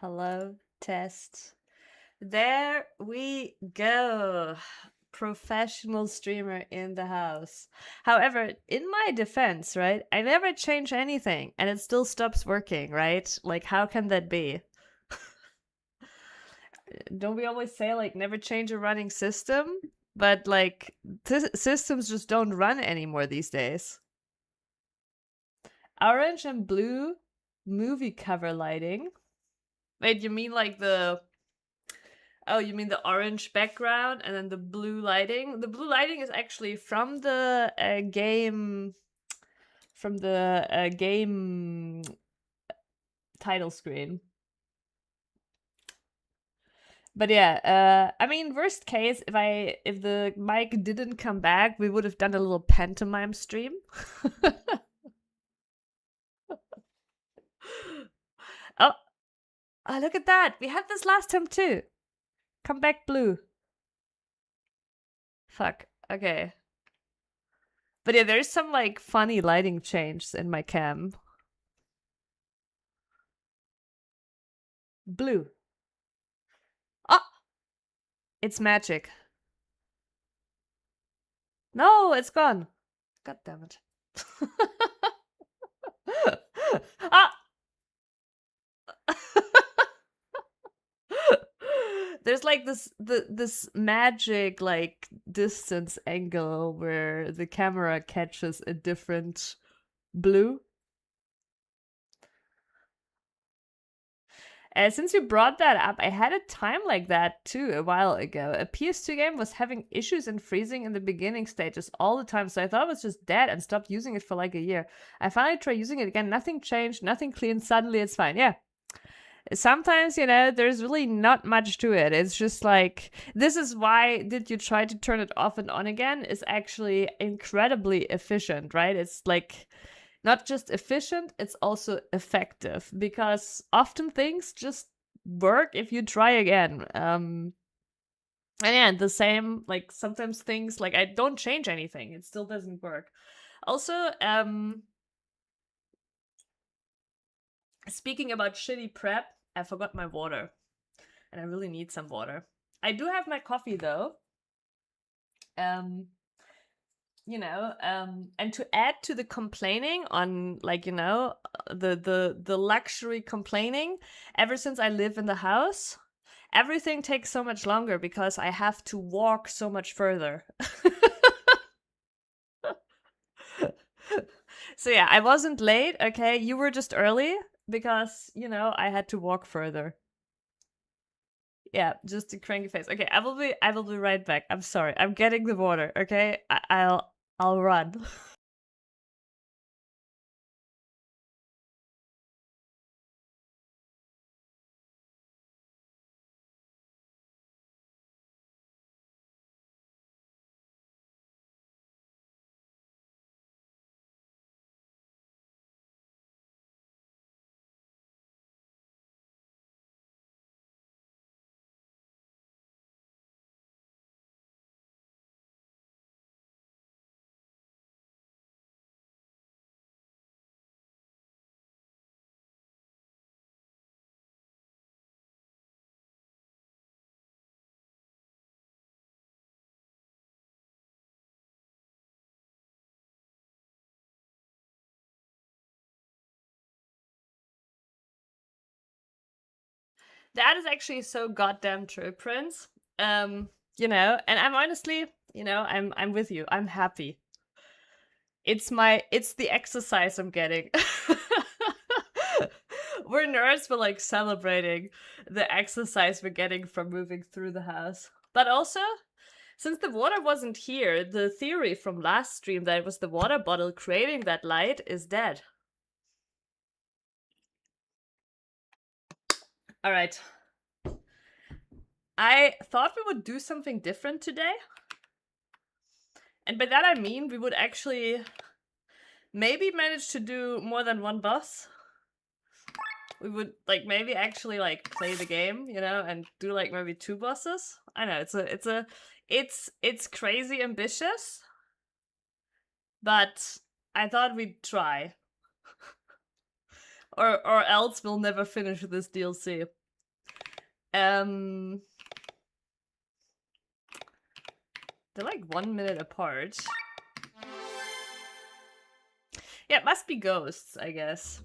Hello, test. There we go. Professional streamer in the house. However, in my defense, right, I never change anything and it still stops working, right? Like, how can that be? Don't we always say, like, never change a running system? But, like, systems just don't run anymore these days. Orange and blue movie cover lighting. Wait, you mean like the Oh, you mean the orange background and then the blue lighting? The blue lighting is actually from the game title screen. But yeah, I mean, worst case, if the mic didn't come back, we would have done a little pantomime stream. Oh, oh, look at that! We had this last time too. Come back, blue. Fuck. Okay. But yeah, there's some like funny lighting changes in my cam. Blue. Oh, it's magic. No, it's gone. God damn it. Ah! There's like this magic like distance angle where the camera catches a different blue. Since you brought that up, I had a time like that too a while ago. A PS2 game was having issues and freezing in the beginning stages all the time, so I thought it was just dead and stopped using it for like a year. I finally tried using it again, nothing changed, nothing clean, suddenly it's fine. Yeah. Sometimes, there's really not much to it. It's just like, this is why did you try to turn it off and on again is actually incredibly efficient, right? It's like not just efficient, it's also effective because often things just work if you try again. And yeah, the same, like sometimes things like I don't change anything, it still doesn't work. Also, speaking about shitty prep, I forgot my water. And I really need some water. I do have my coffee though. Um, and to add to the complaining on like, the luxury complaining, ever since I live in the house, everything takes so much longer because I have to walk so much further. So yeah, I wasn't late, okay? You were just early because, I had to walk further. Yeah, just a cranky face. Okay, I will be right back. I'm sorry. I'm getting the water, okay? I'll run. That is actually so goddamn true, Prince. And I'm honestly, I'm with you. I'm happy. It's the exercise I'm getting. We're nerds for like celebrating the exercise we're getting from moving through the house. But also, since the water wasn't here, the theory from last stream that it was the water bottle creating that light is dead. All right. I thought we would do something different today. And by that I mean we would actually maybe manage to do more than one boss. We would like maybe actually like play the game, and do like maybe two bosses. I know it's crazy ambitious, but I thought we'd try. Or else we'll never finish this DLC. They're like 1 minute apart. Yeah, it must be ghosts, I guess.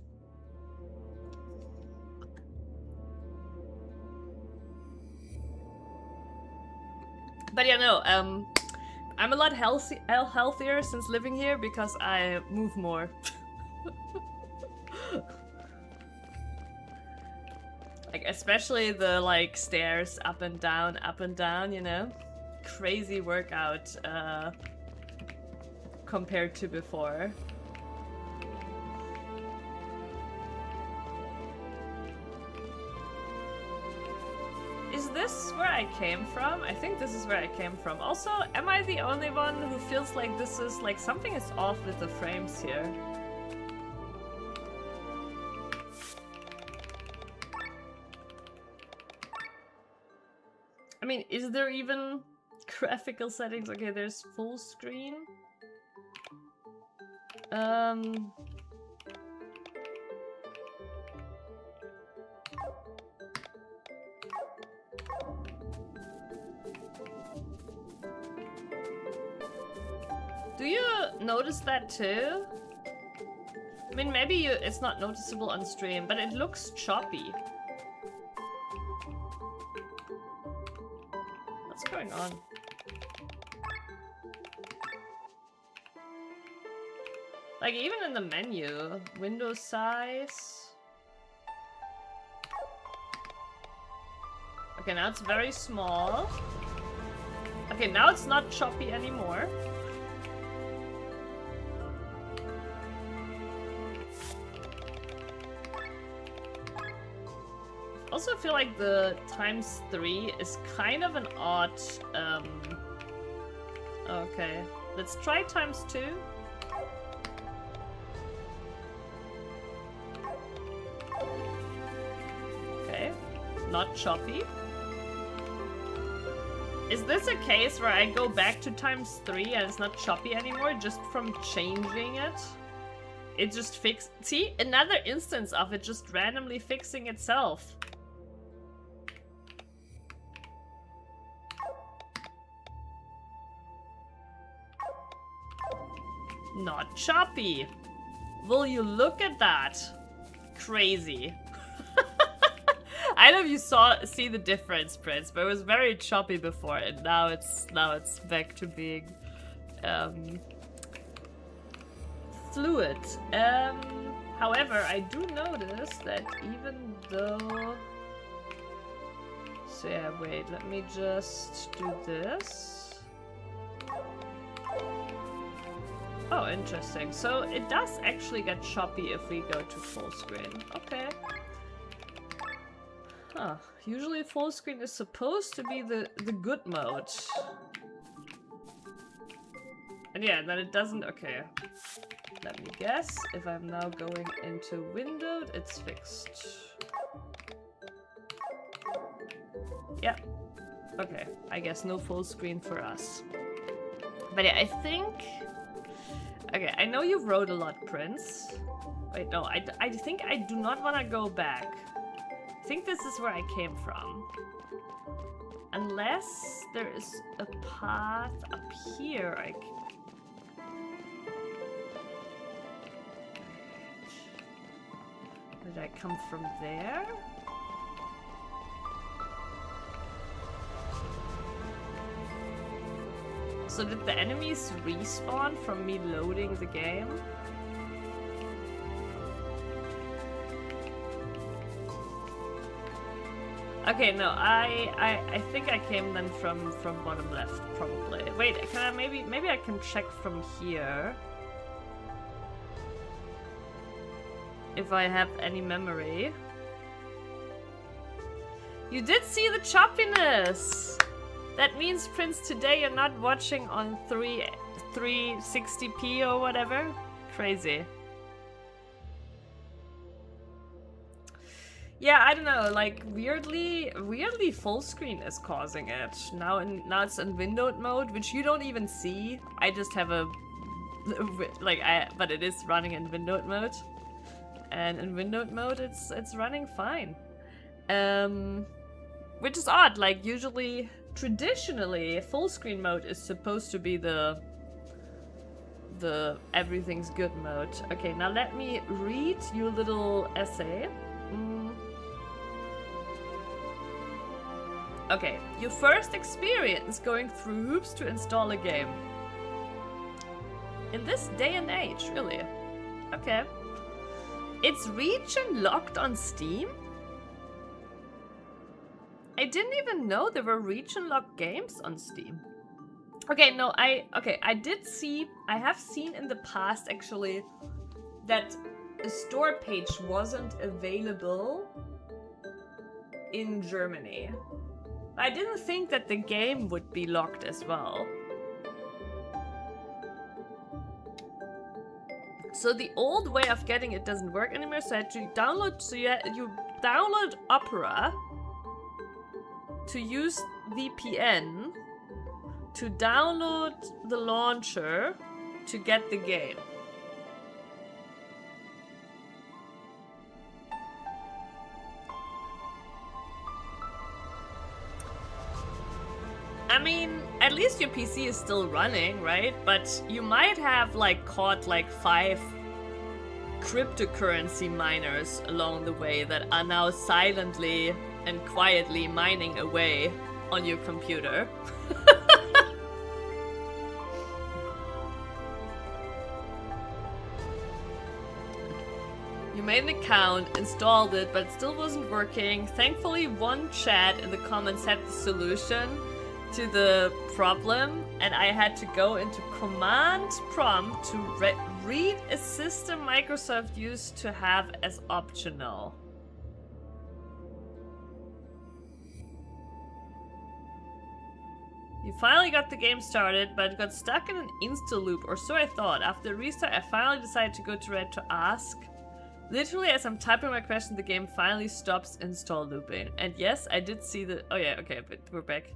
But yeah, no, I'm a lot healthier since living here because I move more. Like, especially the, like, stairs up and down, you know? Crazy workout, compared to before. Is this where I came from? I think this is where I came from. Also, am I the only one who feels like this is, like, something is off with the frames here? I mean, is there even graphical settings? Okay, there's full screen. Do you notice that too? I mean, maybe it's not noticeable on stream, but it looks choppy. What's going on? Like, even in the menu, window size. Okay, now it's very small. Okay, now it's not choppy anymore. Also feel like the ×3 is kind of an odd, okay, let's try ×2. Okay, not choppy. Is this a case where I go back to ×3 and it's not choppy anymore just from changing it? It just fixed. See, another instance of it just randomly fixing itself. Not choppy. Will you look at that? Crazy. I don't know if you see the difference, Prince, but it was very choppy before, and now it's back to being fluid. However, I do notice that even though. So yeah, wait. Let me just do this. Oh, interesting. So it does actually get choppy if we go to full screen. Okay. Huh. Usually full screen is supposed to be the good mode. And yeah, then it doesn't. Okay. Let me guess. If I'm now going into windowed, it's fixed. Yeah. Okay. I guess no full screen for us. But yeah, I think... Okay, I know you wrote a lot, Prince. Wait, no, I think I do not want to go back. I think this is where I came from. Unless there is a path up here. Did I come from there? So did the enemies respawn from me loading the game? Okay, no, I think I came then from bottom left, probably. Wait, can I maybe I can check from here. If I have any memory. You did see the choppiness! That means, Prince, today you're not watching on 360p or whatever? Crazy. Yeah, I don't know, like, weirdly full screen is causing it. Now it's in windowed mode, which you don't even see. I just have a... but it is running in windowed mode. And in windowed mode, it's running fine. Which is odd, like usually, traditionally, full screen mode is supposed to be the everything's good mode. Okay, now let me read your little essay. Okay, your first experience going through hoops to install a game. In this day and age, really? Okay. It's region locked on Steam? I didn't even know there were region locked games on Steam. Okay, no, I have seen in the past actually that a store page wasn't available in Germany. I didn't think that the game would be locked as well. So the old way of getting it doesn't work anymore, so I had to download, you download Opera to use VPN to download the launcher to get the game. I mean, at least your PC is still running, right? But you might have like caught like 5 cryptocurrency miners along the way that are now silently and quietly mining away on your computer. You made an account, installed it, but it still wasn't working. Thankfully, one chat in the comments had the solution to the problem, and I had to go into command prompt to read a system Microsoft used to have as optional. You finally got the game started, but it got stuck in an insta loop, or so I thought. After restart, I finally decided to go to Reddit to ask. Literally, as I'm typing my question, the game finally stops install looping. And yes, I did see the... Oh yeah, okay, but we're back.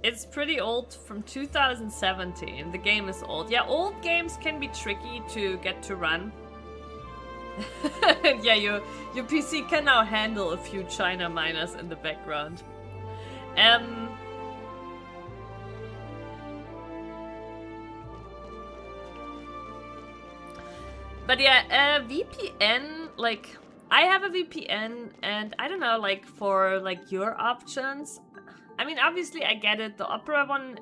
It's pretty old, from 2017. The game is old. Yeah, old games can be tricky to get to run. Yeah, your PC can now handle a few China miners in the background. But yeah, VPN, like, I have a VPN, and I don't know, like, for, like, your options, I mean, obviously I get it, the Opera one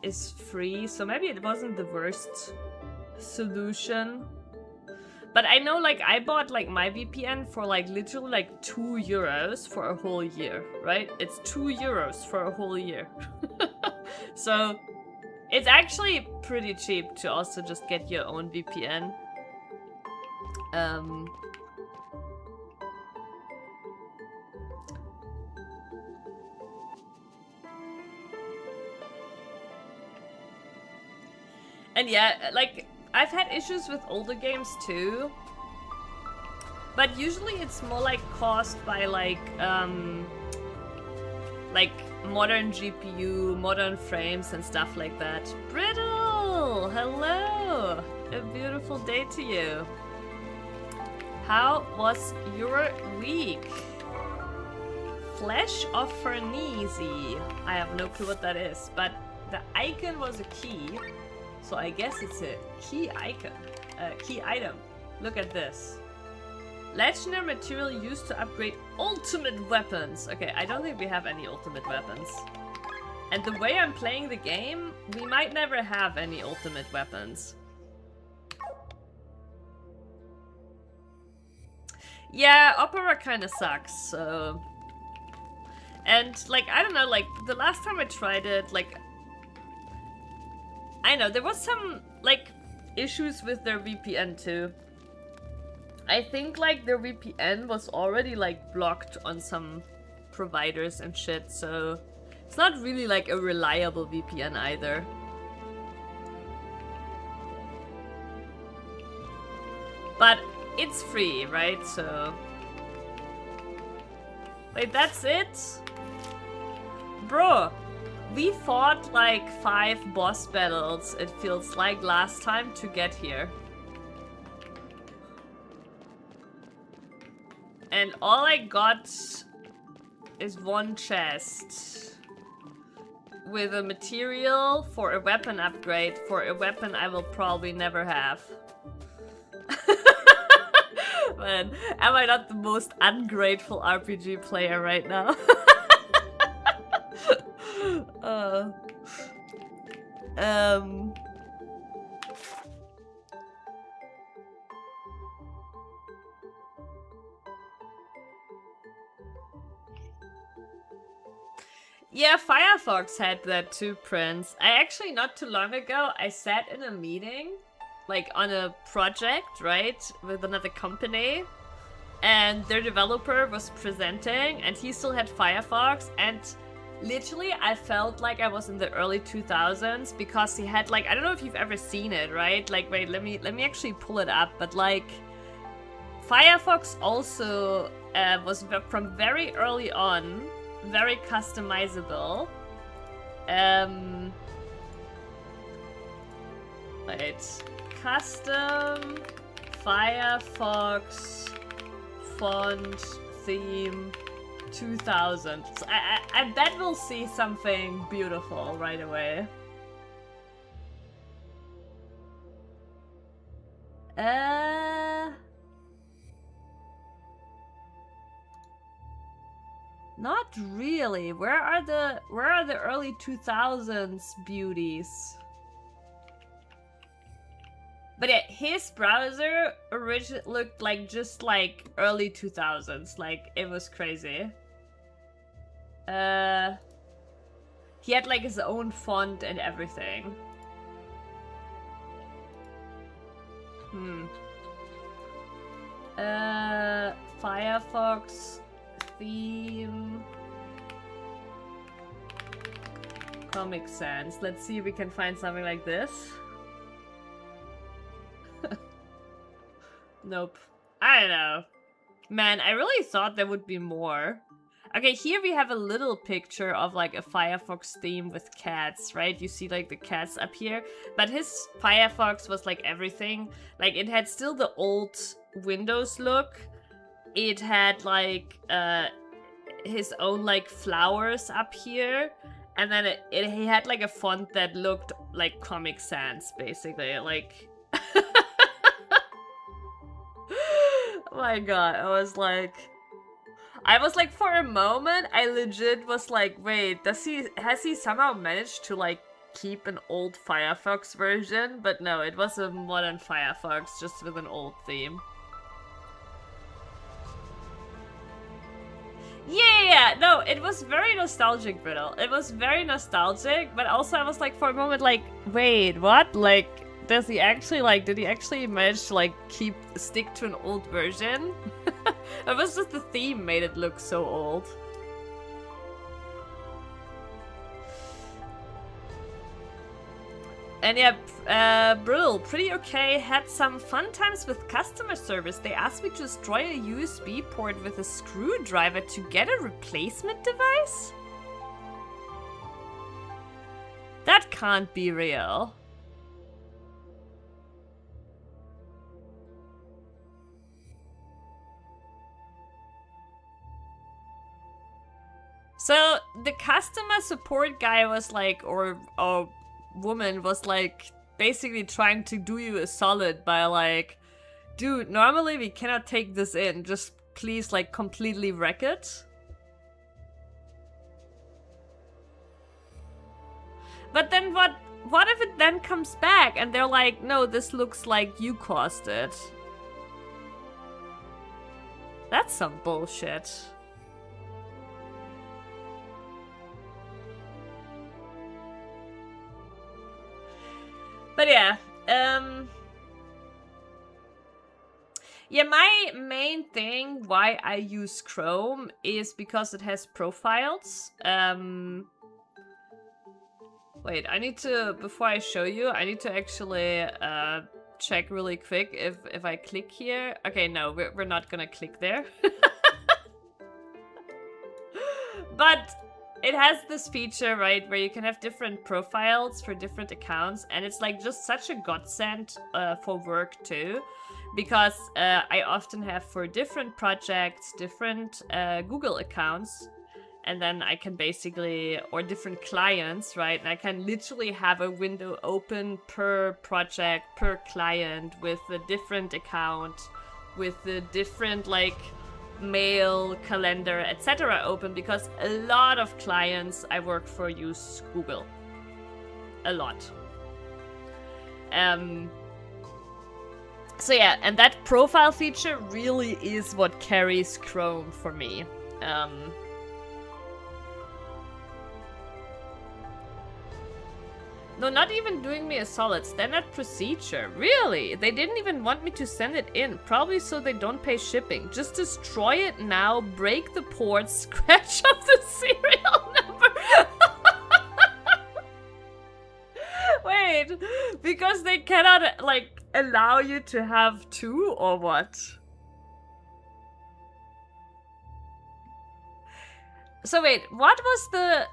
is free, so maybe it wasn't the worst solution. But I know, like, I bought, like, my VPN for, like, literally, like, €2 for a whole year, right? It's €2 for a whole year. So, it's actually pretty cheap to also just get your own VPN. And yeah, like, I've had issues with older games too, but usually it's more like caused by like modern GPU, modern frames and stuff like that. Brittle! Hello! A beautiful day to you. How was your week? Flesh of Fernese. I have no clue what that is, but the icon was a key. So I guess it's a key icon, key item. Look at this. Legendary material used to upgrade ultimate weapons. Okay, I don't think we have any ultimate weapons. And the way I'm playing the game, we might never have any ultimate weapons. Yeah, Opera kind of sucks, so... And, like, I don't know, like, the last time I tried it, like... I know, there was some, like, issues with their VPN too. I think, like, their VPN was already, like, blocked on some providers and shit, so... It's not really, like, a reliable VPN either. But it's free, right? So... Wait, that's it? Bro! We fought like 5 boss battles, it feels like, last time to get here. And all I got is one chest with a material for a weapon upgrade for a weapon I will probably never have. Man, am I not the most ungrateful RPG player right now? Yeah, Firefox had that too, Prince. I actually, not too long ago, I sat in a meeting, like on a project, right, with another company, and their developer was presenting, and he still had Firefox, and literally I felt like I was in the early 2000s, because he had, like, I don't know if you've ever seen it, right? Like, wait, let me actually pull it up, but like, Firefox also was from very early on very customizable. Wait, custom Firefox font theme 2000. So I bet we'll see something beautiful right away. Not really. Where are the early 2000s beauties? But yeah, his browser originally looked like just like early 2000s. Like, it was crazy. He had like his own font and everything. Firefox theme Comic Sans. Let's see if we can find something like this. Nope. I don't know. Man, I really thought there would be more. Okay, here we have a little picture of like a Firefox theme with cats, right? You see like the cats up here. But his Firefox was like everything. Like, it had still the old Windows look. It had like his own like flowers up here, and then he had like a font that looked like Comic Sans, basically. Like, oh my god, I was like, for a moment, I legit was like, wait, has he somehow managed to like keep an old Firefox version? But no, it was a modern Firefox just with an old theme. Yeah, no, it was very nostalgic, Brittle. It was very nostalgic, but also I was like, for a moment, like, wait, what? Like, did he actually manage to like stick to an old version? It was just the theme made it look so old. And yeah, Brittle, pretty okay. Had some fun times with customer service. They asked me to destroy a USB port with a screwdriver to get a replacement device? That can't be real. So the customer support guy was like, or woman was like basically trying to do you a solid by like, dude, normally we cannot take this in, just please like completely wreck it. But then what if it then comes back and they're like, no, this looks like you caused it? That's some bullshit. But yeah, yeah, my main thing why I use Chrome is because it has profiles. Wait, I need to, before I show you, I need to actually check really quick if I click here. Okay, no, we're not gonna click there. But it has this feature, right, where you can have different profiles for different accounts, and it's like just such a godsend for work too, because I often have for different projects different Google accounts, and then I can basically, or different clients, right, and I can literally have a window open per project, per client, with a different account, with a different like mail, calendar, etc. open, because a lot of clients I work for use Google. A lot. So yeah, and that profile feature really is what carries Chrome for me. No, not even doing me a solid. Standard procedure. Really? They didn't even want me to send it in. Probably so they don't pay shipping. Just destroy it now, break the port, scratch up the serial number. Wait, because they cannot, like, allow you to have two, or what? So wait, what was the...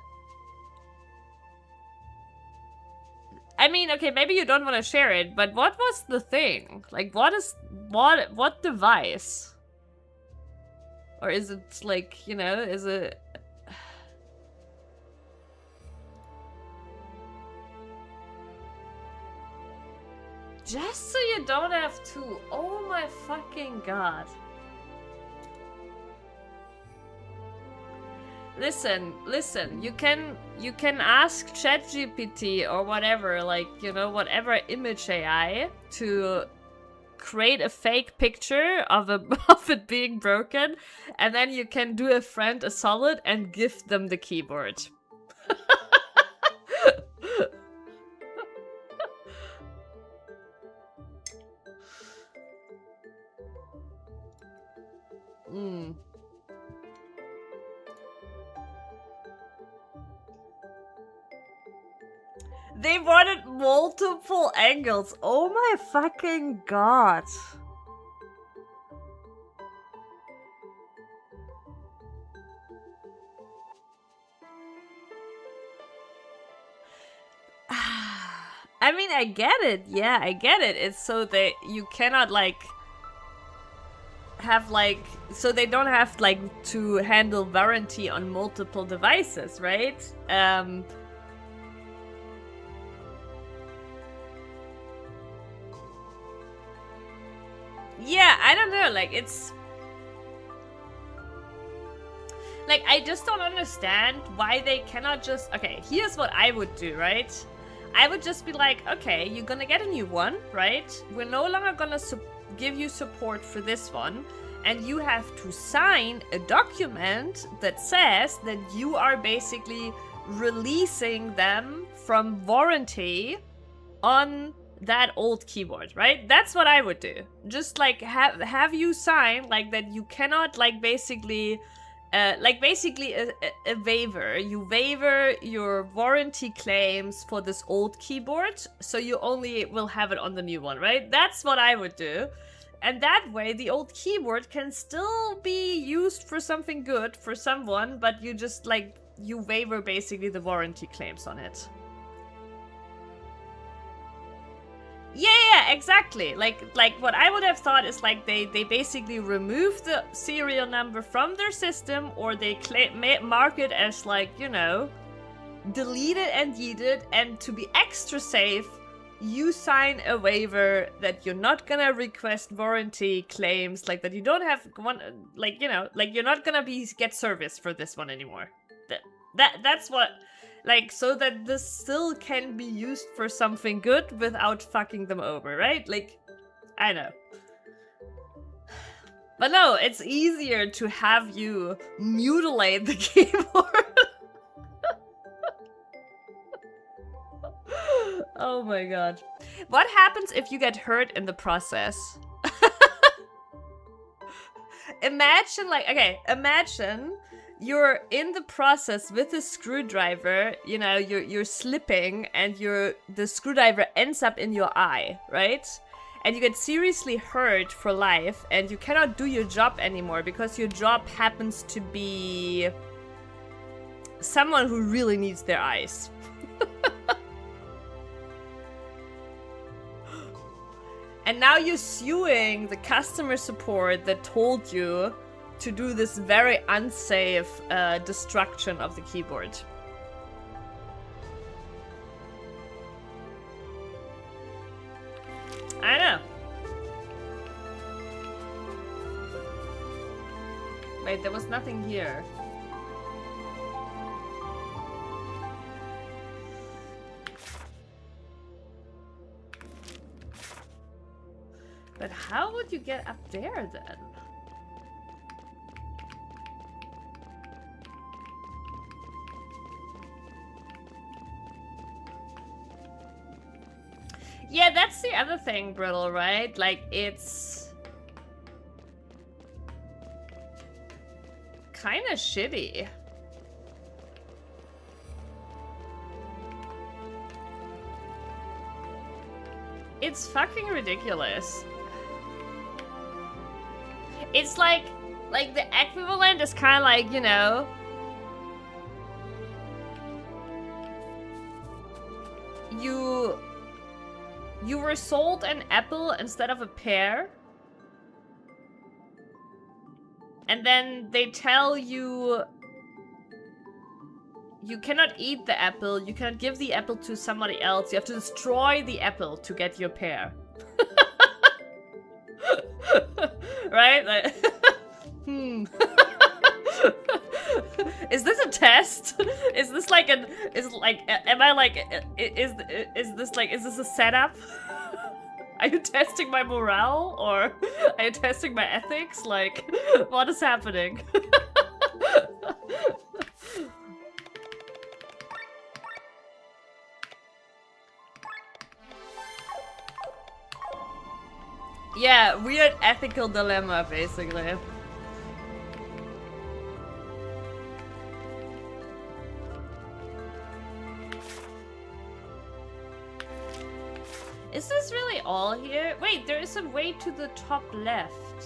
I mean, okay, maybe you don't want to share it, but what was the thing? Like, what device? Or is it like, you know, is it... Just so you don't have to. Oh my fucking god. Listen, you can ask ChatGPT or whatever, like, you know, whatever image AI to create a fake picture of of it being broken, and then you can do a friend a solid and gift them the keyboard. They wanted multiple angles. Oh my fucking god. I mean, I get it. Yeah, I get it. It's so that you cannot, like, have, like, so they don't have, like, to handle warranty on multiple devices, right? Yeah, I don't know, like, it's... Like, I just don't understand why they cannot just... Okay, here's what I would do, right? I would just be like, okay, you're gonna get a new one, right? We're no longer gonna give you support for this one, and you have to sign a document that says that you are basically releasing them from warranty on that old keyboard, right? That's what I would do. Just like have you sign like that you cannot like basically a waiver. You waiver your warranty claims for this old keyboard, so you only will have it on the new one, right? That's what I would do. And that way the old keyboard can still be used for something good for someone, but you just like you waiver basically the warranty claims on it. Yeah, exactly. Like what I would have thought is like they basically remove the serial number from their system, or they mark it as like, you know, deleted and yeeted, and to be extra safe, you sign a waiver that you're not gonna request warranty claims, like that you don't have one, like, you know, like you're not gonna get service for this one anymore. That's what... Like, so that this still can be used for something good without fucking them over, right? Like, I know. But no, it's easier to have you mutilate the keyboard. Oh my god. What happens if you get hurt in the process? Imagine, like, okay, imagine... You're in the process with a screwdriver, you know, you're slipping, and the screwdriver ends up in your eye, right? And you get seriously hurt for life, and you cannot do your job anymore because your job happens to be someone who really needs their eyes. And now you're suing the customer support that told you to do this very unsafe destruction of the keyboard. I know. Wait, there was nothing here. But how would you get up there then? Yeah, that's the other thing, Brittle, right? Like, it's kind of shitty. It's fucking ridiculous. It's like the equivalent is kind of like, you know, you were sold an apple instead of a pear, and then they tell you you cannot eat the apple, you cannot give the apple to somebody else, you have to destroy the apple to get your pear. Right? Like, Is this a test? Is this like an? Is like? Am I like? Is this a setup? Are you testing my morale, or are you testing my ethics? Like, what is happening? Yeah, weird ethical dilemma, basically. Is this really all here? Wait, there is a way to the top left.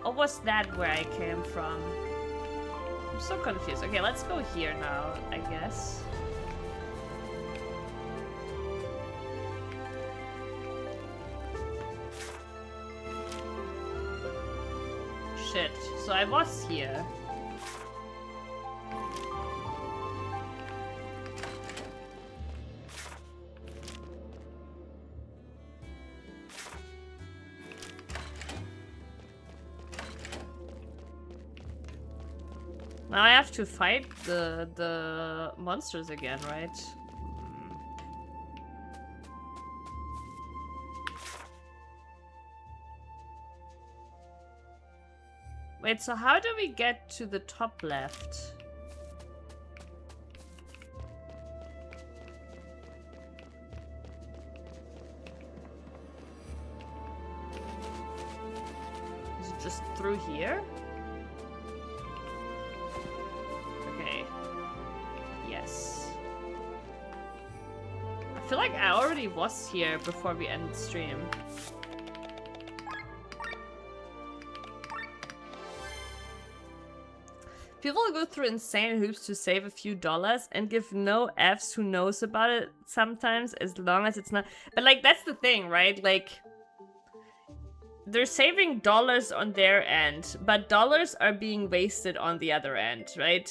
Or was that where I came from? I'm so confused. Okay, let's go here now, I guess. Shit, so I was here. Now I have to fight the monsters again, right? Wait, so how do we get to the top left? Is it just through here? Okay. Yes. I feel like I already was here before we ended stream. People go through insane hoops to save a few dollars and give no Fs who knows about it sometimes, as long as it's not... But, like, that's the thing, right? Like, they're saving dollars on their end, but dollars are being wasted on the other end, right?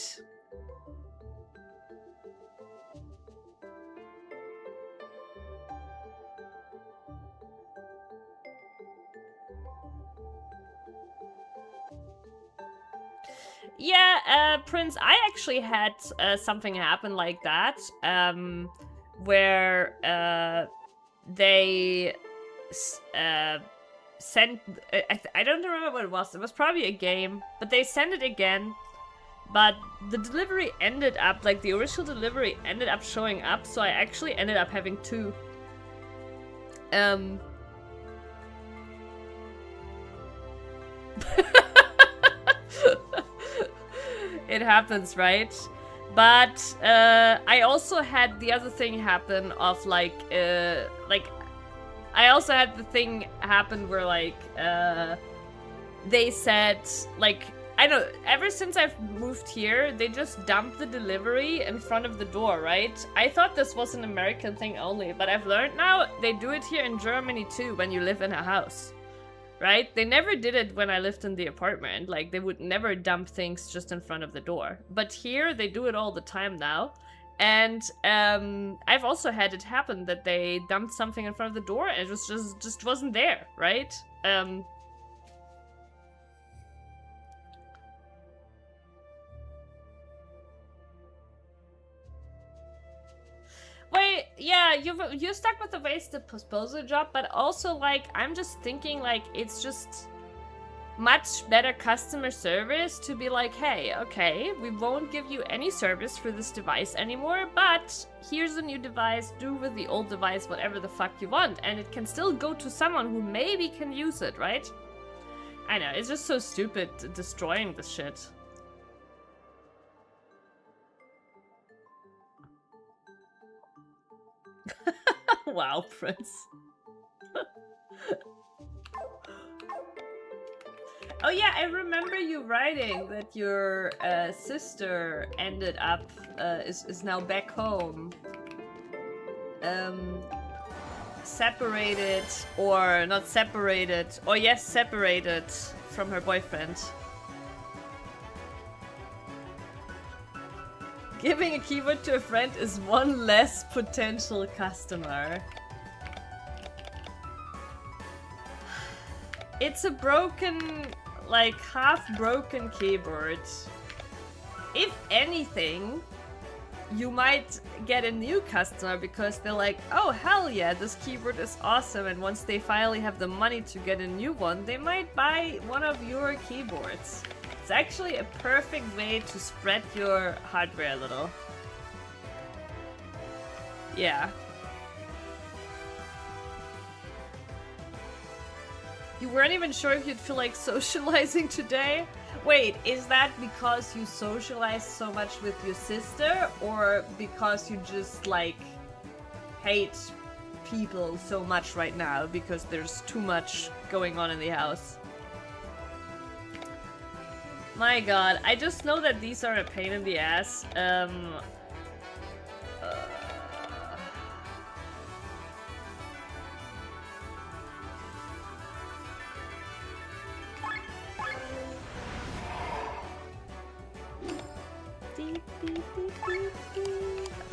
Yeah, Prince, I actually had something happen like that, where they sent... I don't remember what it was. It was probably a game, but they sent it again, but the delivery ended up, like, the original delivery ended up showing up, so I actually ended up having two. It happens, right? But I also had the other thing happen of like I also had the thing happen where like they said like I know, ever since I've moved here, they just dump the delivery in front of the door, right? I thought this was an American thing only, but I've learned now they do it here in Germany too when you live in a house, right? They never did it when I lived in the apartment. Like, they would never dump things just in front of the door. But here, they do it all the time now. And I've also had it happen that they dumped something in front of the door and it was just wasn't there, right? Wait, yeah, you're stuck with the waste disposal job, but also, like, I'm just thinking, like, it's just much better customer service to be like, hey, okay, we won't give you any service for this device anymore, but here's a new device, do with the old device whatever the fuck you want, and it can still go to someone who maybe can use it, right? I know, it's just so stupid destroying this shit. Wow, Prince. Oh yeah, I remember you writing that your sister ended up, is now back home. Separated, or not separated, or yes, separated from her boyfriend. Giving a keyboard to a friend is one less potential customer. It's a broken, like half-broken keyboard. If anything, you might get a new customer because they're like, oh hell yeah, this keyboard is awesome, and once they finally have the money to get a new one, they might buy one of your keyboards. It's actually a perfect way to spread your hardware a little. Yeah. You weren't even sure if you'd feel like socializing today? Wait, is that because you socialize so much with your sister, or because you just, like, hate people so much right now because there's too much going on in the house? My god, I just know that these are a pain in the ass. Oh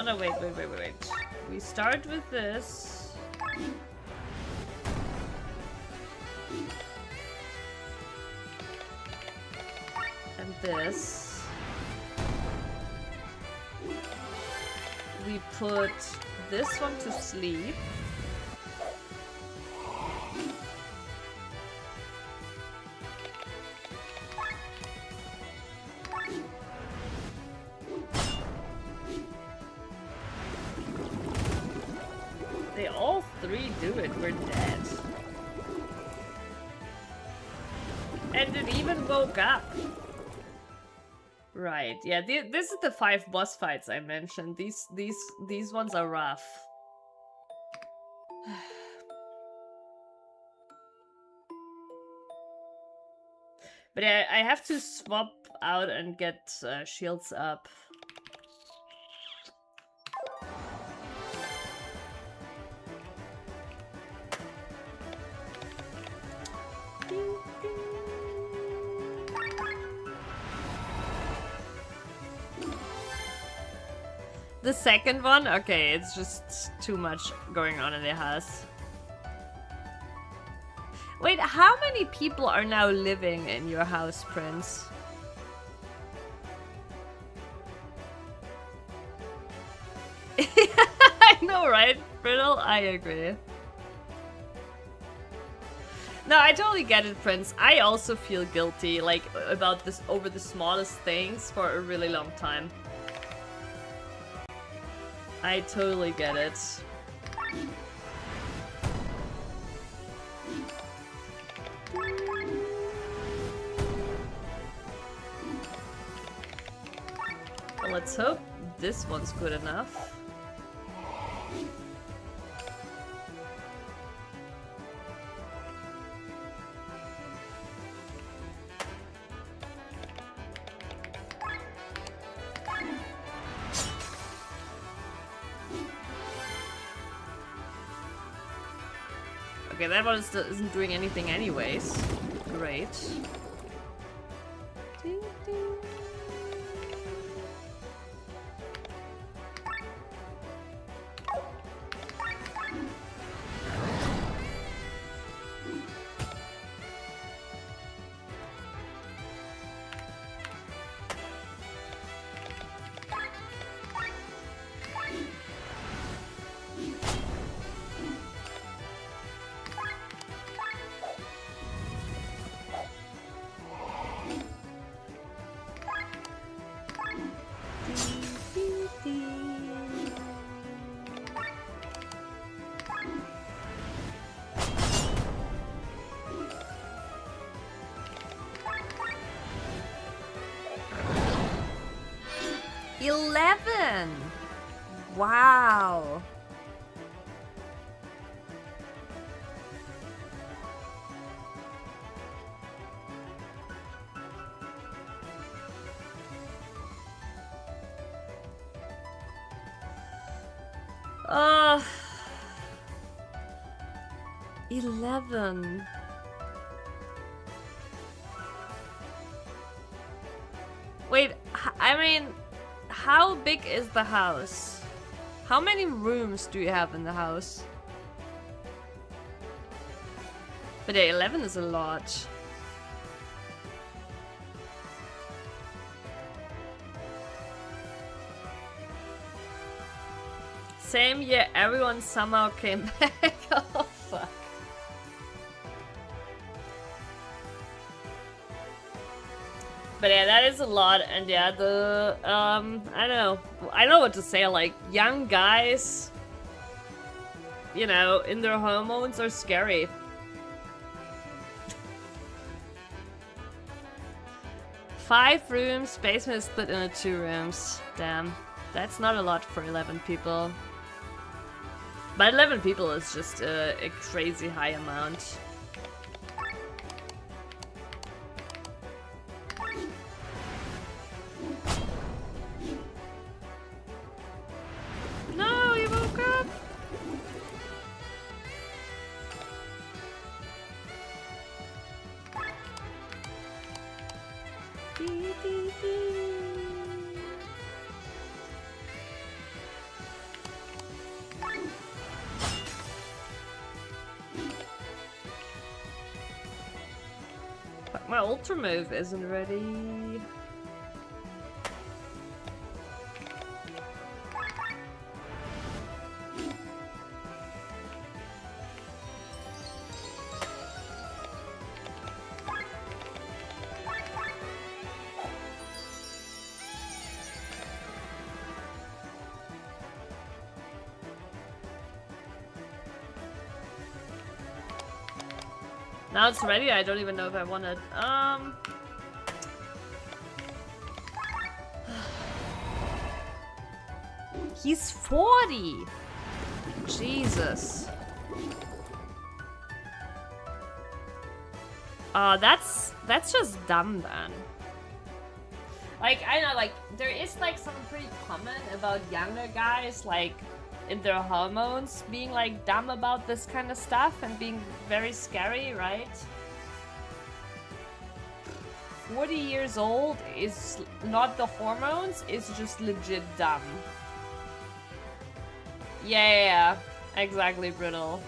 no, wait. We start with this. And this. We put this one to sleep. They all three do it, we're dead. And it even woke up. Right, yeah, this is the 5 boss fights I mentioned. These ones are rough. But yeah, I have to swap out and get shields up. The second one? Okay, it's just too much going on in the house. Wait, how many people are now living in your house, Prince? I know, right, Brittle? I agree. No, I totally get it, Prince. I also feel guilty, like, about this over the smallest things for a really long time. I totally get it. Well, let's hope this one's good enough. Okay, that one still isn't doing anything anyways. Great. 11! Wow. Uh, 11. Wait, I mean, how big is the house? How many rooms do you have in the house? But yeah, 11 is a lot. Same year, everyone somehow came back. Oh, fuck. But yeah, that is a lot, and yeah, the, I don't know. I don't know what to say, like, young guys, you know, in their hormones are scary. Five rooms, basement is split into 2 rooms. Damn, that's not a lot for 11 people. But 11 people is just a crazy high amount. No, you woke up! Dee, dee, dee. Fuck, my ultra move isn't ready. Now it's ready, I don't even know if I want it. He's 40! Jesus. That's just dumb then. Like, I know, like, there is like something pretty common about younger guys, like, in their hormones being like dumb about this kind of stuff and being very scary, right? 40 years old is not the hormones, it's just legit dumb. Yeah, exactly, Brittle.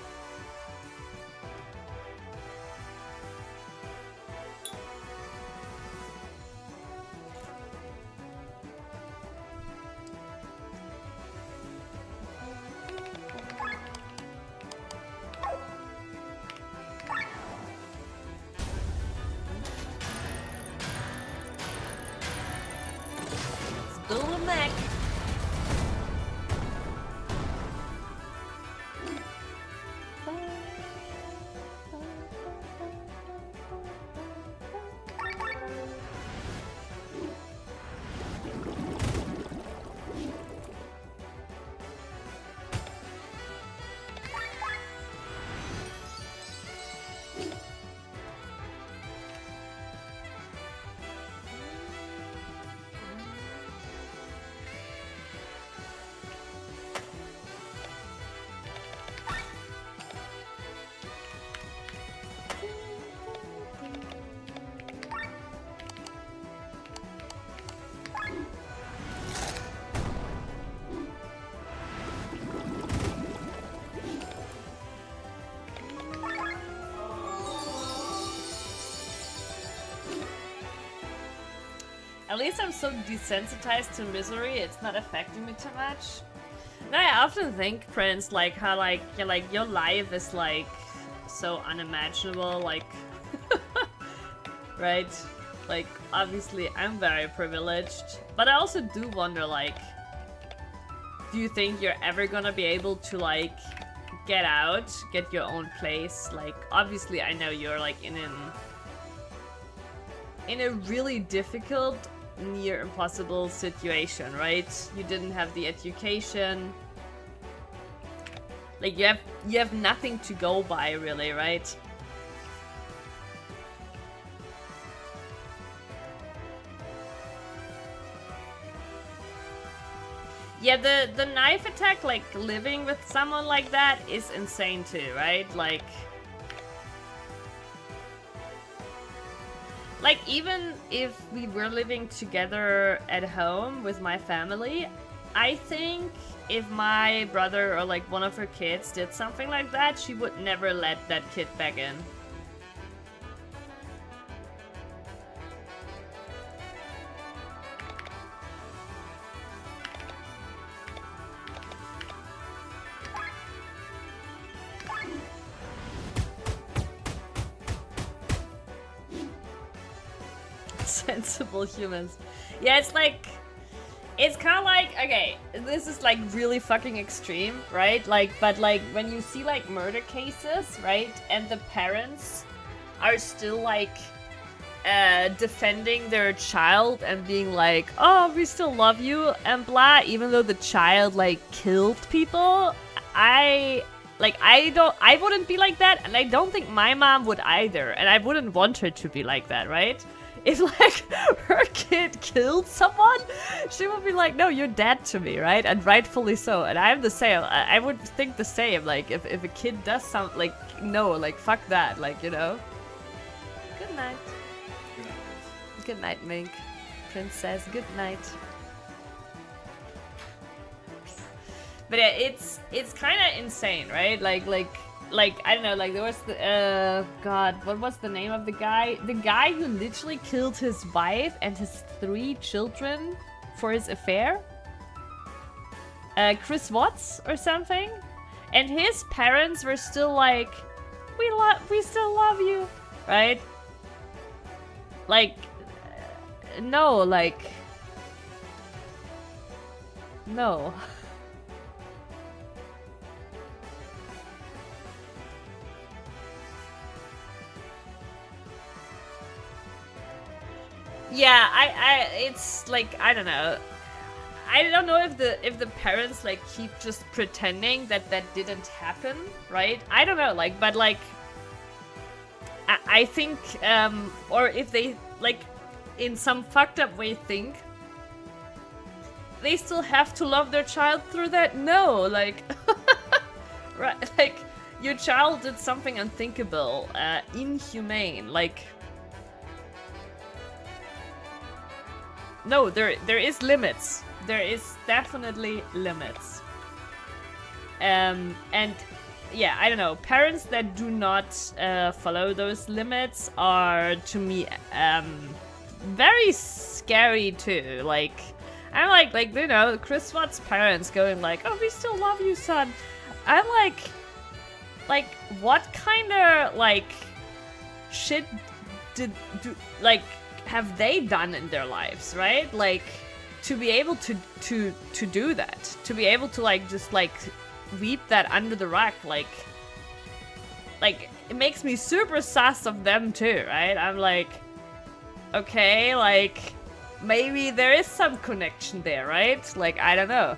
At least I'm so desensitized to misery, it's not affecting me too much. No, I often think, Prince, like how your life is like so unimaginable, like right? Like obviously I'm very privileged, but I also do wonder, like, do you think you're ever gonna be able to like get out, get your own place? Like obviously I know you're like in a really difficult, near impossible situation, right? You didn't have the education. Like you have nothing to go by, really, right? Yeah, the knife attack, like living with someone like that is insane too, right? Like even if we were living together at home with my family, I think if my brother or like one of her kids did something like that, she would never let that kid back in. Sensible humans. Yeah, it's like, it's kind of like, okay, this is like really fucking extreme, right? Like, but like when you see like murder cases, right? And the parents are still like defending their child and being like, oh, we still love you and blah, even though the child like killed people. I wouldn't be like that, and I don't think my mom would either, and I wouldn't want her to be like that, right? If like her kid killed someone, she would be like, no, you're dead to me, right? And rightfully so. And I'm the same. I would think the same. Like if a kid does something, like, no, like fuck that, like, you know. Good night. Good night. Good night, Mink. Princess, good night. But yeah, it's kind of insane, right? Like, I don't know, like there was the, God, what was the name of the guy? The guy who literally killed his wife and his 3 children for his affair? Chris Watts or something? And his parents were still like, we still love you, right? Like, no, like, no. Yeah, it's like, I don't know. I don't know if the parents like keep just pretending that didn't happen, right? I don't know, like, but like, I think, or if they like, in some fucked up way think they still have to love their child through that. No, like, right? Like, your child did something unthinkable, inhumane, like. No, there is limits. There is definitely limits. And yeah, I don't know. Parents that do not follow those limits are, to me, very scary too. Like, I'm like, you know, Chris Watt's parents going like, "Oh, we still love you, son." I'm like, what kind of like shit have they done in their lives, right? Like, to be able to do that, to be able to like just like sweep that under the rug, like it makes me super sus of them too, right? I'm like, okay, like maybe there is some connection there, right? Like, I don't know.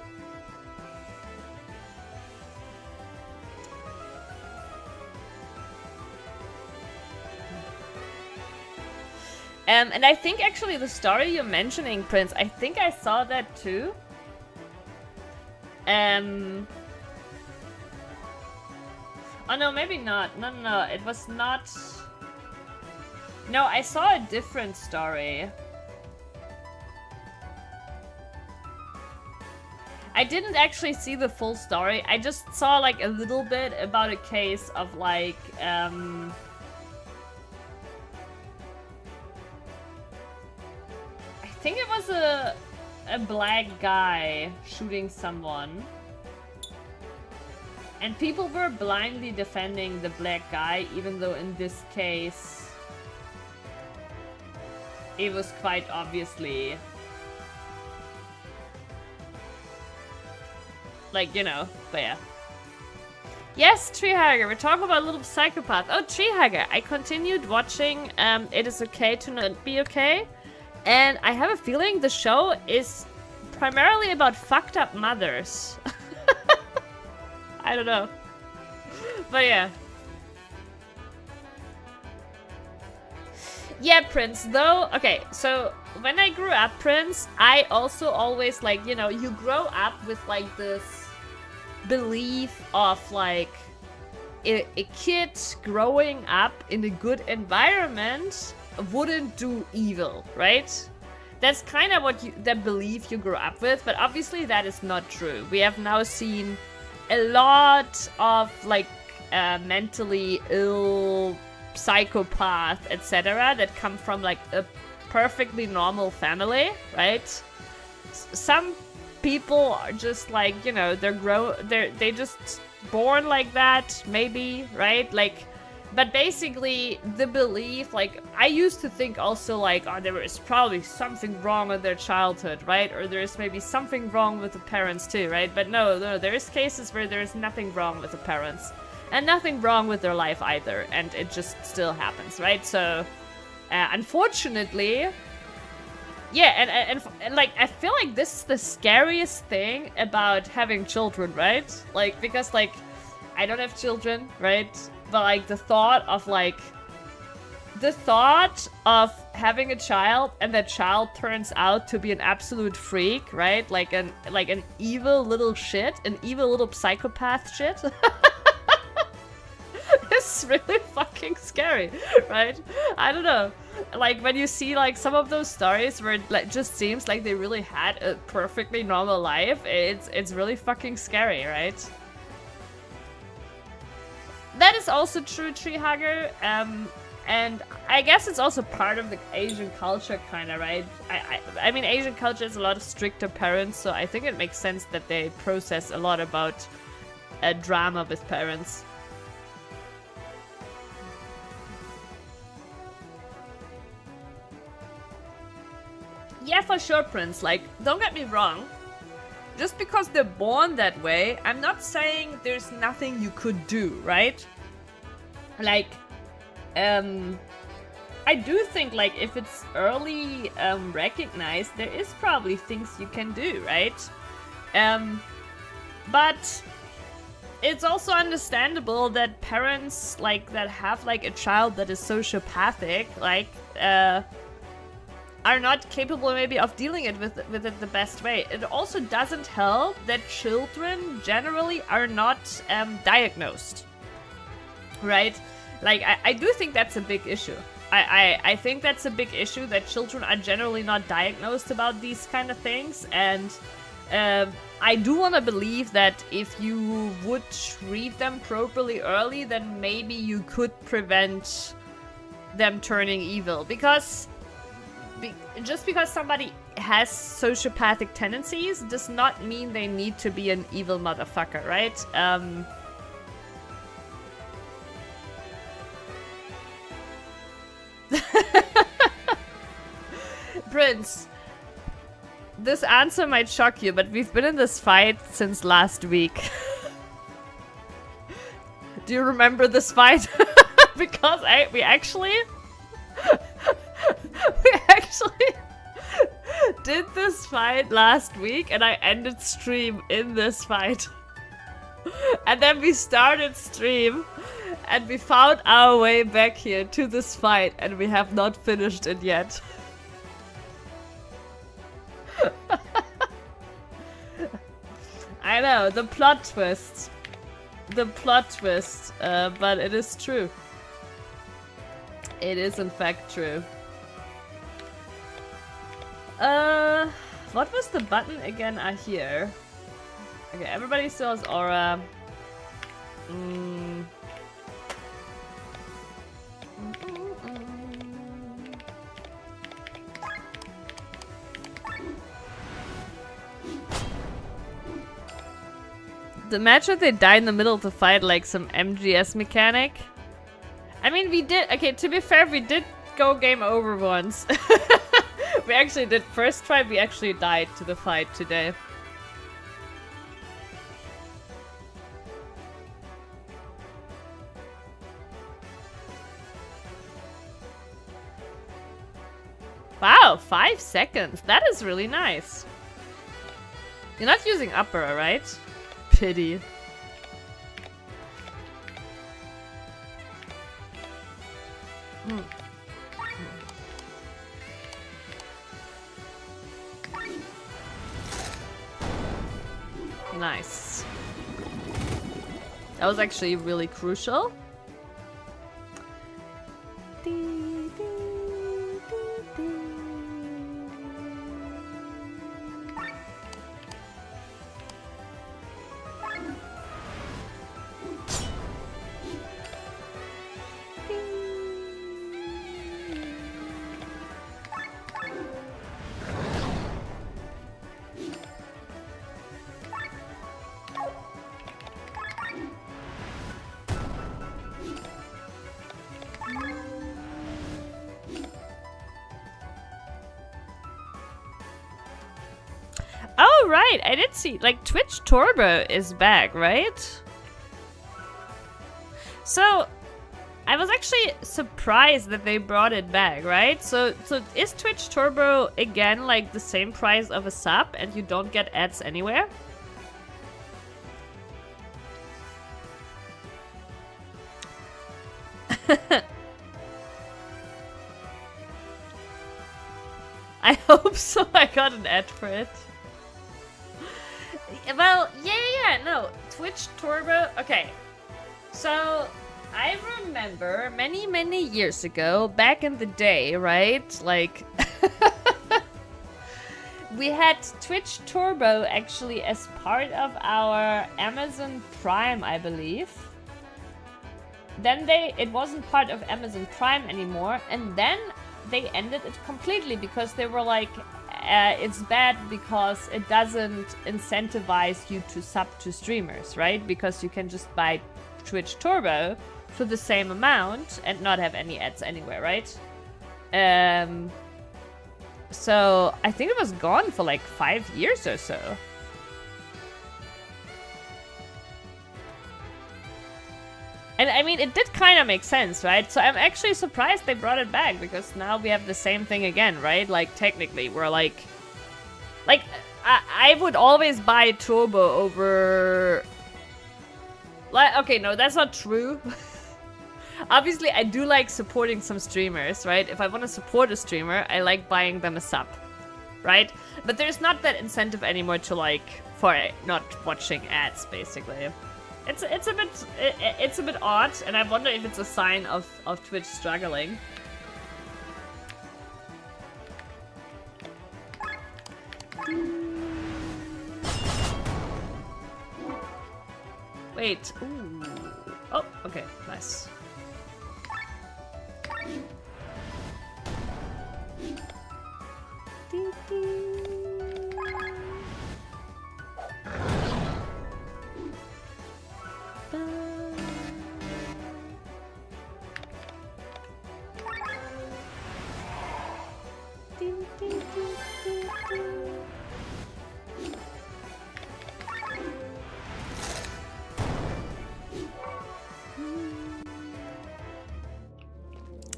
And I think actually the story you're mentioning, Prince, I think I saw that too. Oh no, maybe not. No, it was not. No, I saw a different story. I didn't actually see the full story. I just saw like a little bit about a case of like, I think it was a black guy shooting someone. And people were blindly defending the black guy, even though in this case it was quite obviously like, you know, but yeah. Yes, Treehugger, we're talking about a little psychopath. Oh, Treehugger, I continued watching It Is Okay to Not Be Okay. And I have a feeling the show is primarily about fucked up mothers. I don't know. But yeah. Yeah, Prince, though. Okay, so when I grew up, Prince, I also always, like, you know, you grow up with, like, this belief of, like, a kid growing up in a good environment wouldn't do evil, right? That's kind of what the belief you grew up with, but obviously that is not true. We have now seen a lot of, like, mentally ill psychopath, etc., that come from, like, a perfectly normal family, right? Some people are just, like, you know, they just born like that, maybe, right? Like, but basically the belief, like, I used to think also, like, oh, there is probably something wrong with their childhood, right? Or there's maybe something wrong with the parents too, right? But no, there's cases where there's nothing wrong with the parents and nothing wrong with their life either, and it just still happens, right? So unfortunately, yeah, and like, I feel like this is the scariest thing about having children, right? Like, because, like, I don't have children, right? But, like, the thought of having a child and that child turns out to be an absolute freak, right? Like an evil little shit, an evil little psychopath shit. It's really fucking scary, right? I don't know. Like, when you see, like, some of those stories where it, like, just seems like they really had a perfectly normal life, it's really fucking scary, right? That is also true, Treehugger. And I guess it's also part of the Asian culture, kind of, right? I mean, Asian culture has a lot of stricter parents, so I think it makes sense that they process a lot about drama with parents. Yeah, for sure, Prince. Like, don't get me wrong. Just because they're born that way, I'm not saying there's nothing you could do, right? Like, I do think, like, if it's early recognized, there is probably things you can do, right? But it's also understandable that parents, like, that have, like, a child that is sociopathic, like, are not capable maybe of dealing with it the best way. It also doesn't help that children generally are not diagnosed, right? Like, I do think that's a big issue. I think that's a big issue, that children are generally not diagnosed about these kind of things, and I do want to believe that if you would treat them properly early, then maybe you could prevent them turning evil, because just because somebody has sociopathic tendencies does not mean they need to be an evil motherfucker, right? Prince, this answer might shock you, but we've been in this fight since last week. Do you remember this fight? Because we actually did this fight last week, and I ended stream in this fight. And then we started stream, and we found our way back here to this fight, and we have not finished it yet. I know, the plot twist. The plot twist, but it is true. It is in fact true. What was the button again? Here. Okay, everybody still has aura. imagine if they die in the middle of the fight like some MGS mechanic. I mean, we did... Okay, to be fair, we did go game over once. We actually did first try, we actually died to the fight today. Wow, 5 seconds. That is really nice. You're not using upper, right? Pity. Mm. Nice. That was actually really crucial. Oh, right. I did see, like, Twitch Turbo is back, right? So, I was actually surprised that they brought it back, right? So is Twitch Turbo, again, like, the same price of a sub and you don't get ads anywhere? I hope so. I got an ad for it. Well, yeah, no. Twitch Turbo. Okay. So, I remember many years ago, back in the day, right? Like, we had Twitch Turbo actually as part of our Amazon Prime, I believe. Then it wasn't part of Amazon Prime anymore, and then they ended it completely because they were like, it's bad because it doesn't incentivize you to sub to streamers, right? Because you can just buy Twitch Turbo for the same amount and not have any ads anywhere, right? So I think it was gone for like 5 years or so. And I mean, it did kind of make sense, right? So I'm actually surprised they brought it back because now we have the same thing again, right? Like, technically, we're like... I would always buy Turbo over... Like, okay, no, that's not true. Obviously, I do like supporting some streamers, right? If I want to support a streamer, I like buying them a sub, right? But there's not that incentive anymore to, like, for not watching ads, basically. It's a bit odd, and I wonder if it's a sign of Twitch struggling. Wait. Ooh. Oh, okay, nice.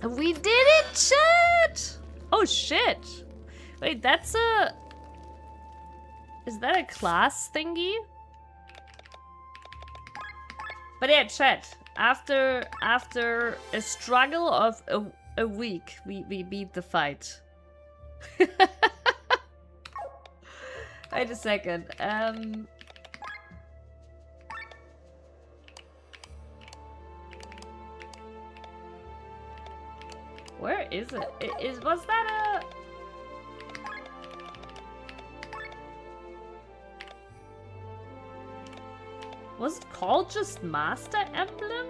We did it, chat! Oh shit! Wait, that's a... Is that a class thingy? But yeah, chat. After a struggle of a week, we beat the fight. Wait a second. Where is it? Was that a... Was it called just Master Emblem?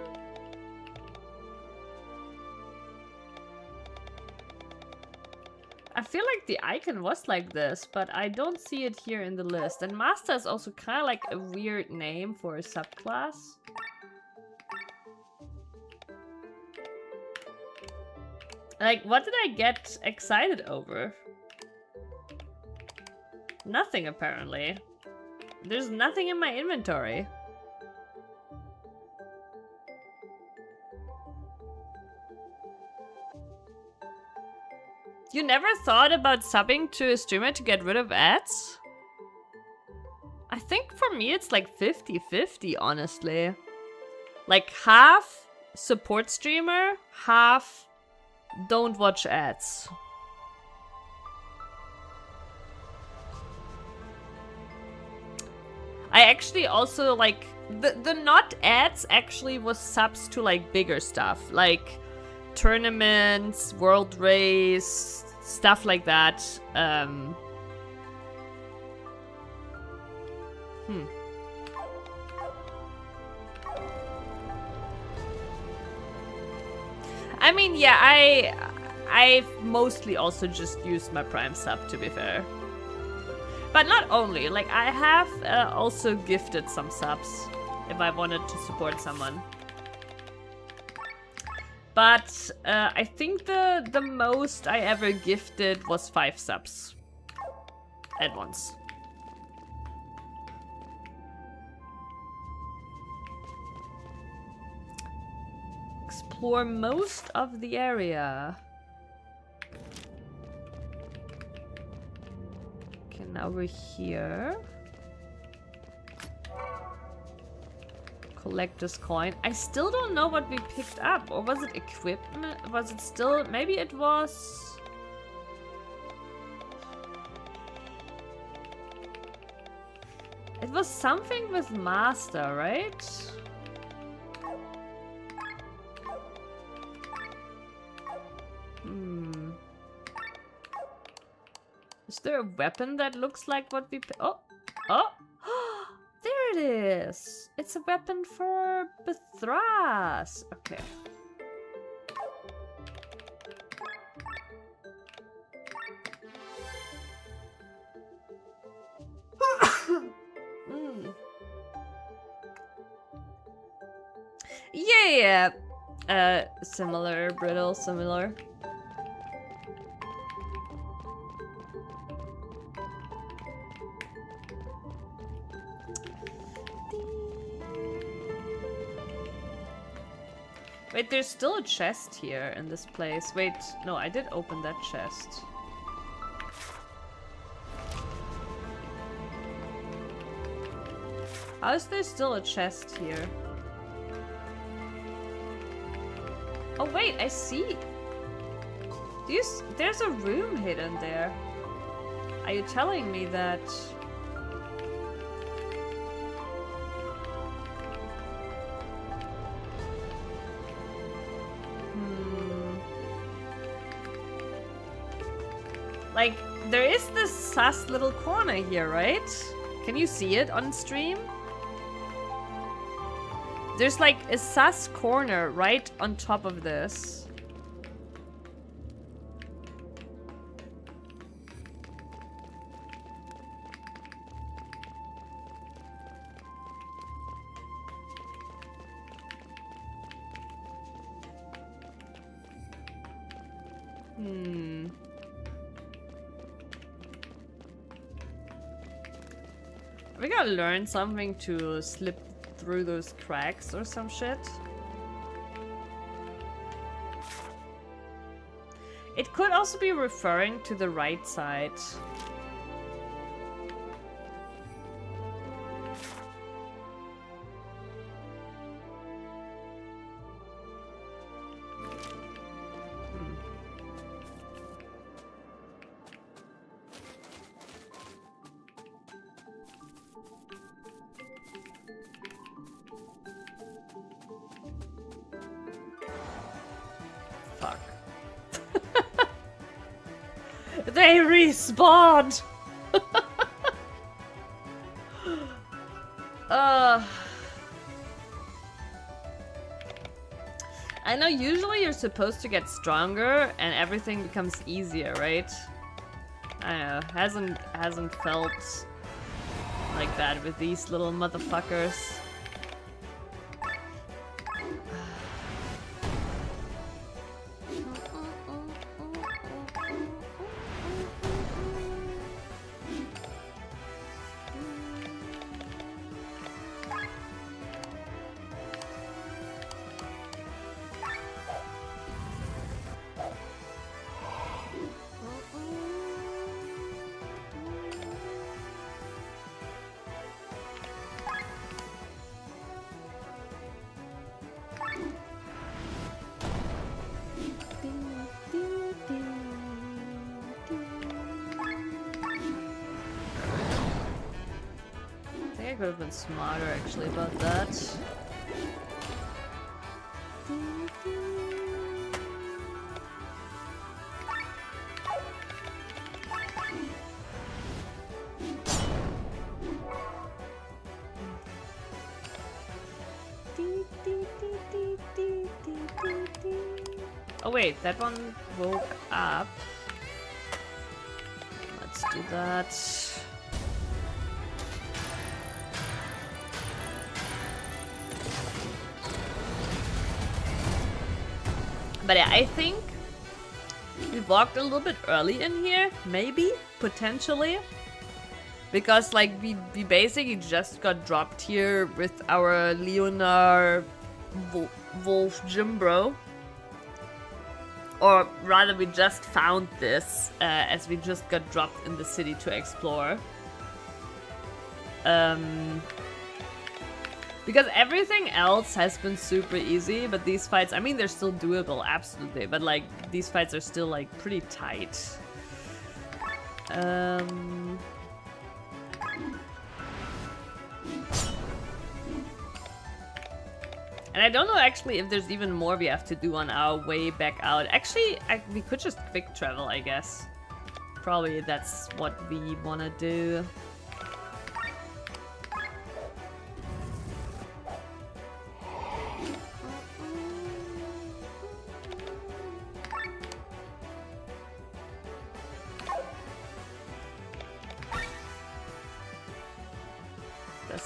I feel like the icon was like this, but I don't see it here in the list. And Master is also kind of like a weird name for a subclass. Like, what did I get excited over? Nothing, apparently. There's nothing in my inventory. You never thought about subbing to a streamer to get rid of ads? I think for me it's like 50-50, honestly. Like half support streamer, half don't watch ads. I actually also like the not ads actually was subs to like bigger stuff, like tournaments, world race, stuff like that. I mean, yeah, I've mostly also just used my Prime sub, to be fair. But not only, like I have also gifted some subs if I wanted to support someone. But I think the most I ever gifted was 5 subs at once. Explore most of the area. Okay, now we're here. Collect this coin. I still don't know what we picked up. Or was it equipment? Was it still... Maybe it was... It was something with Master, right? Is there a weapon that looks like what we... Oh! Oh! There it is! It's a weapon for Bethras. Okay. Yeah! Similar, brittle, similar. Wait, there's still a chest here in this place. Wait, no, I did open that chest. How is there still a chest here? Oh wait, I see. There's a room hidden there. Are you telling me that... Like, there is this sus little corner here, right? Can you see it on stream? There's like a sus corner right on top of this. We gotta learn something to slip through those cracks or some shit. It could also be referring to the right side. They respawned! I know usually you're supposed to get stronger and everything becomes easier, right? I know, hasn't felt like that with these little motherfuckers. I could have been smarter actually about that. Oh wait, that one woke up. Let's do that. But yeah, I think we walked a little bit early in here, maybe, potentially. Because like we basically just got dropped here with our Leonar Wolf Gym Bro. Or rather we just found this as we just got dropped in the city to explore. Because everything else has been super easy, but these fights, I mean, they're still doable, absolutely. But, like, these fights are still, like, pretty tight. And I don't know, actually, if there's even more we have to do on our way back out. Actually, we could just quick travel, I guess. Probably that's what we want to do.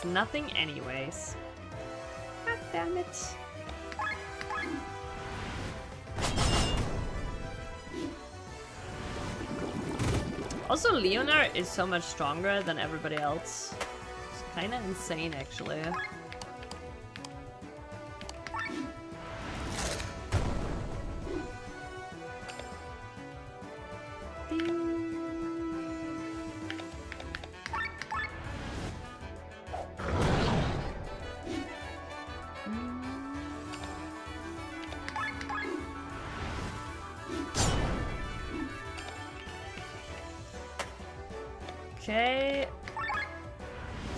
Nothing anyways. God damn it. Also, Leonar is so much stronger than everybody else. It's kind of insane, actually. Okay,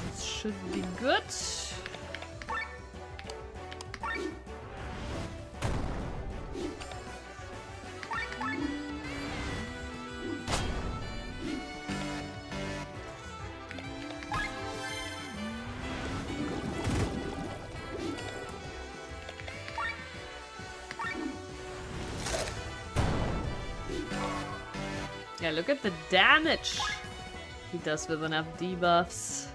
this should be good. Yeah, look at the damage he does with enough debuffs.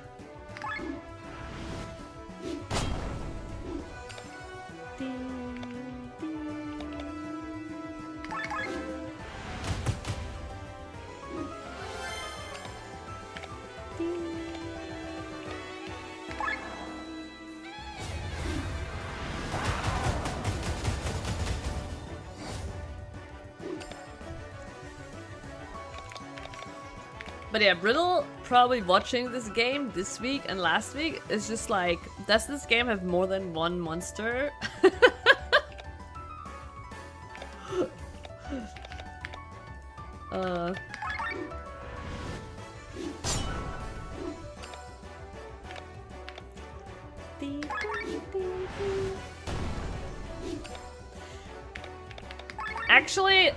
But yeah, Brittle probably watching this game this week and last week is just like, does this game have more than one monster? Actually,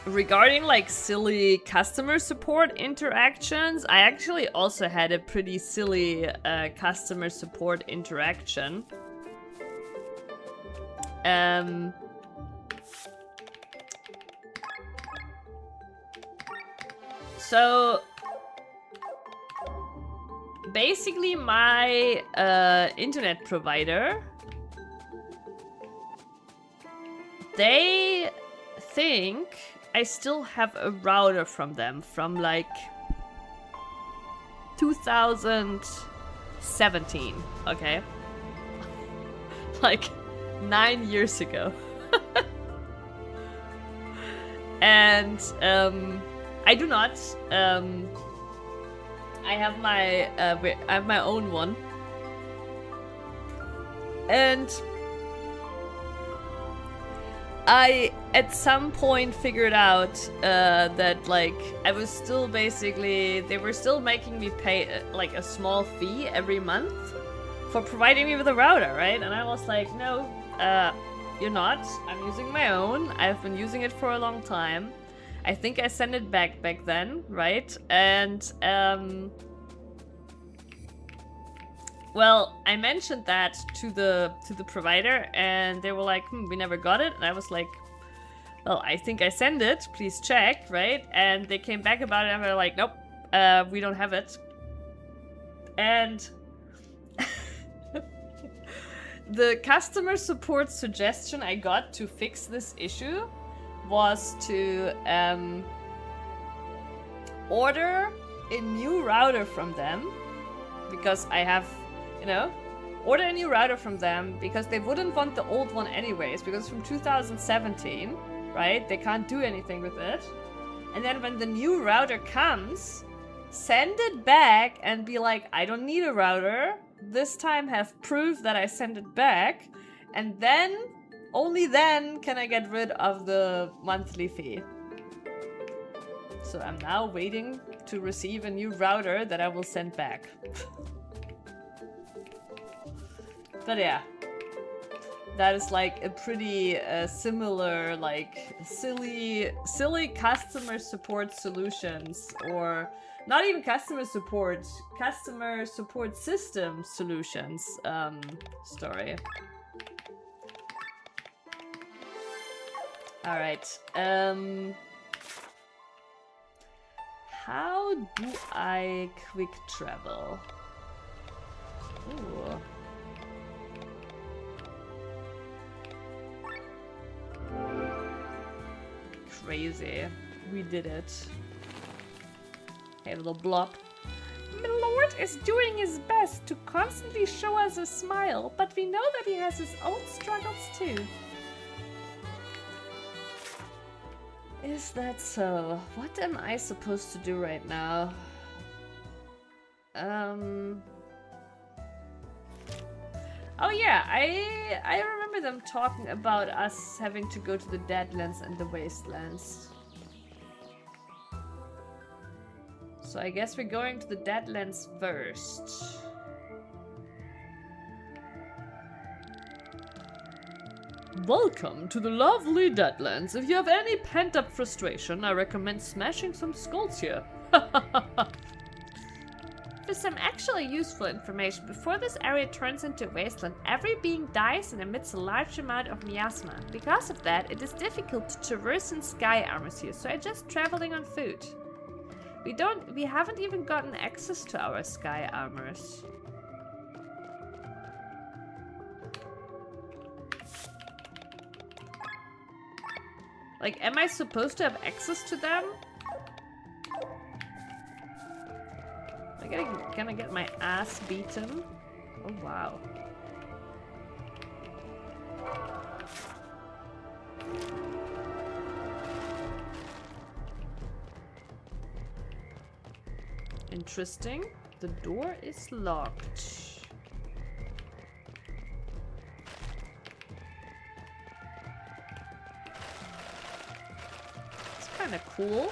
regarding like silly customer support interactions, I actually also had a pretty silly customer support interaction. So basically my internet provider, they think I still have a router from them from like 2017, okay? Like 9 years ago. And I do not. I have my own one, and I at some point figured out that like I was still basically they were still making me pay like a small fee every month for providing me with a router, right? And I was like, no, you're not. I'm using my own. I've been using it for a long time. I think I sent it back then, right? And well, I mentioned that to the provider, and they were like, we never got it. And I was like, well, I think I sent it. Please check, right? And they came back about it, and they were like, nope, we don't have it. And the customer support suggestion I got to fix this issue was to order a new router from them, because I have, you know, order a new router from them because they wouldn't want the old one anyways, because from 2017, right? They can't do anything with it. And then when the new router comes, send it back and be like, I don't need a router. This time have proof that I sent it back. And then, only then, can I get rid of the monthly fee. So I'm now waiting to receive a new router that I will send back. But yeah, that is like a pretty similar, like silly customer support solutions, or not even customer support system solutions story. All right. How do I quick travel? Ooh. Crazy. We did it. Hey, little blob. My lord is doing his best to constantly show us a smile, but we know that he has his own struggles too. Is that so? What am I supposed to do right now? Oh yeah, I remember them talking about us having to go to the Deadlands and the Wastelands. So I guess we're going to the Deadlands first. Welcome to the lovely Deadlands. If you have any pent-up frustration, I recommend smashing some skulls here. For some actually useful information, before this area turns into a wasteland, every being dies and emits a large amount of miasma. Because of that, it is difficult to traverse in sky armors here, so I just traveling on foot. We haven't even gotten access to our sky armors. Like, am I supposed to have access to them? I'm gonna get my ass beaten. Oh, wow. Interesting. The door is locked. It's kind of cool.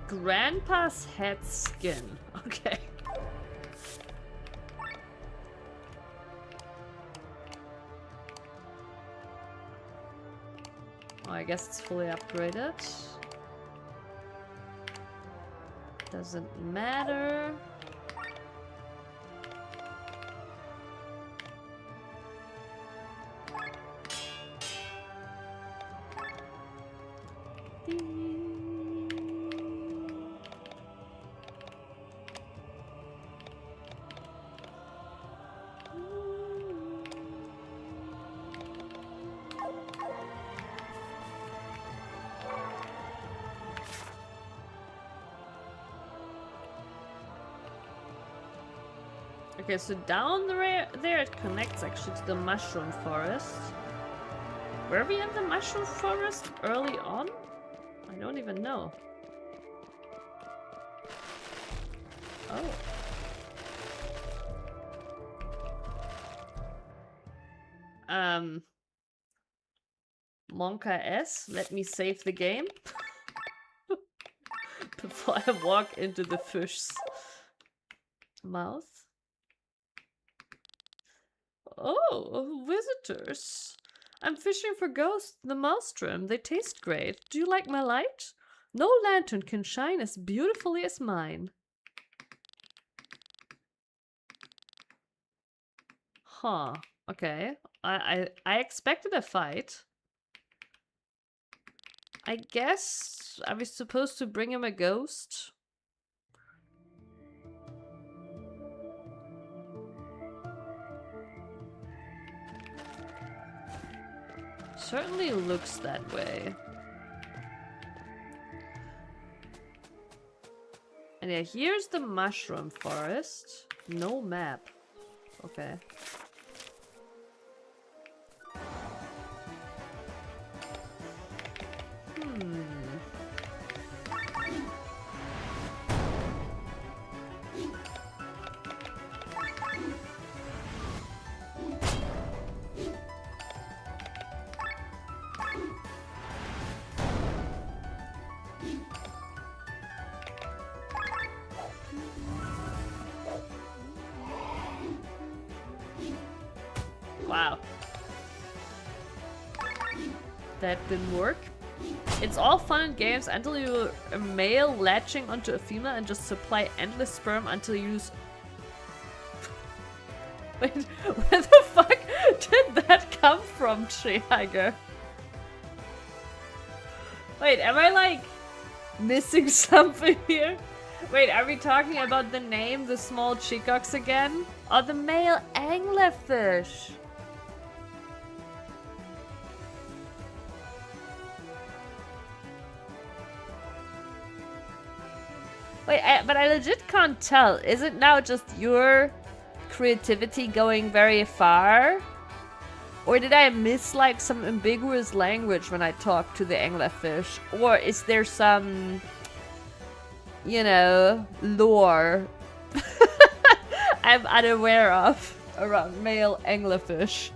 Grandpa's head skin. Okay. Well, I guess it's fully upgraded. Doesn't matter. Okay, so down there it connects actually to the mushroom forest. Were we in the mushroom forest early on? I don't even know. Oh. Monka S, let me save the game before I walk into the fish's mouth. Oh, visitors. I'm fishing for ghosts in the maelstrom. They taste great. Do you like my light? No lantern can shine as beautifully as mine. Huh. Okay. I expected a fight. I guess I was supposed to bring him a ghost. Certainly looks that way. And yeah, here's the mushroom forest. No map. Okay. Wow. That didn't work. It's all fun and games until you're a male latching onto a female and just supply endless sperm until you use... Wait, where the fuck did that come from, Treehugger? Wait, am I like missing something here? Wait, are we talking about the name, the small chickox again? Or the male anglerfish? Wait, but I legit can't tell. Is it now just your creativity going very far? Or did I miss like some ambiguous language when I talked to the anglerfish? Or is there some, you know, lore I'm unaware of around male anglerfish?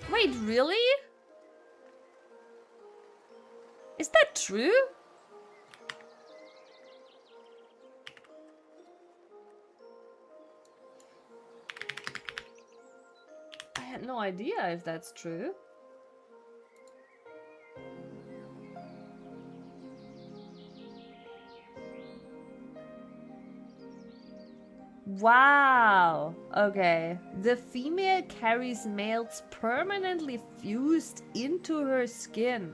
Wait, really? Is that true? I had no idea if that's true. Wow. Okay. The female carries males permanently fused into her skin.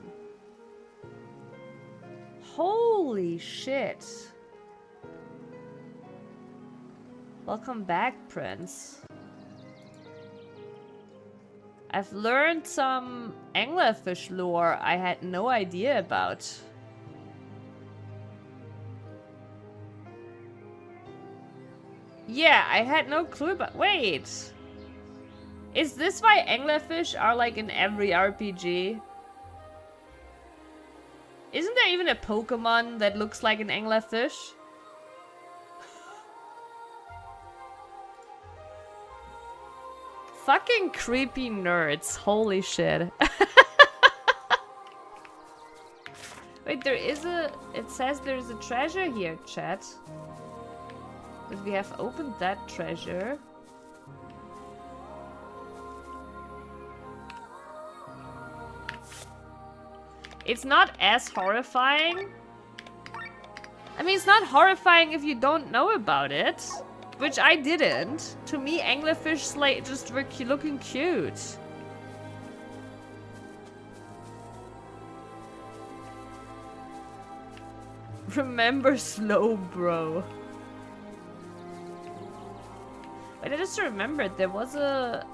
Holy shit. Welcome back, Prince. I've learned some anglerfish lore I had no idea about. Yeah, I had no clue about... Wait! Is this why anglerfish are like in every RPG? Isn't there even a Pokemon that looks like an anglerfish? Fucking creepy nerds, holy shit. Wait, there is a... It says there's a treasure here, chat. But we have opened that treasure. It's not as horrifying. I mean, it's not horrifying if you don't know about it. Which I didn't. To me, anglerfish like just were looking cute. Remember slow, bro. But I just remembered there was a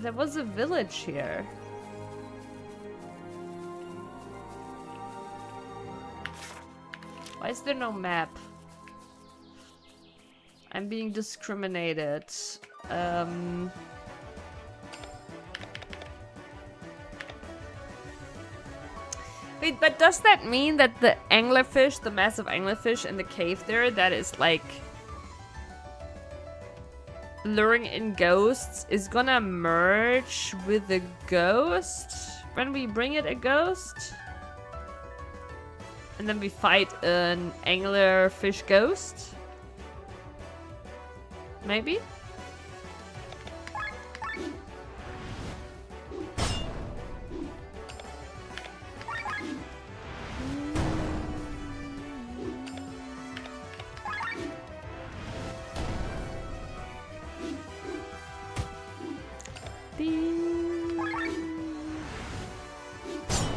There was a village here. Why is there no map? I'm being discriminated. Wait, but does that mean that the anglerfish, the massive anglerfish in the cave there, that is like luring in ghosts, is gonna merge with the ghost when we bring it a ghost? And then we fight an anglerfish ghost? Maybe?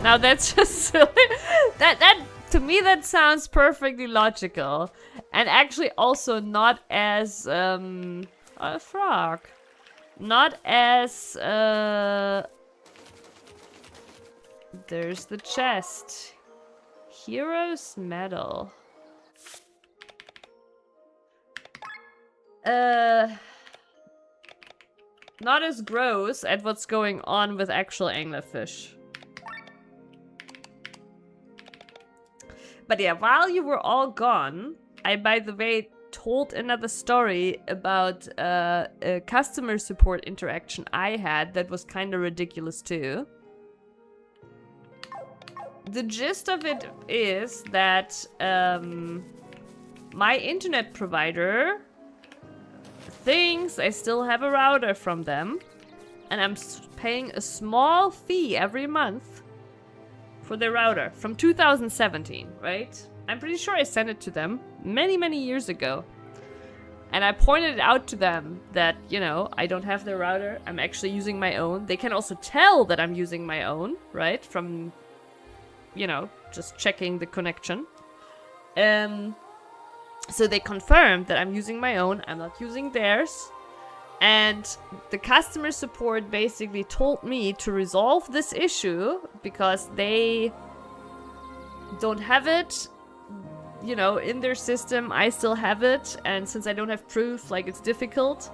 Now that's just silly. That to me that sounds perfectly logical, and actually also not as a frog, not as there's the chest, hero's medal. Not as gross at what's going on with actual anglerfish. But yeah, while you were all gone, I, by the way, told another story about a customer support interaction I had that was kind of ridiculous too. The gist of it is that my internet provider thinks I still have a router from them, and I'm paying a small fee every month for their router from 2017, right? I'm pretty sure I sent it to them many, many years ago. And I pointed it out to them that, you know, I don't have their router. I'm actually using my own. They can also tell that I'm using my own, right? From, you know, just checking the connection. So they confirmed that I'm using my own. I'm not using theirs. And the customer support basically told me to resolve this issue because they don't have it, you know, in their system. I still have it, and since I don't have proof, like, it's difficult.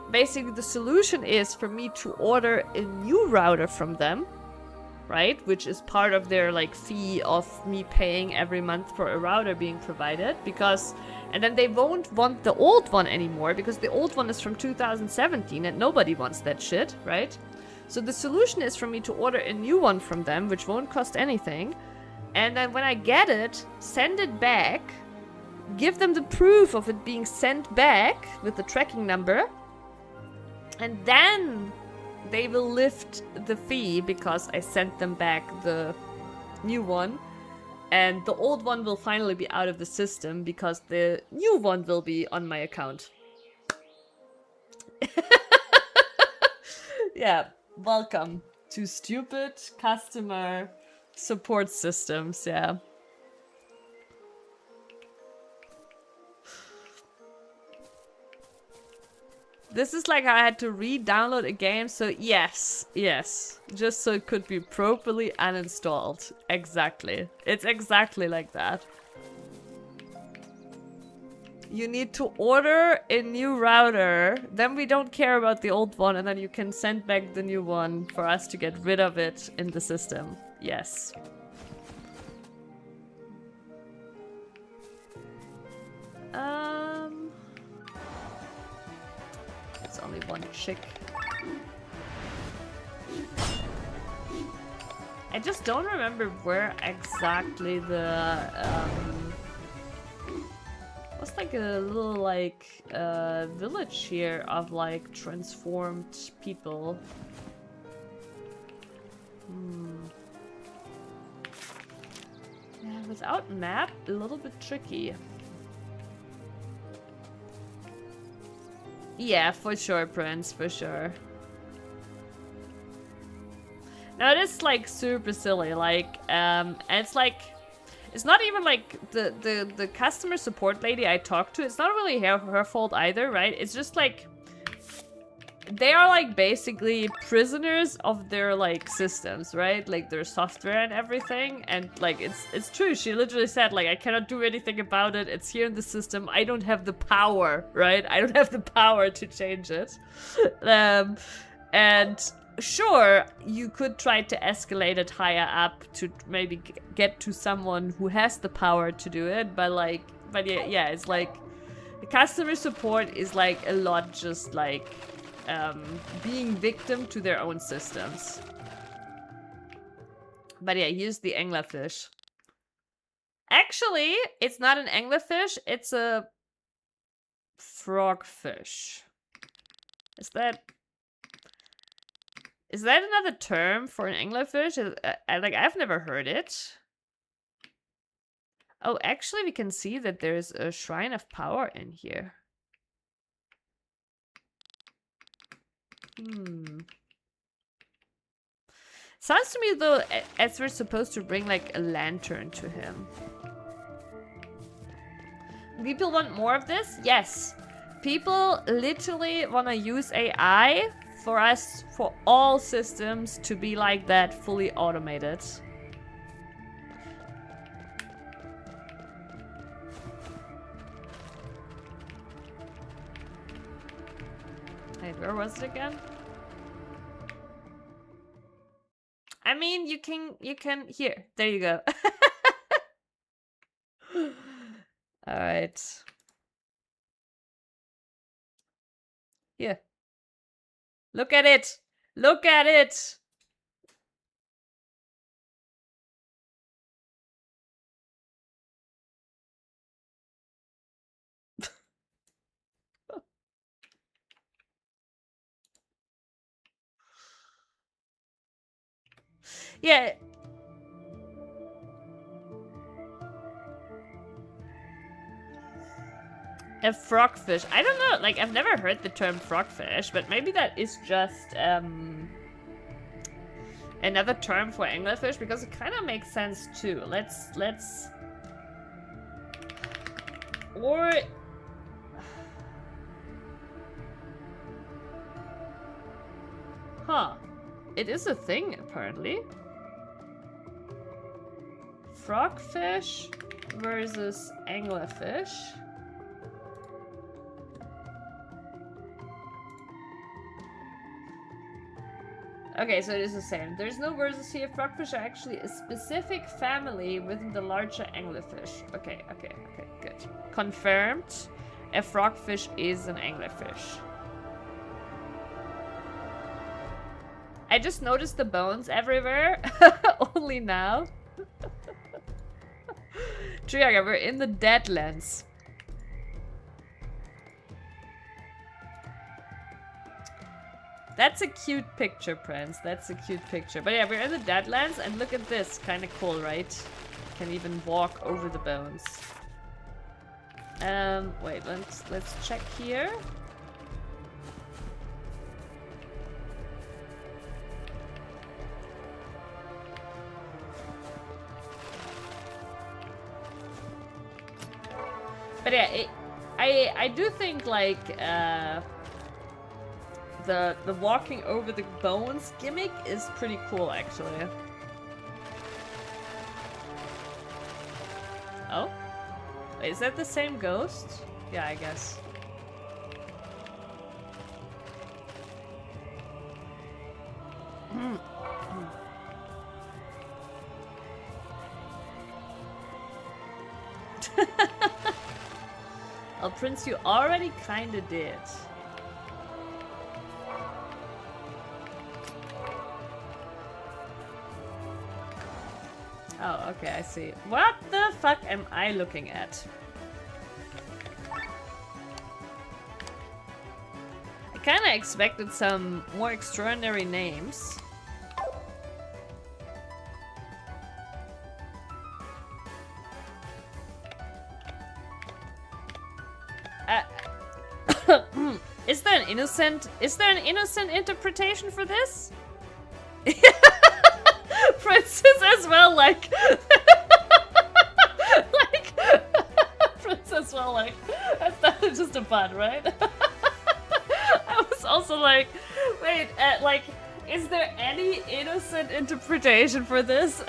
Basically, the solution is for me to order a new router from them, right? Which is part of their, like, fee of me paying every month for a router being provided, because... And then they won't want the old one anymore, because the old one is from 2017 and nobody wants that shit, right? So the solution is for me to order a new one from them, which won't cost anything. And then when I get it, send it back, give them the proof of it being sent back with the tracking number. And then they will lift the fee because I sent them back the new one. And the old one will finally be out of the system because the new one will be on my account. Yeah, welcome to stupid customer support systems, yeah. This is like I had to re-download a game, so yes, just so it could be properly uninstalled. Exactly. It's exactly like that. You need to order a new router, then we don't care about the old one, and then you can send back the new one for us to get rid of it in the system. Yes. It's only one chick. I just don't remember where exactly the what's like a little like village here of like transformed people. Yeah, without map, a little bit tricky. Yeah, for sure, Prince, for sure. Now it is like super silly, like, and it's like, it's not even like the customer support lady I talked to, it's not really her fault either, right? It's just like, they are like basically prisoners of their like systems, right? Like their software and everything. And like it's true. She literally said like I cannot do anything about it. It's here in the system. I don't have the power, right? I don't have the power to change it. And sure, you could try to escalate it higher up to maybe get to someone who has the power to do it, but yeah, it's like the customer support is like a lot just like being victim to their own systems. But yeah, here's the anglerfish. Actually, it's not an anglerfish, it's a frogfish. Is that another term for an anglerfish? Like, I've never heard it. Oh, actually, we can see that there's a shrine of power in here. Sounds to me, though, as we're supposed to bring, like, a lantern to him. People want more of this? Yes. People literally want to use AI for all systems to be like that, fully automated. Wait, where was it again? I mean, you can, here, there you go. All right. Here. Look at it! Look at it! Yeah. A frogfish. I don't know, like, I've never heard the term frogfish, but maybe that is just, another term for anglerfish, because it kind of makes sense, too. Let's... Or... Huh. It is a thing, apparently. Frogfish versus anglerfish. Okay, so it is the same. There's no versus here. Frogfish are actually a specific family within the larger anglerfish. Okay, good. Confirmed. A frogfish is an anglerfish. I just noticed the bones everywhere. Only now. Triaga, we're in the Deadlands. That's a cute picture, Prince. That's a cute picture. But yeah, we're in the Deadlands, and look at this. Kind of cool, right? Can even walk over the bones. Wait, let's check here. But yeah, I do think like the walking over the bones gimmick is pretty cool, actually. Oh? Wait, is that the same ghost? Yeah, I guess. Well, Prince, you already kinda did. Oh, okay, I see. What the fuck am I looking at? I kinda expected some more extraordinary names. Is there an innocent interpretation for this? Princess as well, like... Princess as well, like... That's not just a pun, right? I was also like, wait, like, is there any innocent interpretation for this?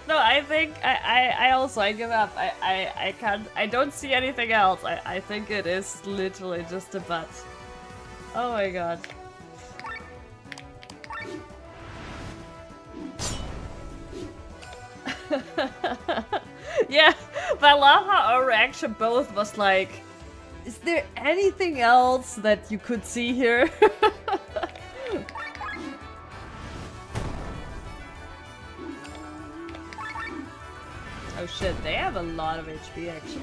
No, I think I give up. I can't. I don't see anything else. I think it is literally just a butt. Oh my god. Yeah, but I love how our reaction both was like, is there anything else that you could see here? Oh shit, they have a lot of HP actually.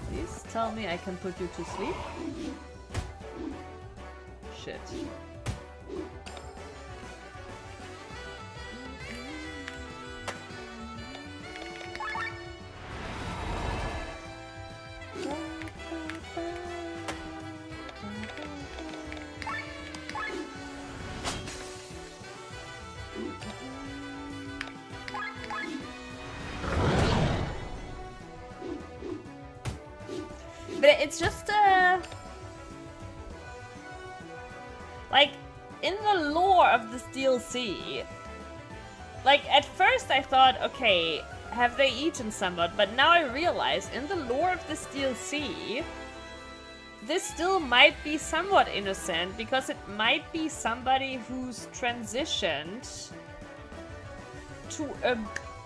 Please tell me I can put you to sleep. Shit. But it's just, like, in the lore of this DLC, like, at first I thought, okay, have they eaten someone? But now I realize, in the lore of this DLC, this still might be somewhat innocent, because it might be somebody who's transitioned to a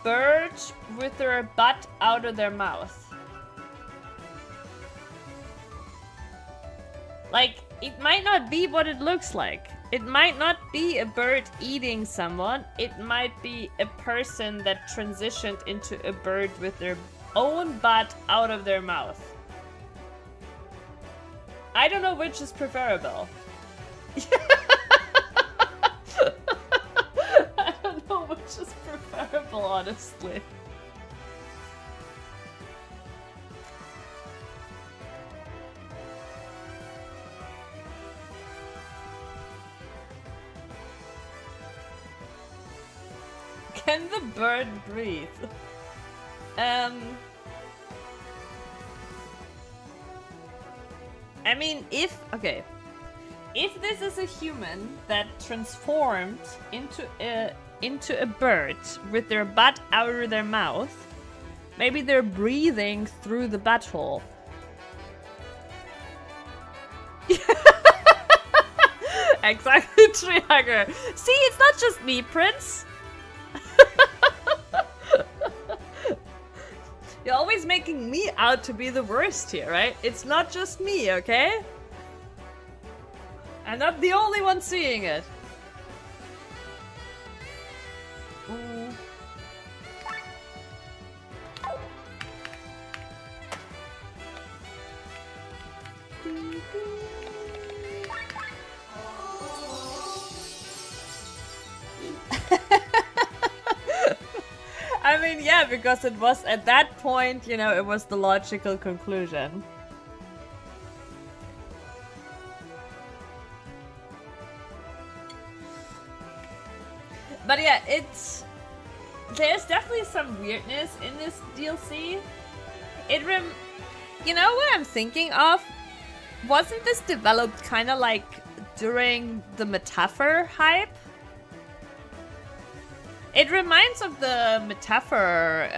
bird with their butt out of their mouth. Like, it might not be what it looks like. It might not be a bird eating someone. It might be a person that transitioned into a bird with their own butt out of their mouth. I don't know which is preferable. I don't know which is preferable, honestly. Can the bird breathe? I mean, if this is a human that transformed into a bird with their butt out of their mouth, maybe they're breathing through the butthole. Exactly, Triager. See, it's not just me, Prince. You're always making me out to be the worst here, right? It's not just me, okay? I'm not the only one seeing it. Ooh. I mean, yeah, because it was at that point, you know, it was the logical conclusion. But yeah, there's definitely some weirdness in this DLC. You know what I'm thinking of? Wasn't this developed kind of like during the Metaphor hype? It reminds of the Metaphor,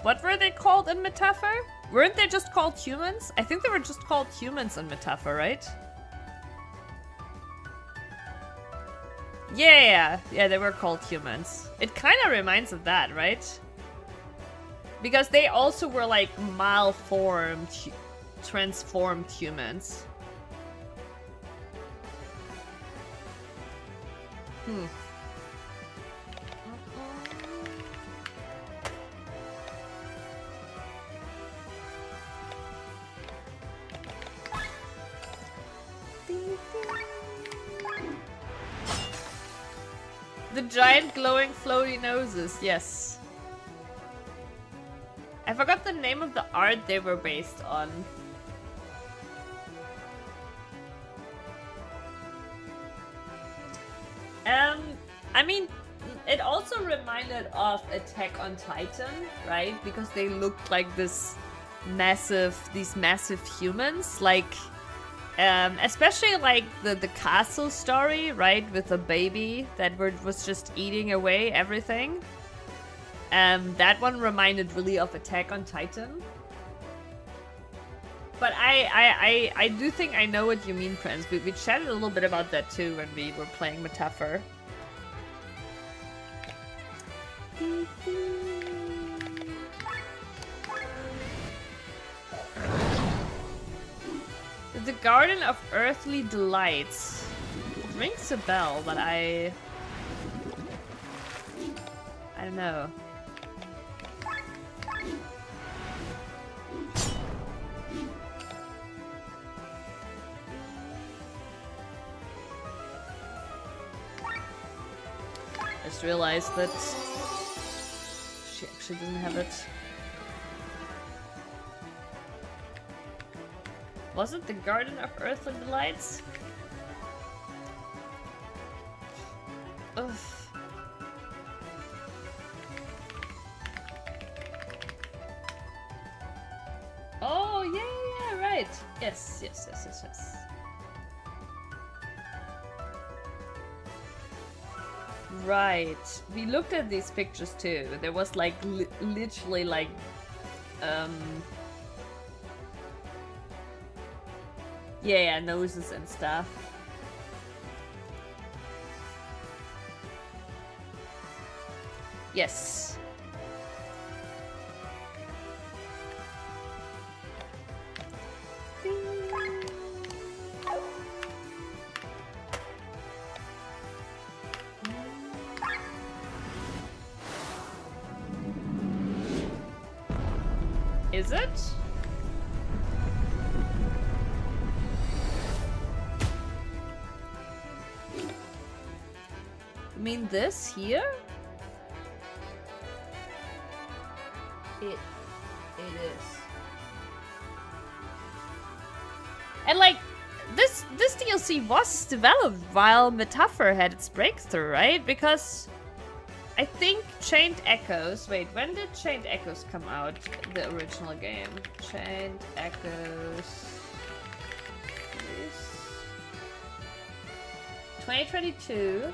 what were they called in Metaphor? Weren't they just called humans? I think they were just called humans in Metaphor, right? Yeah, they were called humans. It kind of reminds of that, right? Because they also were like malformed, transformed humans. The giant glowing floaty noses, yes. I forgot the name of the art they were based on. I mean, It also reminded of Attack on Titan, right? Because they looked like these massive humans, like, especially like the castle story, right? With the baby that was just eating away everything. That one reminded really of Attack on Titan. But I do think I know what you mean, Prince. We chatted a little bit about that too when we were playing Metaphor. The Garden of Earthly Delights. It rings a bell, but I don't know. Just realized that she actually doesn't have it. Was it the Garden of Earthly Delights? Ugh. Oh, yeah, right. Yes. Right. We looked at these pictures too. There was like literally like yeah, noses and stuff. Yes. Is it? You mean this here? It is. And like this DLC was developed while Metaphor had its breakthrough, right? Because I think Chained Echoes... Wait, when did Chained Echoes come out? The original game. Chained Echoes... 2022.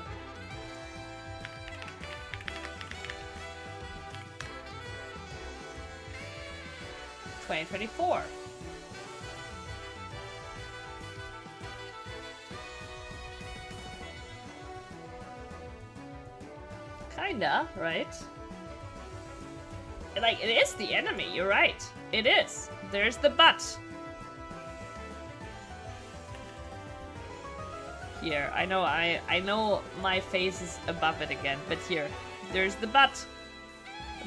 $2024. Kinda, right? Like, it is the enemy, you're right. It is. There's the butt. Here, I know my face is above it again, but here. There's the butt.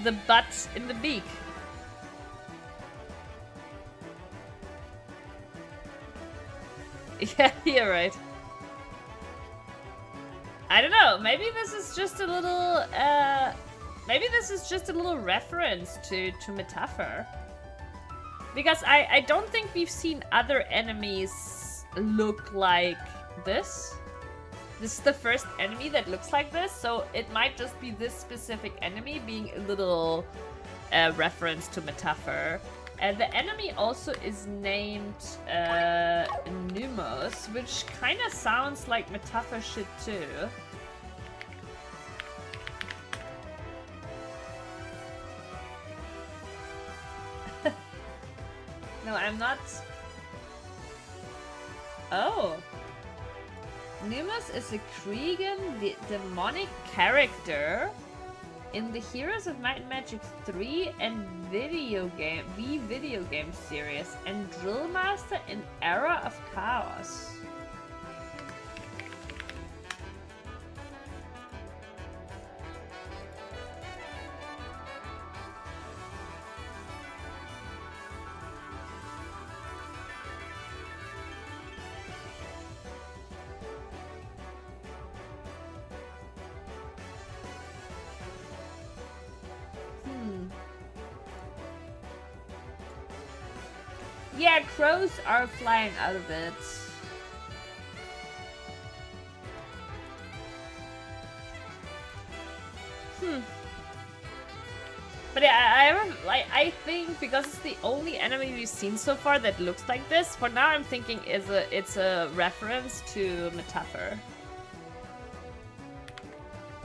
The butt in the beak. Yeah, you're right. I don't know, maybe this is just a little, reference to Metaphor. Because I don't think we've seen other enemies look like this. This is the first enemy that looks like this, so it might just be this specific enemy being a little reference to Metaphor. The enemy also is named Numos, which kind of sounds like Metaphor shit too. No, I'm not. Oh. Numos is a Kriegan demonic character in the Heroes of Might and Magic 3 and video game series, and Drill Master in Era of Chaos. Yeah, crows are flying out of it. But yeah, I think because it's the only enemy we've seen so far that looks like this, for now I'm thinking it's a reference to Metaphor.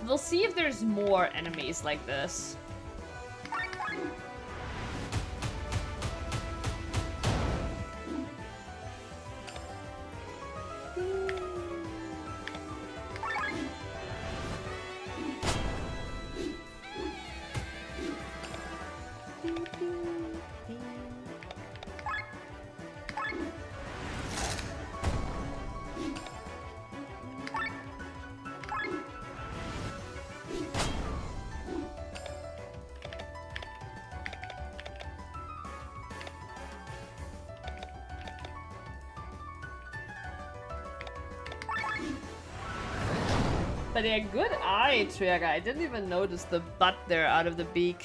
We'll see if there's more enemies like this. But yeah, good eye, Triaga. I didn't even notice the butt there out of the beak.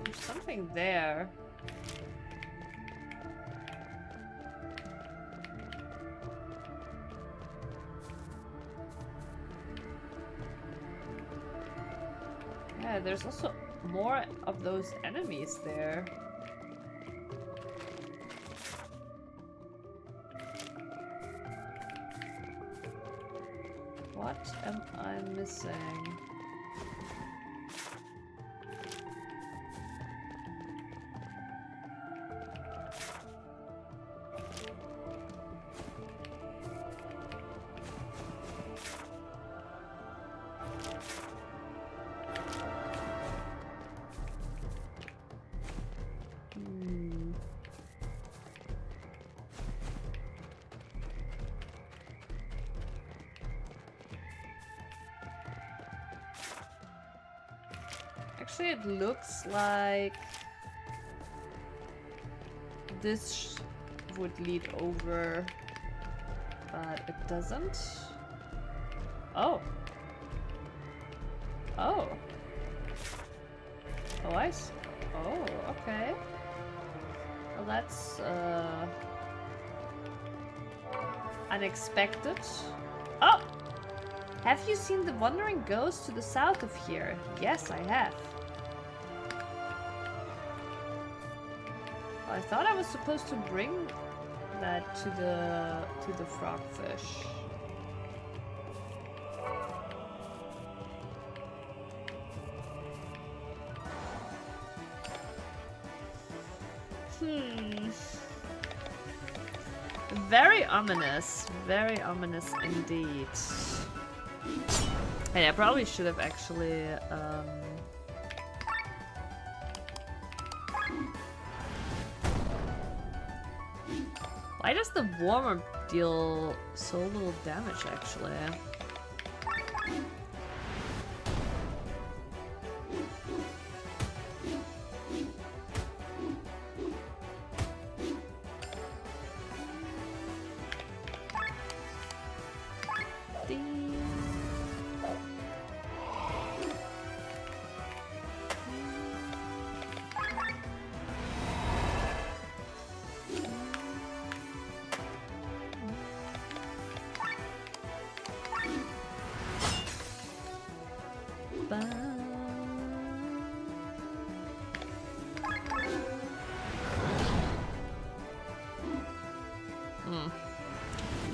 There's something there. Yeah, there's also more of those enemies there. What am I missing? Actually, it looks like this would lead over, but it doesn't. Oh. Oh. Oh, I see. Oh, okay. Well, that's unexpected. Oh! Have you seen the wandering ghost to the south of here? Yes, I have. I thought I was supposed to bring that to the frogfish. Very ominous indeed. Hey, I probably should have actually why does the warm-up deal so little damage, actually?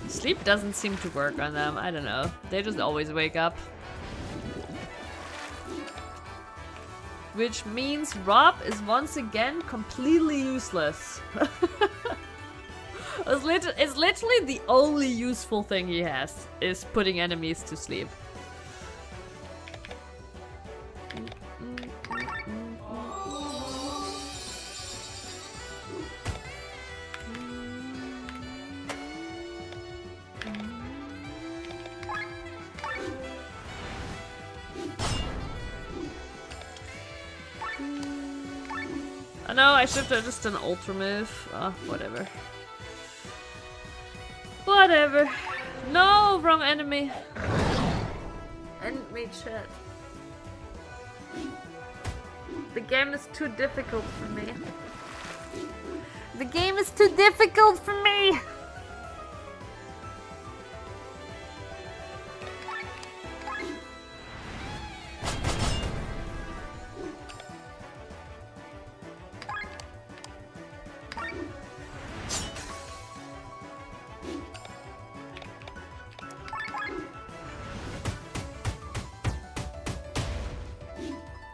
Sleep doesn't seem to work on them. I don't know. They just always wake up. Which means Rob is once again completely useless. It's literally the only useful thing he has, is putting enemies to sleep. I know, I should have just done ultra move. Oh, whatever. Whatever. No, wrong enemy. Enemy chat. The game is too difficult for me. The game is too difficult for me!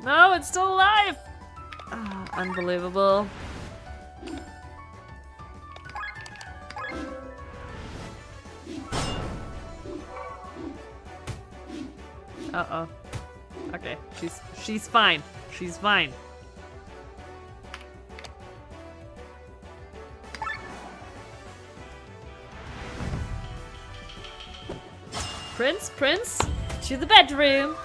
No, it's still alive! Ah, unbelievable. Uh-oh. Okay, she's fine. She's fine. Prince, to the bedroom.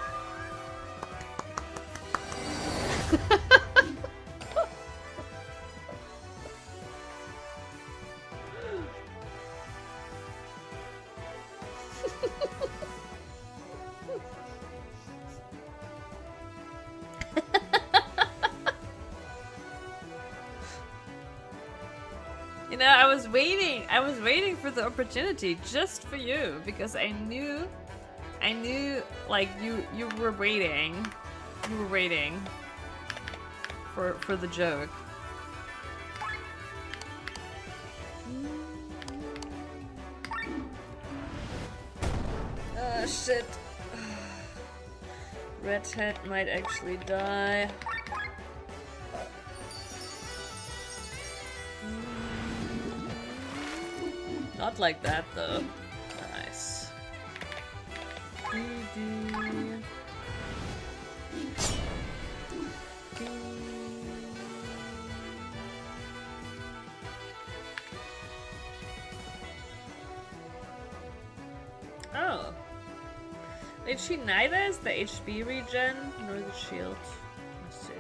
You know, I was waiting for the opportunity just for you because I knew like you were waiting for the joke. Oh shit. Red Hat might actually die. Not like that though. Nice. Oh. Did she neither is the HP regen nor the shield? Let's see.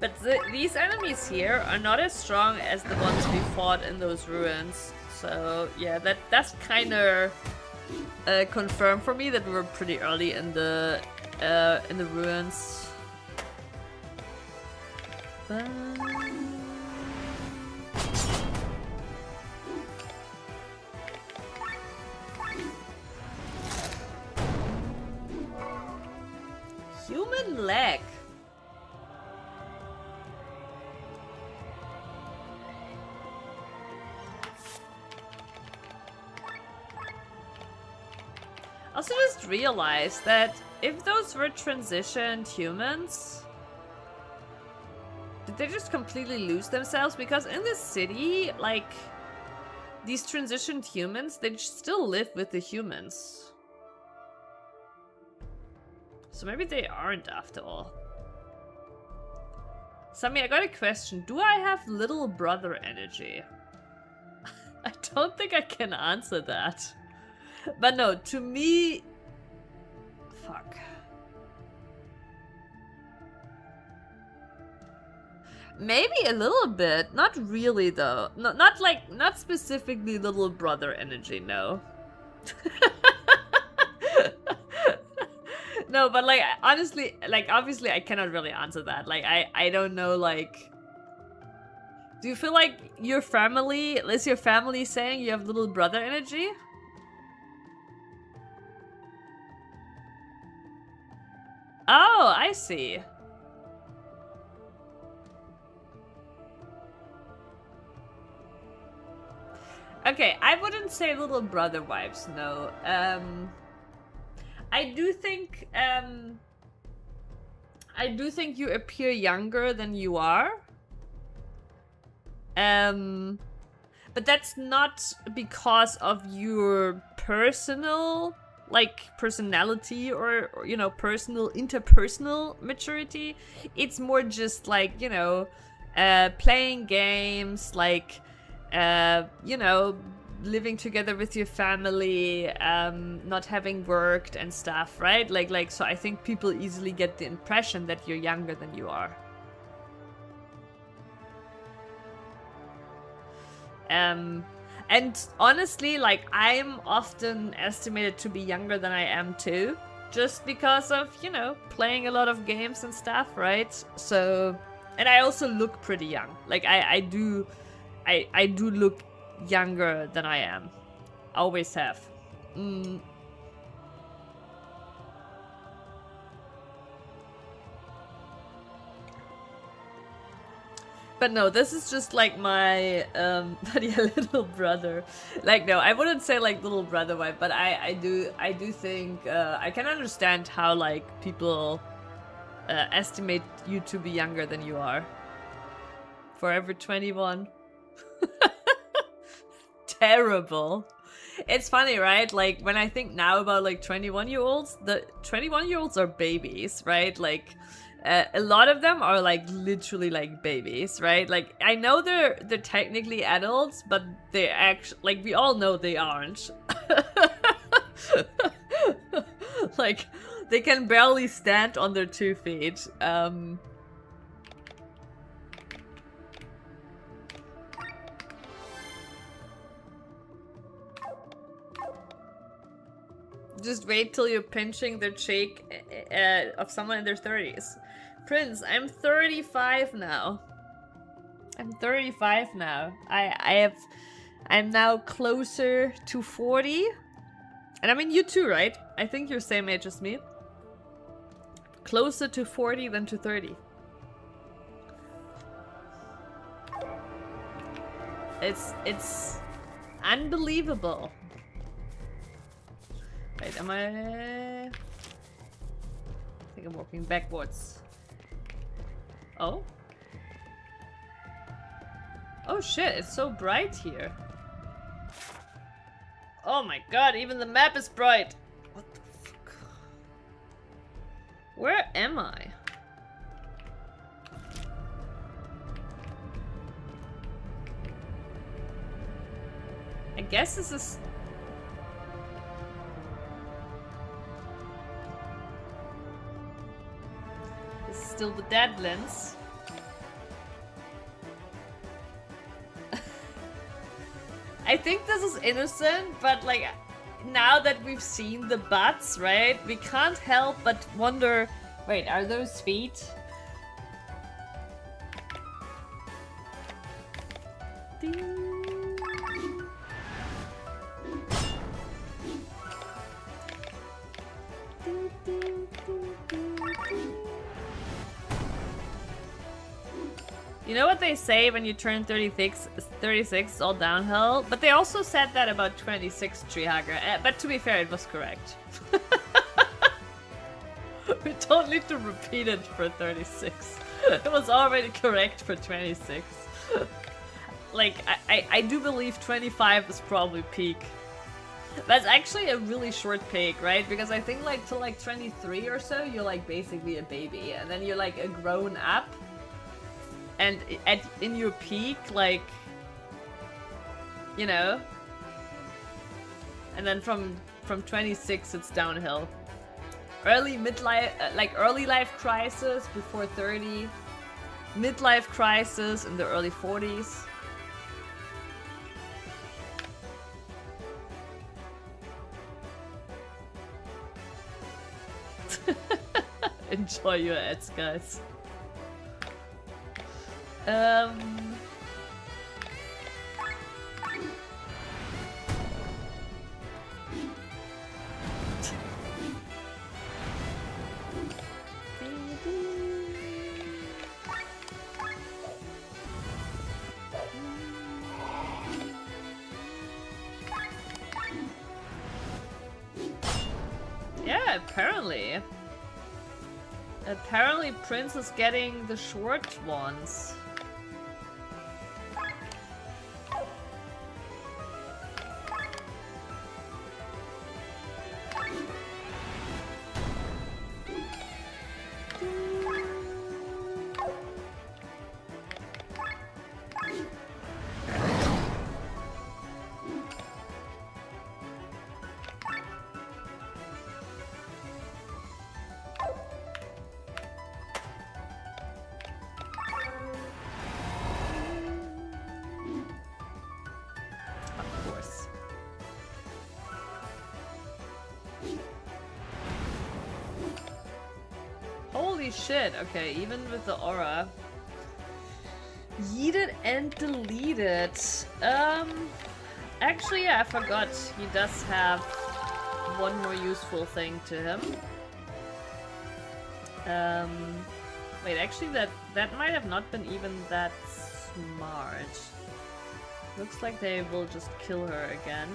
But these enemies here are not as strong as the ones we fought in those ruins. So yeah, that's kind of confirmed for me that we were pretty early in the ruins. Human leg. I also just realized that if those were transitioned humans, did they just completely lose themselves? Because in this city, like, these transitioned humans, they still live with the humans. So maybe they aren't after all. Sami, I got a question. Do I have little brother energy? I don't think I can answer that. But no, to me... Fuck. Maybe a little bit. Not really, though. Not specifically little brother energy, no. No, but like, honestly, like, obviously I cannot really answer that. Like, I don't know, like... Do you feel like your family... Is your family saying you have little brother energy? Oh, I see. Okay, I wouldn't say little brother vibes, no. I do think you appear younger than you are. But that's not because of your personal, like, personality or you know, interpersonal maturity. It's more just like, you know, playing games, like, you know, living together with your family, not having worked and stuff, right? Like, so I think people easily get the impression that you're younger than you are. And honestly, like, I'm often estimated to be younger than I am too, just because of, you know, playing a lot of games and stuff, right? So, and I also look pretty young. Like, I do look younger than I am. Always have. But no, this is just like my yeah, little brother. Like, no, I wouldn't say like little brother vibe, but I do think I can understand how like people estimate you to be younger than you are. Forever 21. Terrible. It's funny, right? Like, when I think now about like 21-year-olds, the 21-year-olds are babies, right? Like, a lot of them are like literally like babies, right? Like, I know they're technically adults, but they actually, like, we all know they aren't. Like, they can barely stand on their 2 feet. Just wait till you're pinching the cheek of someone in their 30s. Prince, I'm 35 now. I'm 35 now. I'm now closer to 40. And I mean, you too, right? I think you're same age as me. Closer to 40 than to 30. It's unbelievable. Wait, am I think I'm walking backwards. Oh? Oh shit, it's so bright here. Oh my god, even the map is bright. What the fuck? Where am I? I guess this is... This is still the Deadlands. I think this is innocent, but like, now that we've seen the butts, right? We can't help but wonder... Wait, are those feet? You know what they say when you turn 36, it's all downhill? But they also said that about 26, Treehugger. But to be fair, it was correct. We don't need to repeat it for 36. It was already correct for 26. Like, I do believe 25 is probably peak. That's actually a really short peak, right? Because I think like till like 23 or so, you're like basically a baby. And then you're like a grown up. And in your peak, like, you know, and then from 26 it's downhill. Early midlife, like early life crisis before 30, midlife crisis in the early 40s. Enjoy your ads, guys. Yeah, apparently. Apparently Prince is getting the short ones. Holy shit, okay, even with the aura. Yeeted and deleted. Actually, yeah, I forgot. He does have one more useful thing to him. Wait, actually that might have not been even that smart. Looks like they will just kill her again.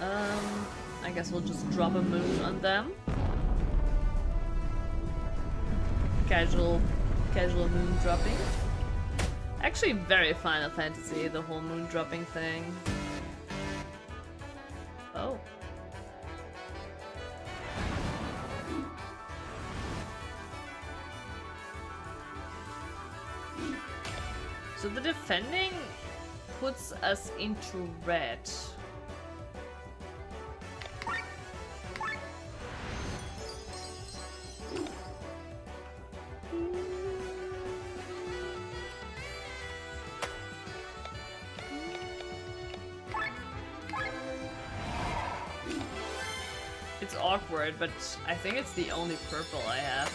I guess we'll just drop a moon on them. Casual moon dropping. Actually very Final Fantasy, the whole moon dropping thing. Oh. So the defending puts us into red. It's awkward, but I think it's the only purple I have.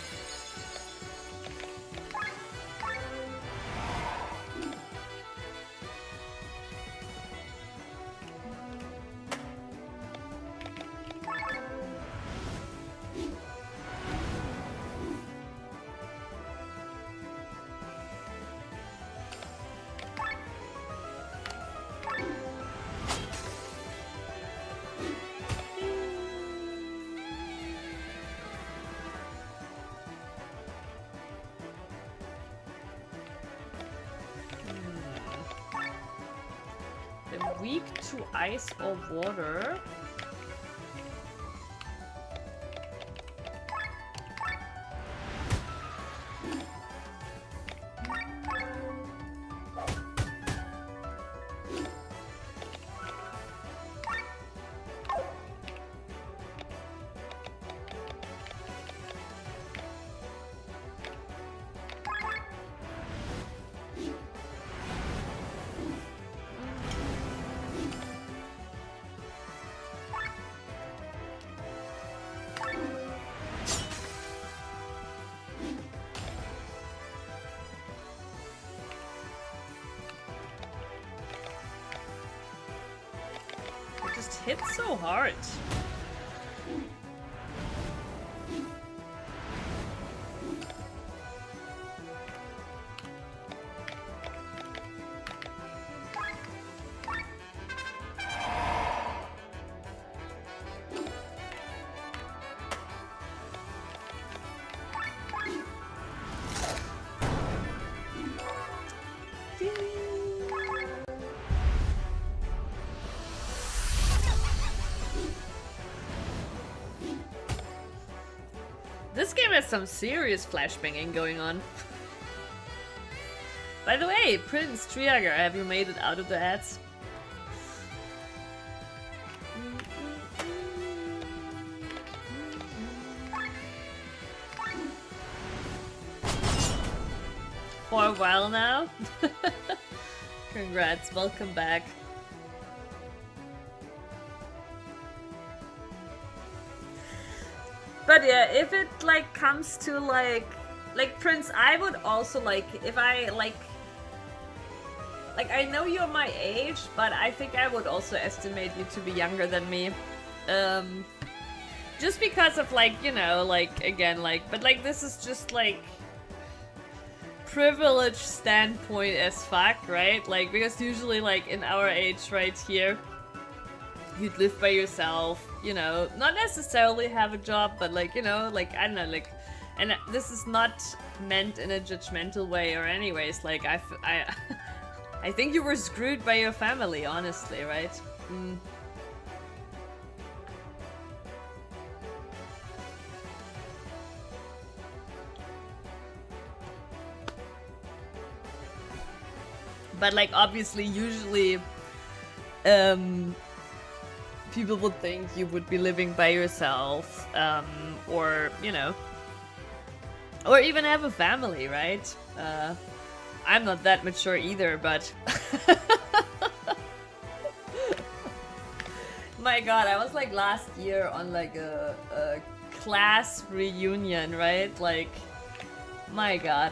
Weak to ice or water. Hit so hard. This game has some serious flashbanging going on. By the way, Prince Triager, have you made it out of the ads? For a while now? Congrats, welcome back. But yeah, if it like comes to like Prince, I would also like if I like I know you're my age, but I think I would also estimate you to be younger than me. Just because of like, you know, like again, like, but like this is just like privilege standpoint as fuck, right? Like because usually like in our age right here, you'd live by yourself, you know, not necessarily have a job, but like, you know, like, I don't know, like, and this is not meant in a judgmental way or anyways, like, I think you were screwed by your family, honestly, right? Mm. But like, obviously, usually, people would think you would be living by yourself, or, you know, or even have a family, right? I'm not that mature either, but... My god, I was like last year on like a class reunion, right? Like, my god.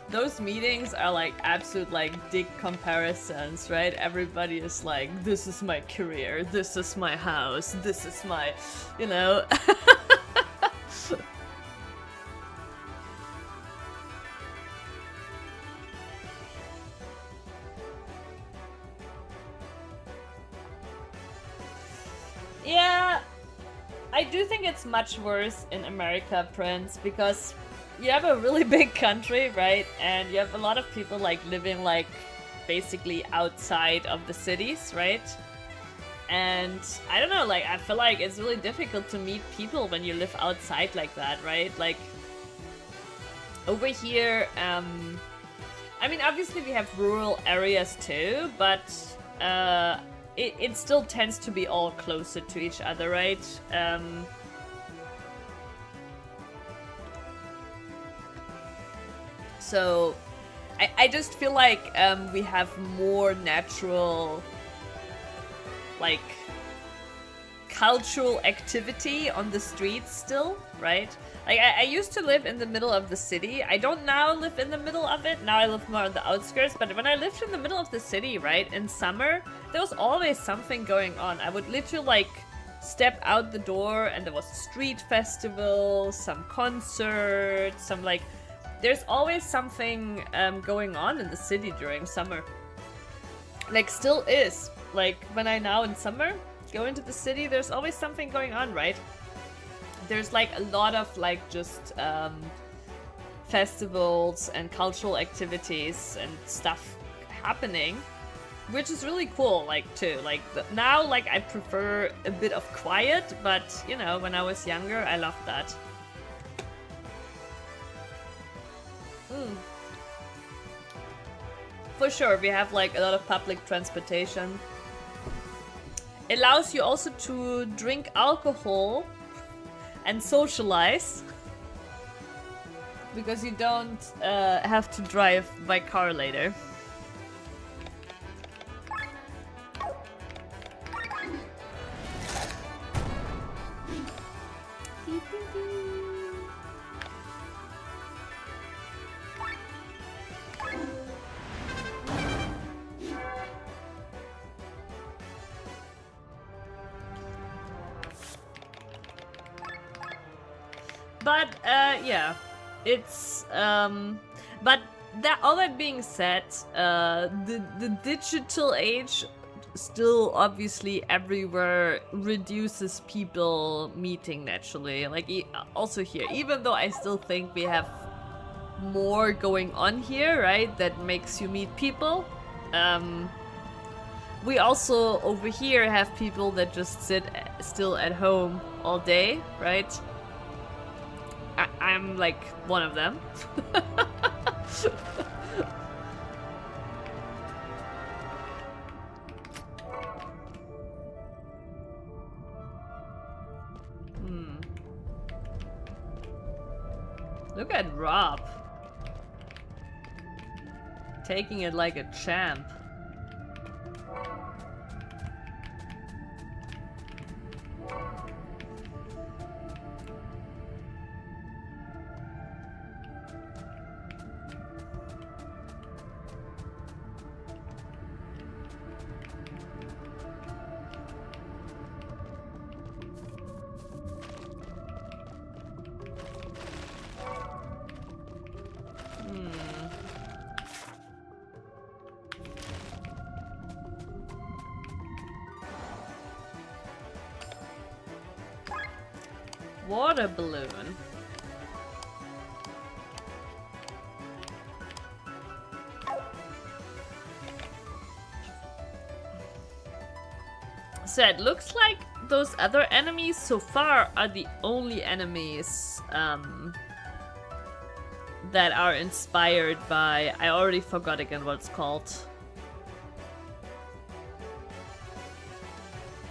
Those meetings are like absolute like dick comparisons, right? Everybody is like, this is my career, this is my house, this is my, you know. Yeah, I do think it's much worse in America, Prince, because you have a really big country, right? And you have a lot of people like living like basically outside of the cities, right? And I don't know, like I feel like it's really difficult to meet people when you live outside like that, right? Like over here, I mean, obviously we have rural areas too, but it still tends to be all closer to each other, right? So I just feel like we have more natural, like, cultural activity on the streets still, right? Like, I used to live in the middle of the city. I don't now live in the middle of it. Now I live more on the outskirts. But when I lived in the middle of the city, right, in summer, there was always something going on. I would literally, like, step out the door and there was a street festival, some concerts, some, like... There's always something going on in the city during summer. Like, still is. Like, when I now in summer go into the city, there's always something going on, right? There's, like, a lot of, like, just festivals and cultural activities and stuff happening. Which is really cool, like, too. Like, now, like, I prefer a bit of quiet, but, you know, when I was younger, I loved that. For sure, we have like a lot of public transportation. It allows you also to drink alcohol and socialize. Because you don't have to drive by car later. But, yeah, it's, but all that being said, the digital age still obviously everywhere reduces people meeting naturally. Like, also here, even though I still think we have more going on here, right, that makes you meet people, we also over here have people that just sit still at home all day, right? I'm like one of them. Look at Rob. Taking it like a champ. water balloon. So it looks like those other enemies so far are the only enemies that are inspired by... I already forgot again what it's called.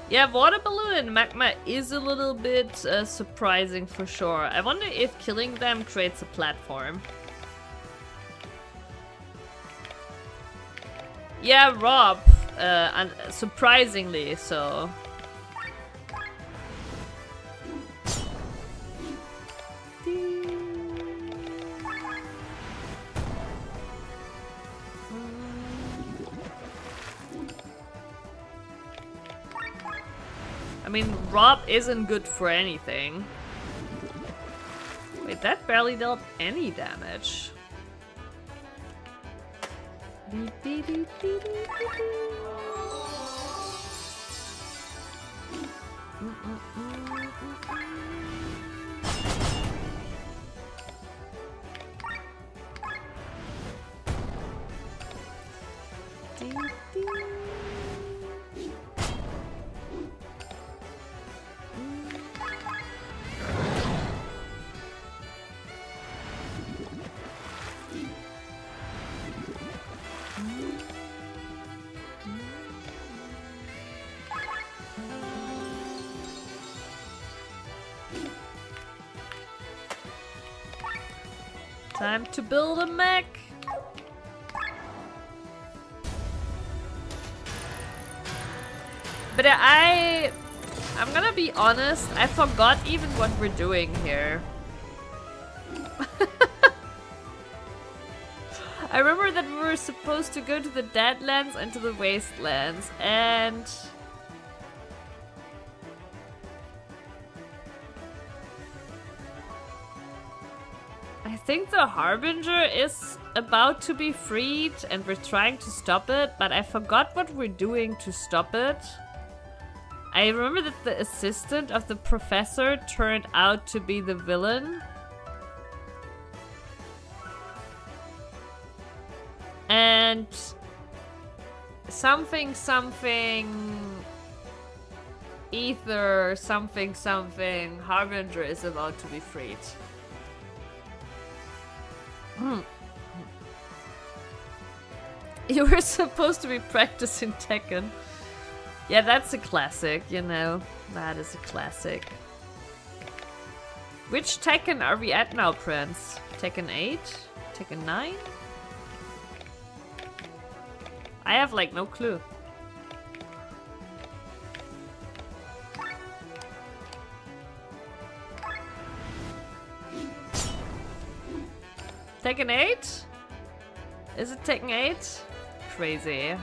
Yeah, water balloon and magma is a little bit surprising for sure. I wonder if killing them creates a platform. Yeah, Rob. And surprisingly so. I mean, Rob isn't good for anything. Wait, that barely dealt any damage. Time to build a mech. But I'm gonna be honest, I forgot even what we're doing here. I remember that we were supposed to go to the Deadlands and to the Wastelands, and... I think the Harbinger is about to be freed and we're trying to stop it, but I forgot what we're doing to stop it. I remember that the assistant of the professor turned out to be the villain. And something Ether something Harbinger is about to be freed. You were supposed to be practicing Tekken. Yeah, that's a classic, you know. That is a classic. Which Tekken are we at now, Prince? Tekken 8? Tekken 9? I have like no clue. Tekken 8? Is it Tekken 8? Crazy.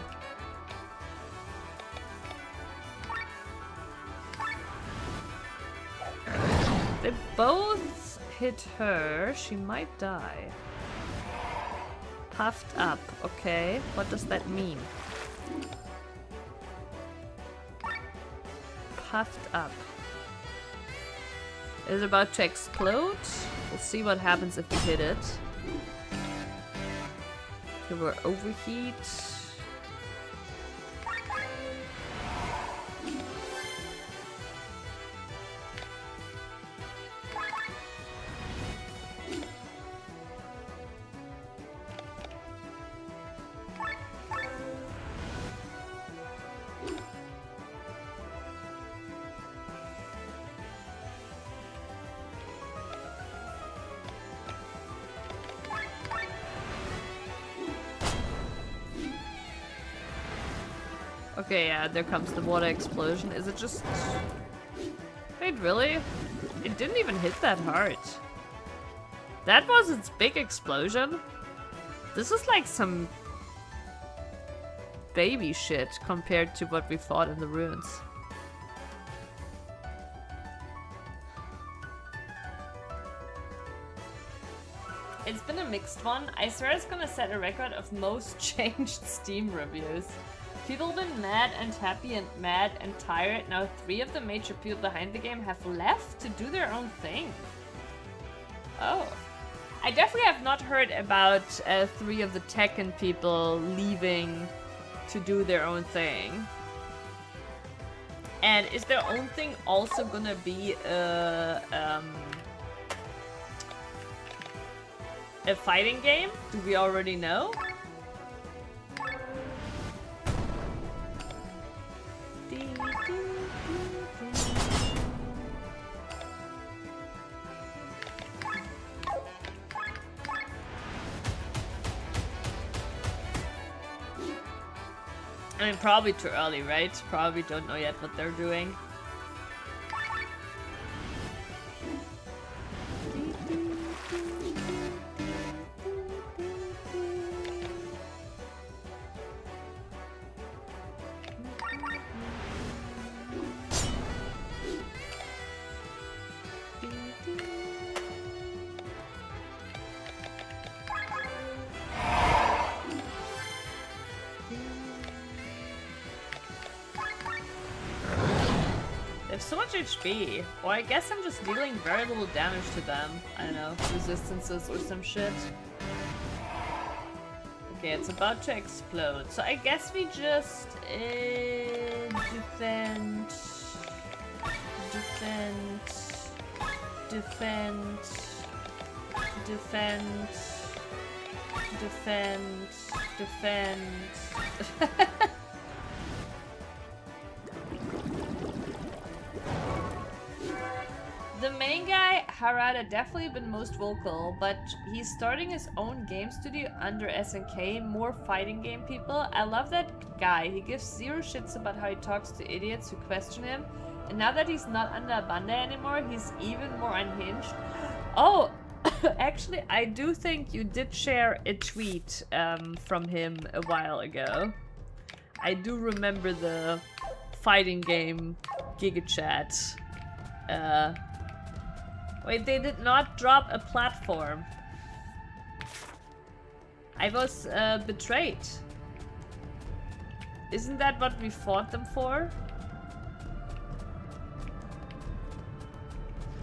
They both hit her. She might die. Puffed up. Okay. What does that mean? Puffed up. Is it about to explode? We'll see what happens if we hit it. Okay, we're overheat. Okay, yeah, there comes the water explosion. Is it just... Wait, really? It didn't even hit that hard. That was its big explosion? This is like some... baby shit compared to what we fought in the ruins. It's been a mixed one. I swear it's gonna set a record of most changed Steam reviews. People have been mad and happy and mad and tired. Now 3 of the major people behind the game have left to do their own thing. Oh. I definitely have not heard about 3 of the Tekken people leaving to do their own thing. And is their own thing also gonna be a fighting game? Do we already know? I mean, probably too early, right? Probably don't know yet what they're doing. So much HP. Or I guess I'm just dealing very little damage to them. I don't know, resistances or some shit. Okay, it's about to explode. So I guess we just defend, defend, defend, defend, defend, defend. The main guy, Harada, definitely been most vocal, but he's starting his own game studio under SNK, more fighting game people. I love that guy. He gives 0 shits about how he talks to idiots who question him. And now that he's not under Banda anymore, he's even more unhinged. Oh, actually, I do think you did share a tweet from him a while ago. I do remember the fighting game Giga Chat. Wait, they did not drop a platform. I was betrayed. Isn't that what we fought them for?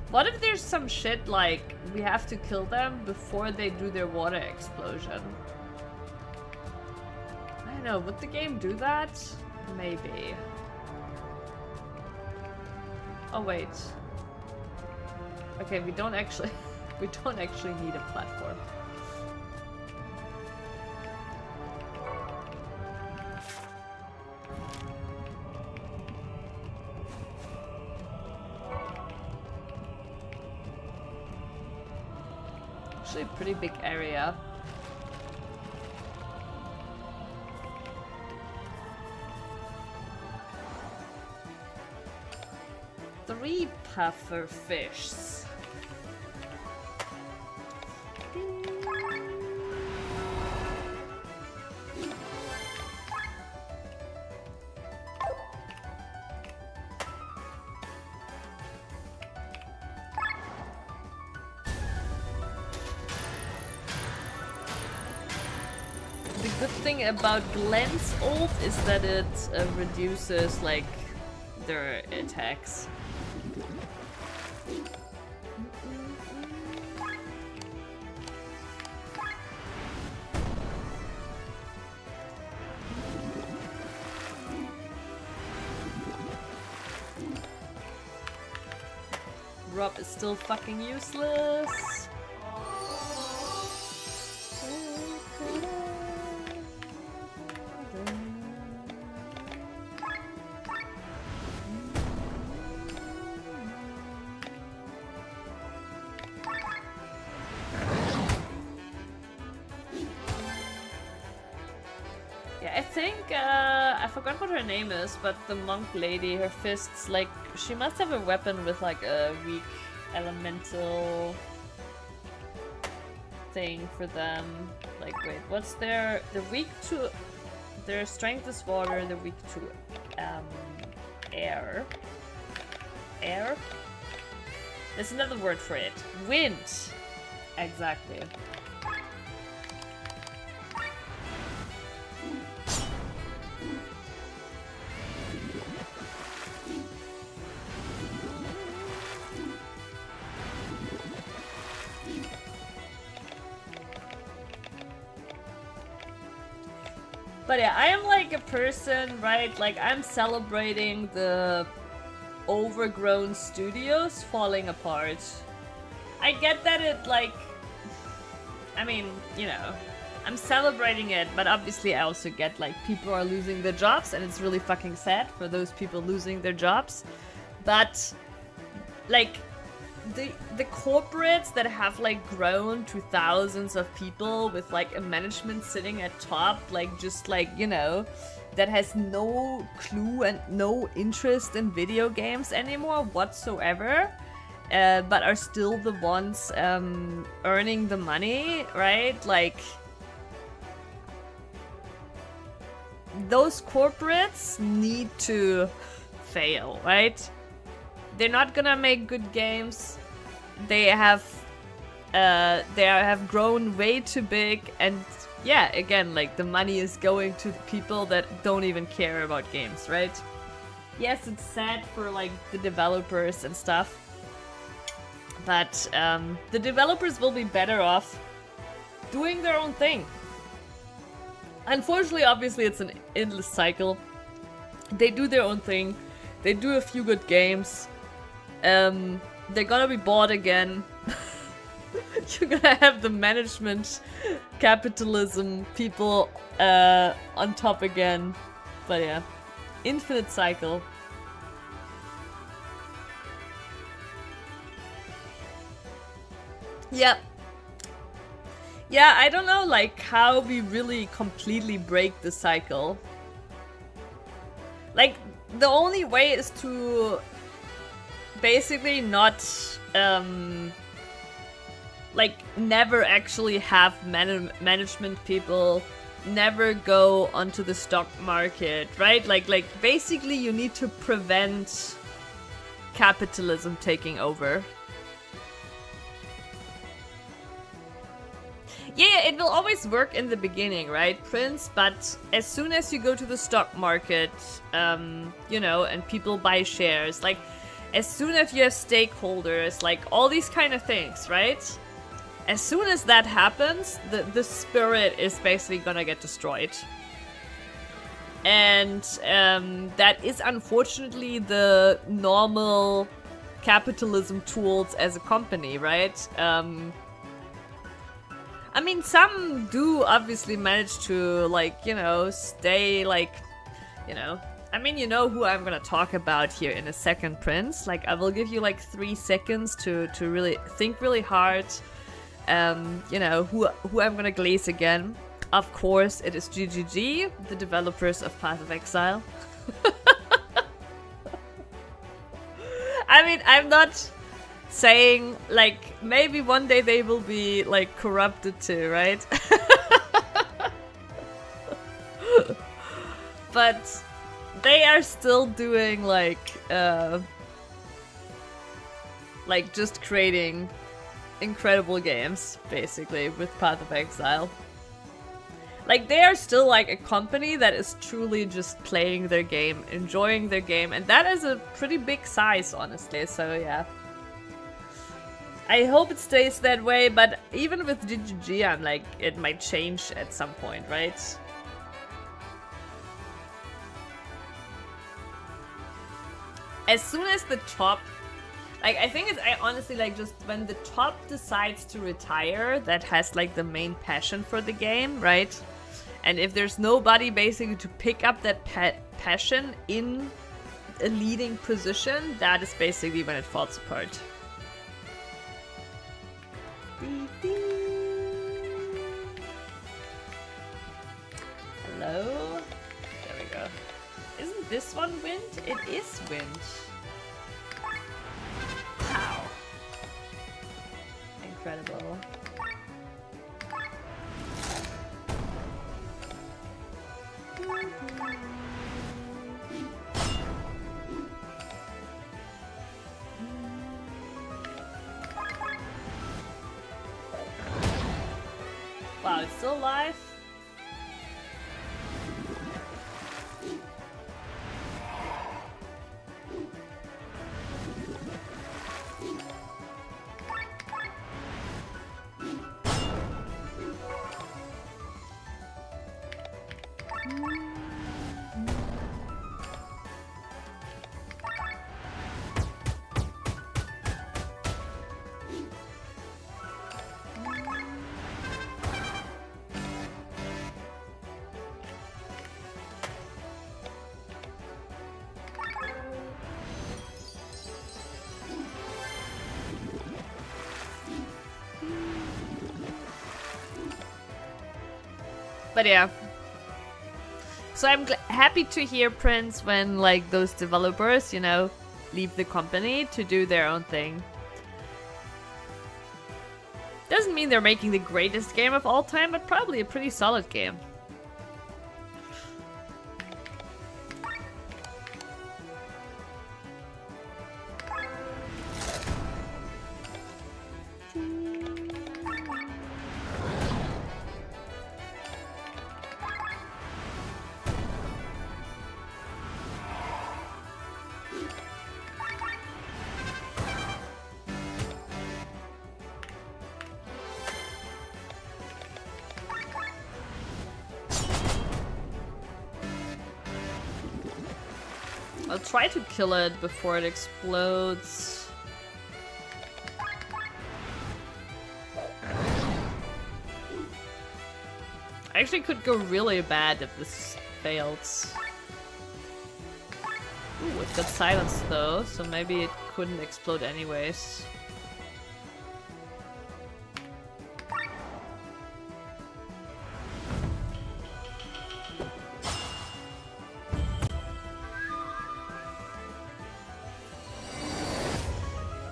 What if there's some shit like we have to kill them before they do their water explosion? I don't know, would the game do that? Maybe. Oh wait. Okay, we don't actually need a platform. Actually a pretty big area. Three puffer fish. The good thing about Glenn's ult is that it reduces like their attacks. Rob is still fucking useless. Yeah, I think, I forgot what her name is, but the monk lady, her fists, like, she must have a weapon with like a weak elemental thing for them. Like, wait, what's their, they're weak to, their strength is water, they're weak to, air. Air? There's another word for it. Wind! Exactly. But yeah, I am like a person, right? Like, I'm celebrating the overgrown studios falling apart. I get that it, like... I mean, you know, I'm celebrating it, but obviously I also get, like, people are losing their jobs, and it's really fucking sad for those people losing their jobs. But, like, the corporates that have, like, grown to thousands of people with, like, a management sitting at top, like, just, like, you know, that has no clue and no interest in video games anymore whatsoever, but are still the ones earning the money, right? Like, those corporates need to fail, right? They're not gonna make good games. They have grown way too big, and yeah, again, like, the money is going to the people that don't even care about games, right? Yes, it's sad for, like, the developers and stuff, but the developers will be better off doing their own thing. Unfortunately, obviously, it's an endless cycle. They do their own thing. They do a few good games. They're gonna be bought again. You're gonna have the management, capitalism, people on top again. But yeah, infinite cycle. Yep. Yeah, I don't know, like, how we really completely break the cycle. Like, the only way is to basically not, like, never actually have management people, never go onto the stock market, right? Like, basically you need to prevent capitalism taking over. Yeah, it will always work in the beginning, right, Prince? But as soon as you go to the stock market, you know, and people buy shares, like, as soon as you have stakeholders, like, all these kind of things, right? As soon as that happens, the spirit is basically gonna get destroyed. And that is unfortunately the normal capitalism tools as a company, right? I mean, some do obviously manage to, like, you know, stay, like, you know... I mean, you know who I'm gonna talk about here in a second, Prince. Like, I will give you, like, 3 seconds to really think really hard. You know, who I'm gonna glaze again. Of course, it is GGG, the developers of Path of Exile. I mean, I'm not saying, like, maybe one day they will be, like, corrupted too, right? But they are still doing, like, just creating incredible games, basically, with Path of Exile. Like, they are still, like, a company that is truly just playing their game, enjoying their game, and that is a pretty big size, honestly, so yeah. I hope it stays that way, but even with GGG, I'm like, it might change at some point, right? As soon as the top... Like, I think it's honestly, like, just when the top decides to retire, that has, like, the main passion for the game, right? And if there's nobody, basically, to pick up that passion in a leading position, that is basically when it falls apart. Hello? There we go. Isn't this one wind? It is wind. Wow. Incredible. Wow, it's still alive? But yeah. So I'm happy to hear, Prince, when like those developers, you know, leave the company to do their own thing. Doesn't mean they're making the greatest game of all time, but probably a pretty solid game. I'll try to kill it before it explodes. I actually could go really bad if this fails. Ooh, it's got silence though, so maybe it couldn't explode anyways.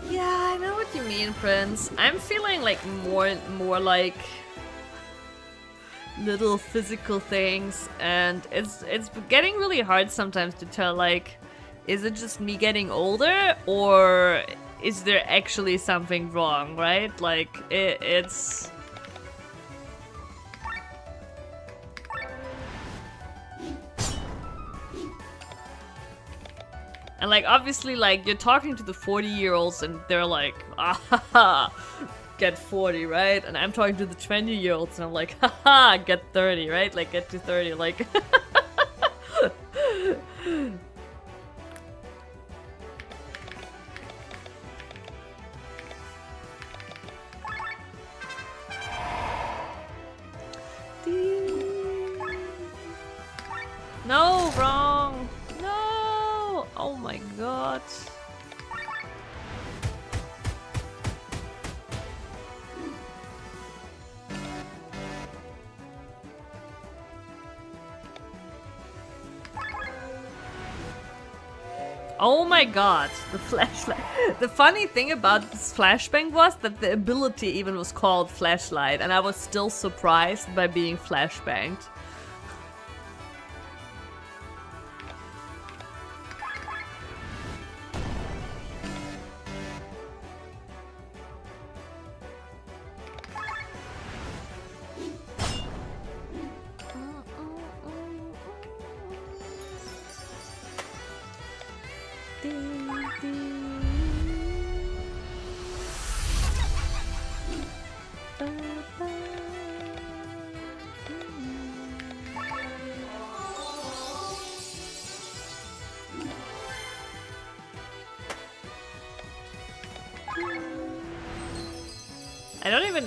Yeah, I know what you mean, Prince. I'm feeling like more like little physical things, and it's getting really hard sometimes to tell, like, is it just me getting older, or is there actually something wrong, right? Like, it's... And like, obviously, like, you're talking to the 40-year-olds and they're like, ah, get 40, right? And I'm talking to the 20-year-olds and I'm like, haha, get 30, right? Like, get to 30, like... No, wrong! No! Oh my god. Oh my god, the flashlight. The funny thing about this flashbang was that the ability even was called flashlight, and I was still surprised by being flashbanged.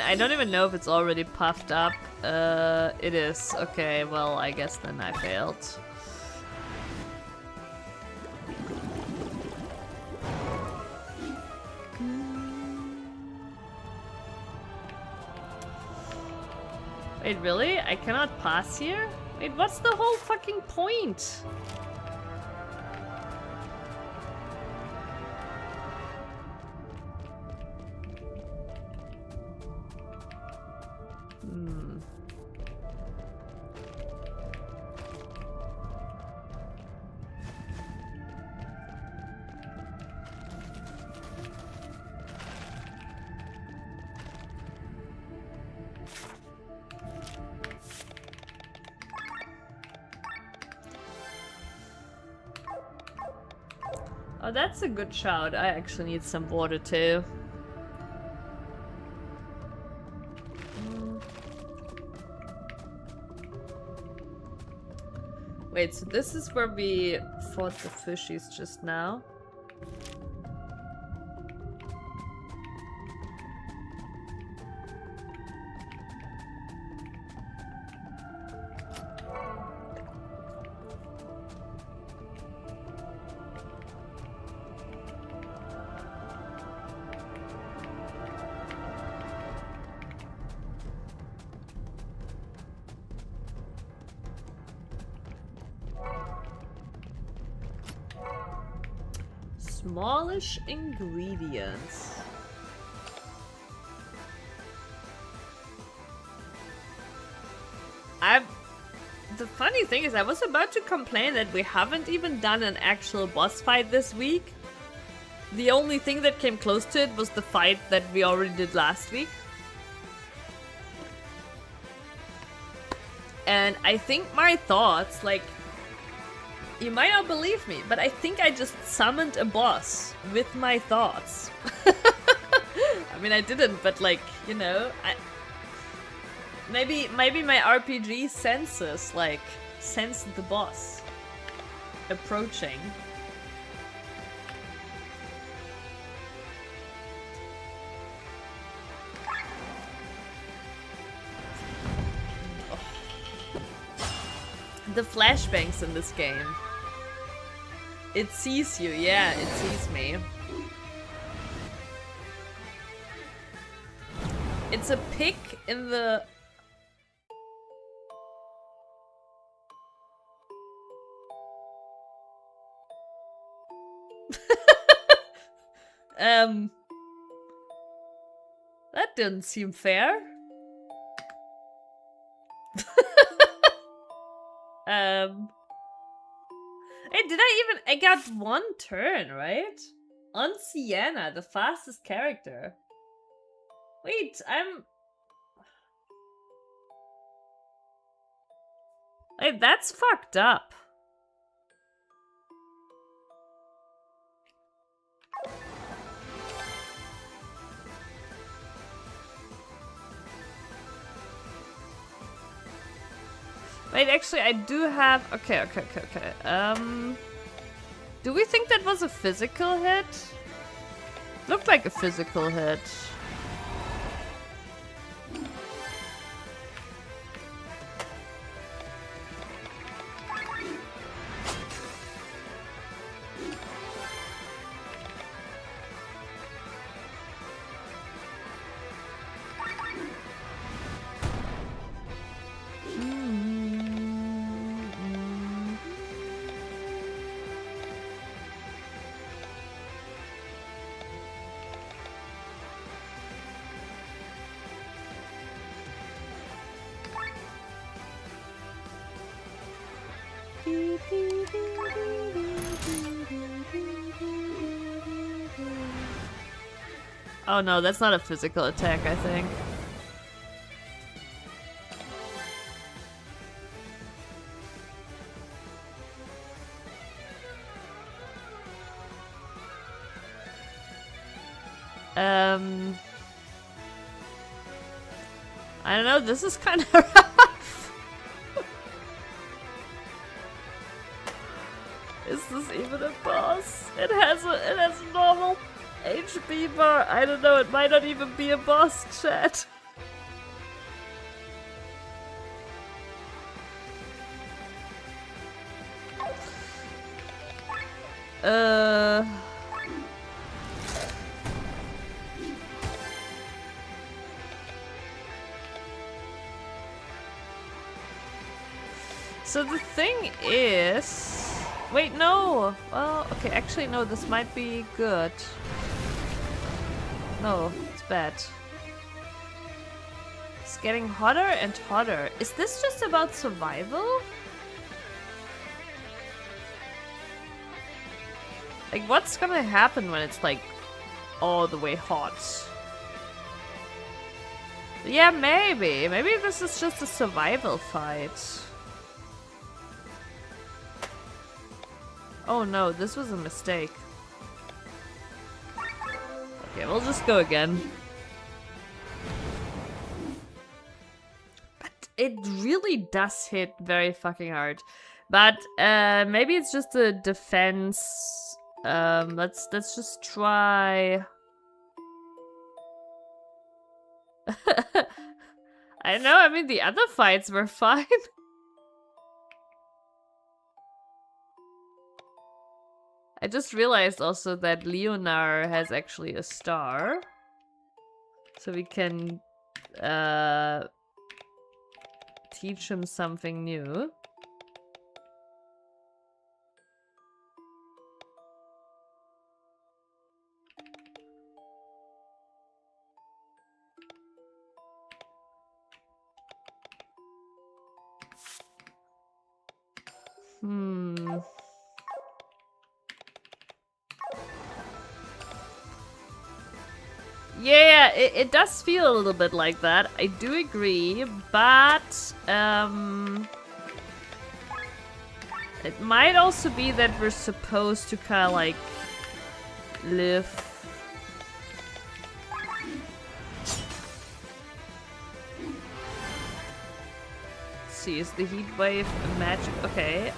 I don't even know if it's already puffed up. It is. Okay, well, I guess then I failed. Wait, really? I cannot pass here? Wait, what's the whole fucking point? Oh, that's a good shout. I actually need some water too. Wait, so this is where we fought the fishies just now? Smallish ingredients. The funny thing is, I was about to complain that we haven't even done an actual boss fight this week. The only thing that came close to it was the fight that we already did last week. And I think my thoughts, like, you might not believe me, but I think I just summoned a boss with my thoughts. I mean, I didn't, but like, you know, maybe my RPG senses, like, sensed the boss approaching. The flashbangs in this game. It sees you, yeah, it sees me. It's a pick in the... That didn't seem fair. Hey, did I got one turn, right? On Sienna, the fastest character. Wait, Hey, that's fucked up. Wait, actually, I do have... Okay. Do we think that was a physical hit? Looked like a physical hit. Oh no, that's not a physical attack, I think. I don't know, this is kind of rough. Is this even a boss? It has a normal HP bar. I don't know, it might not even be a boss, chat. So the thing is... Wait, no! Well, okay, actually no, this might be good. No, it's bad. It's getting hotter and hotter. Is this just about survival? Like, what's gonna happen when it's, like, all the way hot? Yeah, maybe. Maybe this is just a survival fight. Oh no, this was a mistake. Okay, we'll just go again. But it really does hit very fucking hard. But maybe it's just a defense. Let's just try. I don't know, I mean the other fights were fine. I just realized also that Leonar has actually a star. So we can teach him something new. Yeah, it does feel a little bit like that. I do agree, but it might also be that we're supposed to kind of like live. Let's see, is the heat wave a magic? Okay.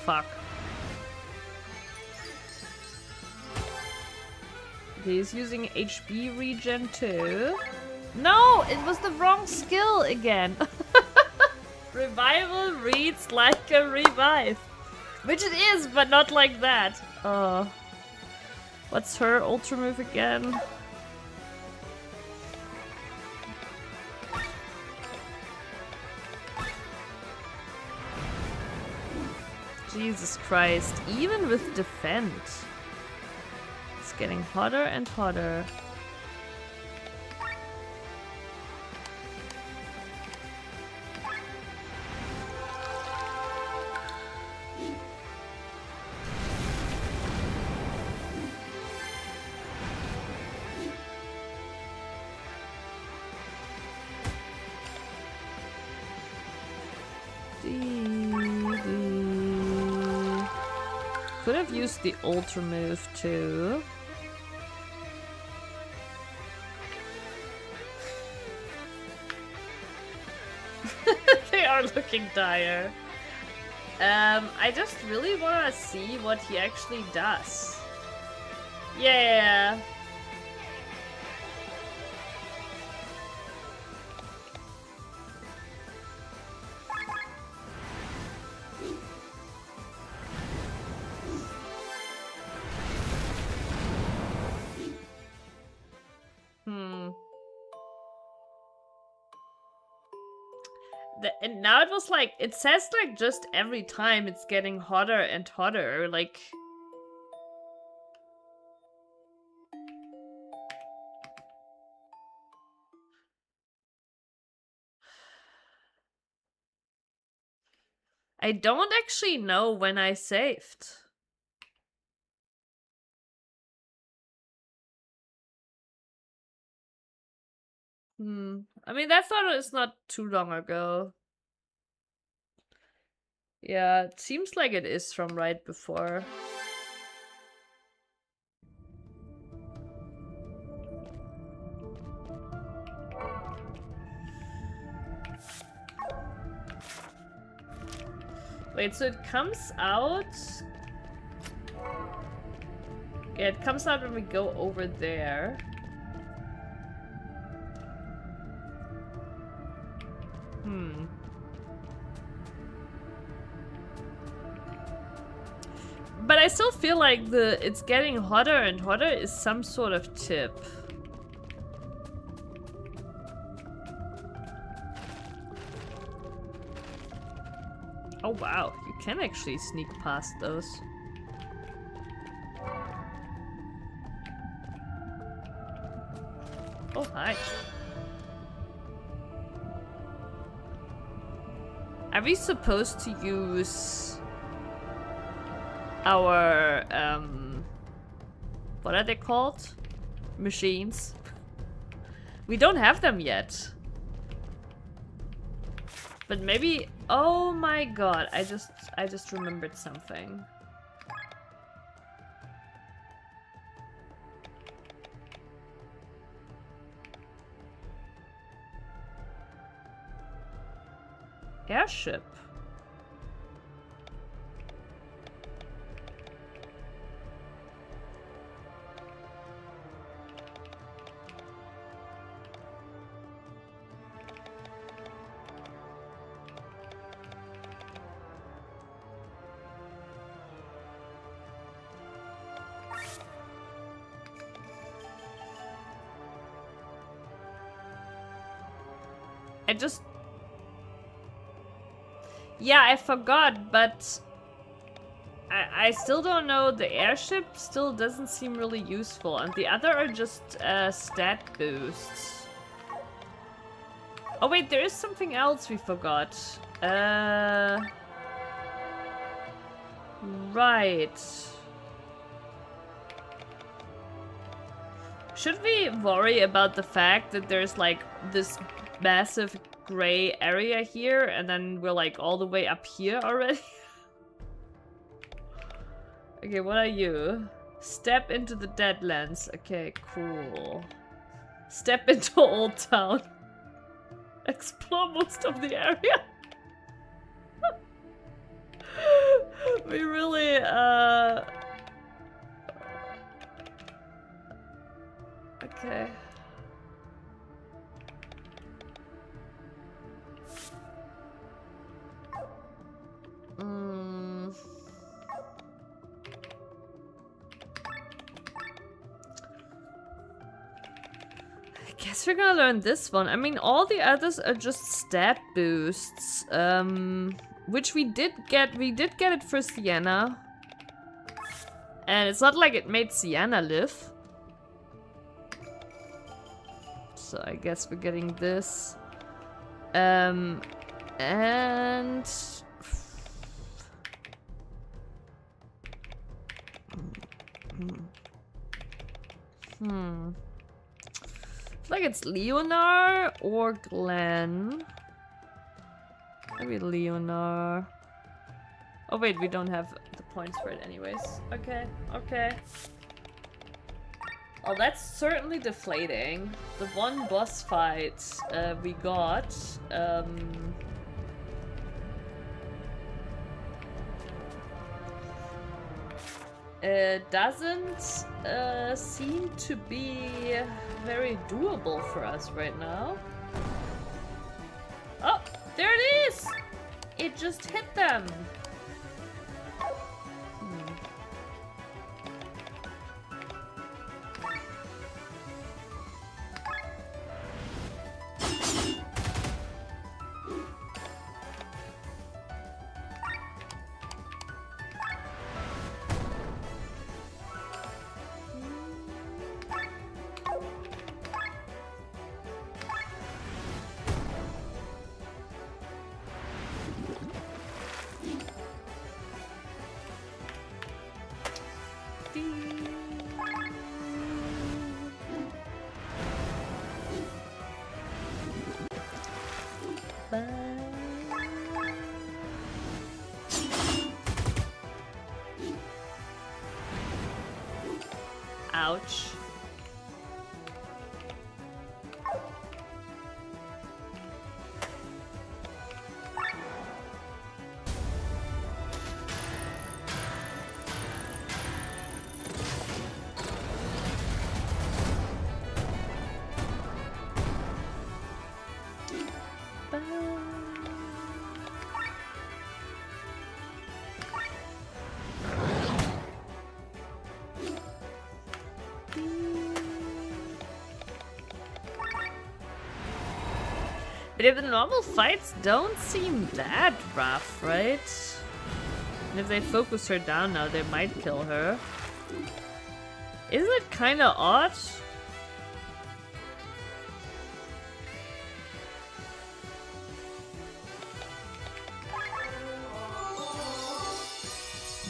Fuck. He's using HB regen too. No, it was the wrong skill again. Revival reads like a revive. Which it is, but not like that. What's her ultra move again? Jesus Christ, even with defend. It's getting hotter and hotter. Could have used the ultra move too. They are looking dire. I just really want to see what he actually does. Yeah. And now it was like, it says like just every time it's getting hotter and hotter, like... I don't actually know when I saved. I mean, that thought it's not too long ago. Yeah, it seems like it is from right before. Wait, so it comes out... Yeah, it comes out when we go over there. But I still feel like it's getting hotter and hotter is some sort of tip. Oh wow, you can actually sneak past those. Oh hi. Are we supposed to use our what are they called? Machines. We don't have them yet. But maybe, oh my god, I just remembered something. Airship. I just... Yeah, I forgot, but... I still don't know. The airship still doesn't seem really useful, and the other are just stat boosts. Oh wait, there is something else we forgot. Right. Should we worry about the fact that there's like this massive gray area here, and then we're like all the way up here already? Okay, what are you? Step into the Deadlands. Okay, cool. Step into Old Town. Explore most of the area. We really, okay. I guess we're gonna learn this one. I mean, all the others are just stat boosts. Which we did get. We did get it for Sienna. And it's not like it made Sienna live. So I guess we're getting this. And... It's like it's Leonor or Glenn. Maybe Leonor. Oh wait, we don't have the points for it anyways. Okay, okay. Oh, that's certainly deflating. The one boss fight we got, doesn't seem to be very doable for us right now. Oh, there it is! It just hit them. Ouch. But if the normal fights don't seem that rough, right? And if they focus her down now, they might kill her. Isn't it kinda odd?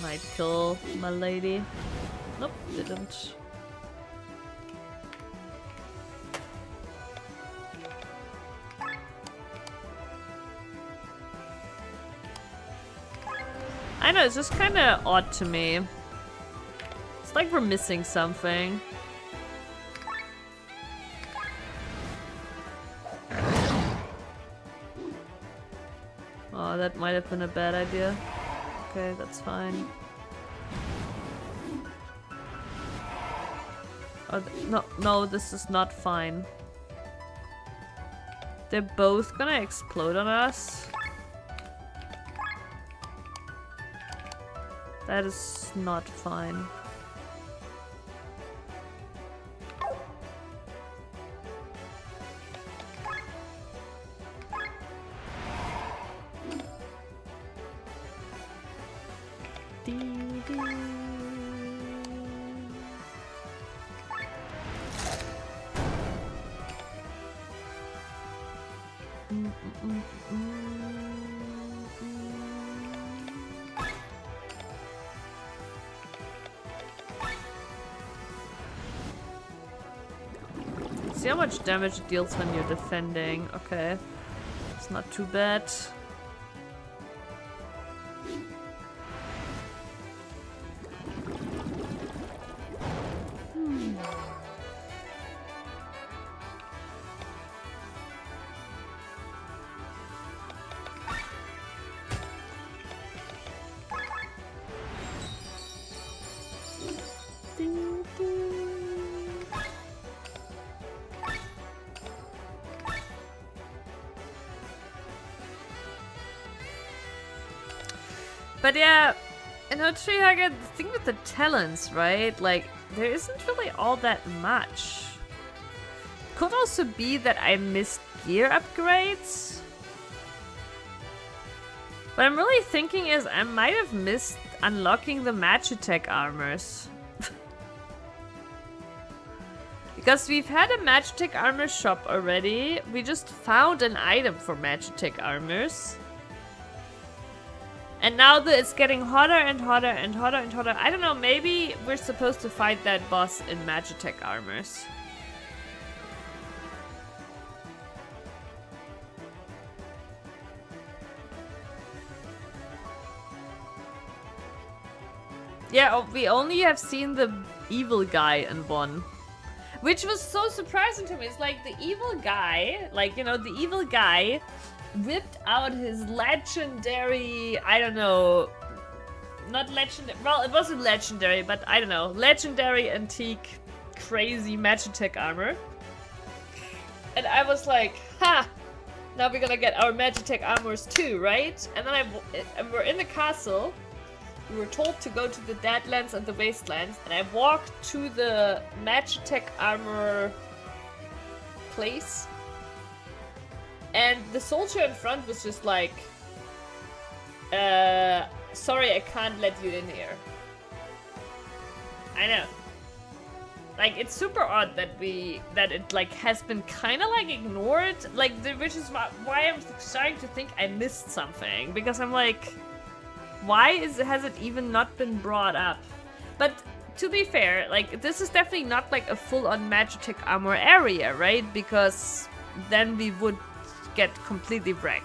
Might kill my lady. Nope, didn't. I know, it's just kind of odd to me. It's like we're missing something. Oh, that might have been a bad idea. Okay, that's fine. Oh, no, this is not fine. They're both gonna explode on us. That is not fine. See how much damage it deals when you're defending. Okay. It's not too bad. But yeah, you know, Treehugger, the thing with the talents, right? Like, there isn't really all that much. Could also be that I missed gear upgrades. What I'm really thinking is I might have missed unlocking the Magitech armors. Because we've had a Magitech armor shop already. We just found an item for Magitech armors. And now that it's getting hotter and hotter and hotter and hotter, I don't know, maybe we're supposed to fight that boss in Magitech armors. Yeah, we only have seen the evil guy in one. Which was so surprising to me. It's like the evil guy, like, you know, the evil guy whipped out his legendary, I don't know, not legendary, well, it wasn't legendary, but I don't know, legendary antique crazy Magitech armor. And I was like, ha! Now we're gonna get our Magitech armors too, right? And then we're in the castle. We were told to go to the Deadlands and the Wastelands, and I walked to the Magitech armor place. And the soldier in front was just like, sorry, I can't let you in here. I know. Like, it's super odd that it like has been kind of like ignored, like, which is why I'm starting to think I missed something, because I'm like, why has it even not been brought up? But to be fair, like, this is definitely not like a full-on Magitech armor area, right? Because then we would get completely wrecked.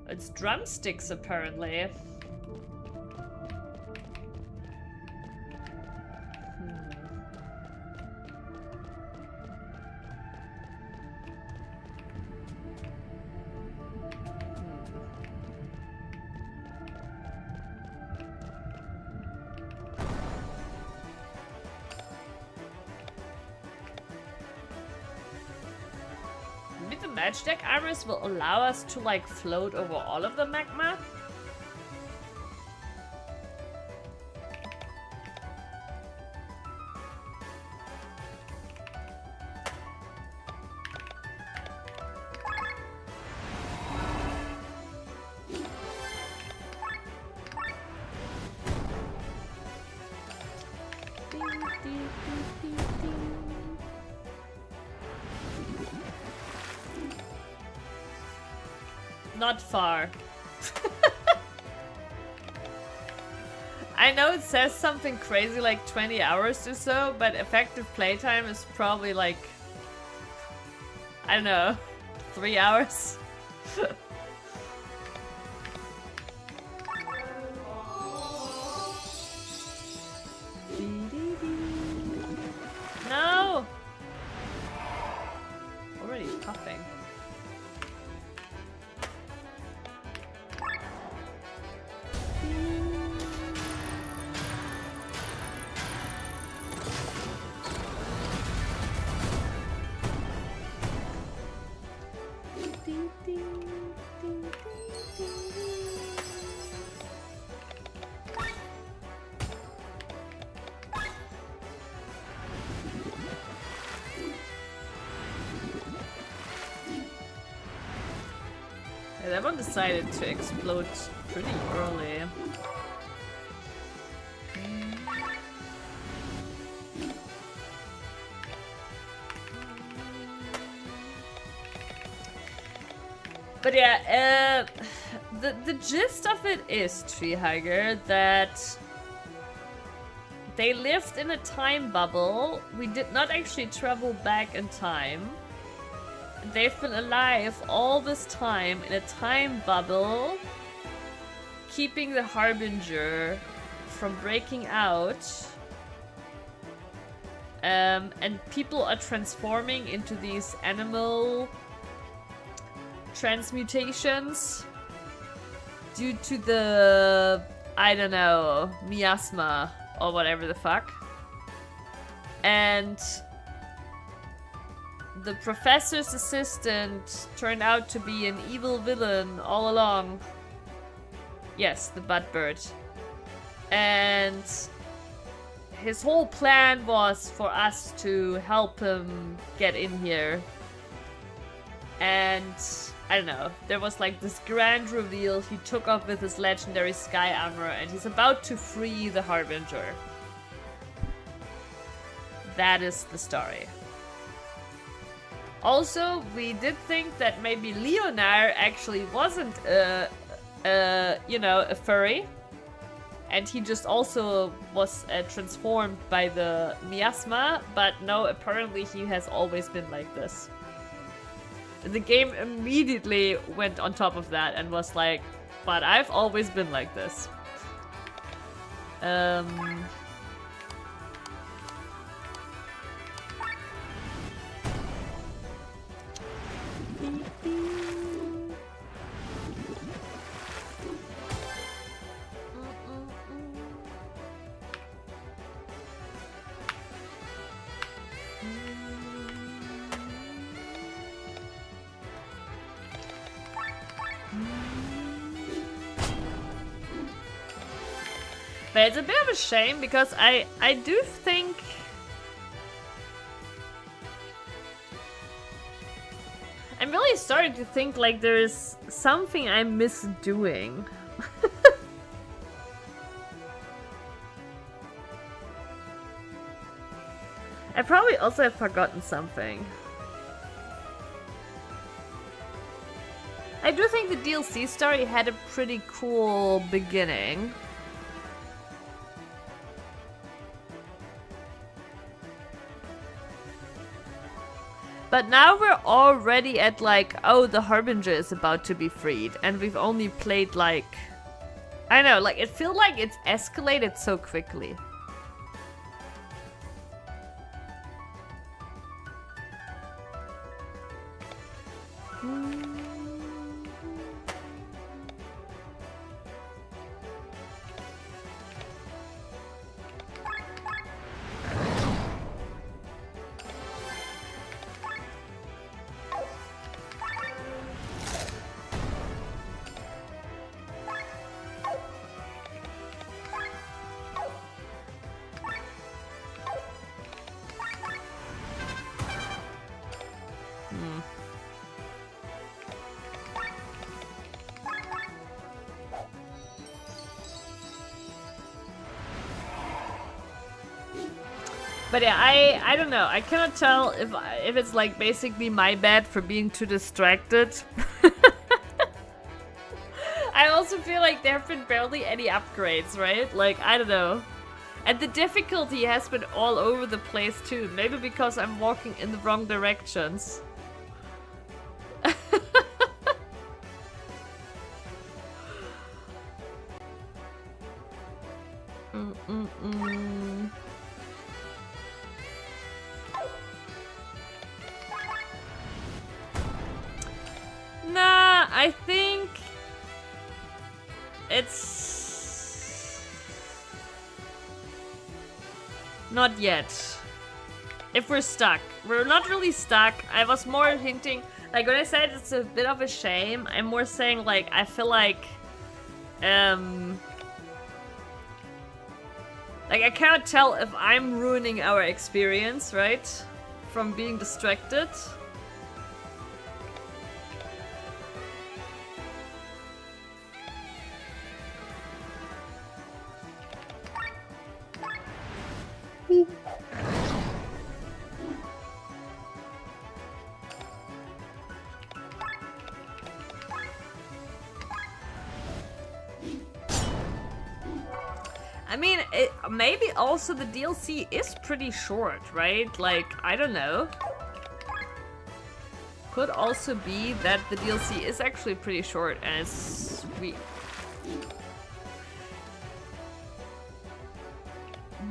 It's drumsticks, apparently. Magitech armors will allow us to like float over all of the magma. Not far. I know it says something crazy like 20 hours or so, but effective playtime is probably like, I don't know, 3 hours. No! Already puffing. Yeah, that one decided to explode pretty early. But yeah, the gist of it is, Treehugger, that they lived in a time bubble. We did not actually travel back in time. They've been alive all this time in a time bubble, keeping the Harbinger from breaking out. And people are transforming into these animal transmutations due to the, I don't know, miasma or whatever the fuck. And the professor's assistant turned out to be an evil villain all along. Yes, the Buttbird. And his whole plan was for us to help him get in here. And I don't know, there was like this grand reveal. He took off with his legendary sky armor and he's about to free the Harbinger. That is the story. Also, we did think that maybe Leonard actually wasn't you know, a furry. And he just also was transformed by the miasma, but no, apparently he has always been like this. The game immediately went on top of that and was like, but I've always been like this. But it's a bit of a shame because I do think I'm really starting to think like there's something I'm misdoing. I probably also have forgotten something. I do think the DLC story had a pretty cool beginning. But now we're already at like, oh, the Harbinger is about to be freed. And we've only played like, I don't know, like it feels like it's escalated so quickly. But yeah, I don't know. I cannot tell if it's like basically my bad for being too distracted. I also feel like there have been barely any upgrades, right? Like, I don't know. And the difficulty has been all over the place too. Maybe because I'm walking in the wrong directions. Nah, I think it's not yet. If we're stuck. We're not really stuck. I was more hinting, like when I said it's a bit of a shame, I'm more saying like I feel like I can't tell if I'm ruining our experience, right? From being distracted. I mean, maybe also the DLC is pretty short, right? Like, I don't know. Could also be that the DLC is actually pretty short and it's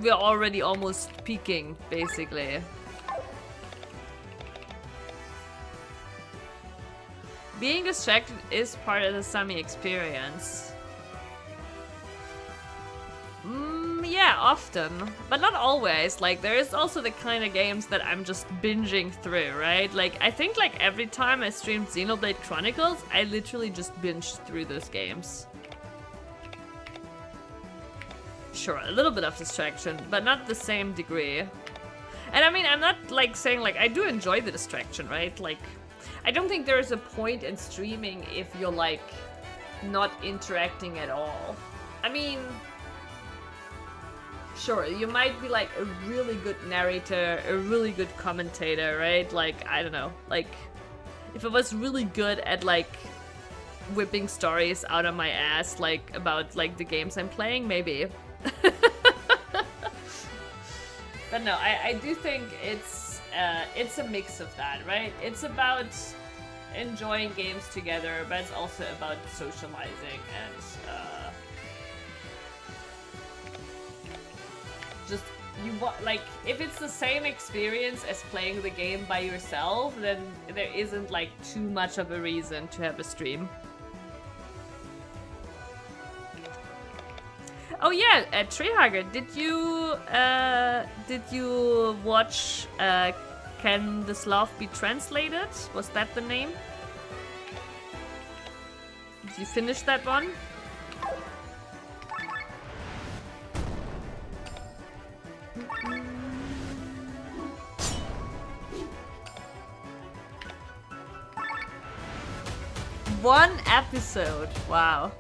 we're already almost peaking, basically. Being distracted is part of the Sami experience. Yeah, often, but not always. Like, there is also the kind of games that I'm just binging through, right? Like, I think like every time I streamed Xenoblade Chronicles, I literally just binged through those games. Sure, a little bit of distraction, but not the same degree. And I mean, I'm not like saying like I do enjoy the distraction, right? Like, I don't think there is a point in streaming if you're like not interacting at all. I mean, sure, you might be like a really good narrator, a really good commentator, right? Like, I don't know, like if I was really good at like whipping stories out of my ass, like about like the games I'm playing, maybe. But no, I do think it's a mix of that, right? It's about enjoying games together, but it's also about socializing and just like if it's the same experience as playing the game by yourself, then there isn't like too much of a reason to have a stream. Oh yeah, Treehugger, did you watch Can the Sloth Be Translated? Was that the name? Did you finish that one? One episode, wow.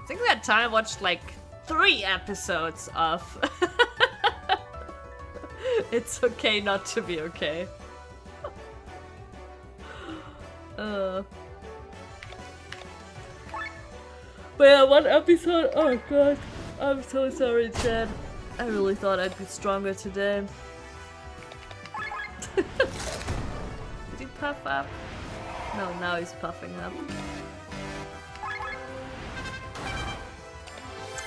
I think that time I watched like 3 episodes of It's Okay Not to Be Okay. But yeah, 1 episode, oh god. I'm so sorry, Chad. I really thought I'd be stronger today. Did he puff up? No, now he's puffing up.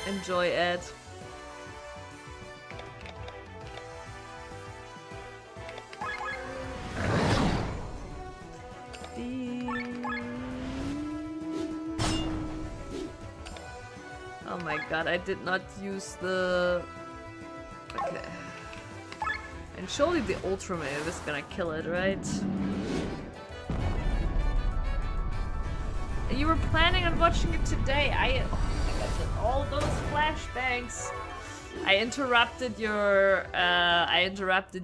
Enjoy, Ed. Oh my god, I did not use the... Okay. And surely the Ultra move is gonna kill it, right? You were planning on watching it today. Oh my god, all those flashbangs. I interrupted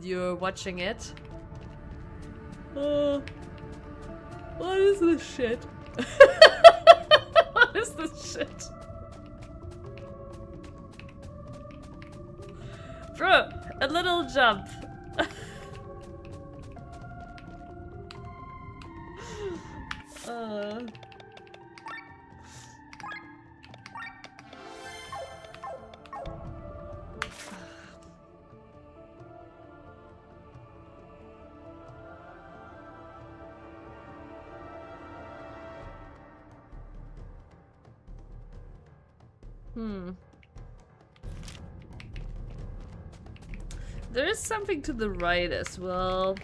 your watching it. What is this shit? What is this shit? Bro, a little jump. There is something to the right as well.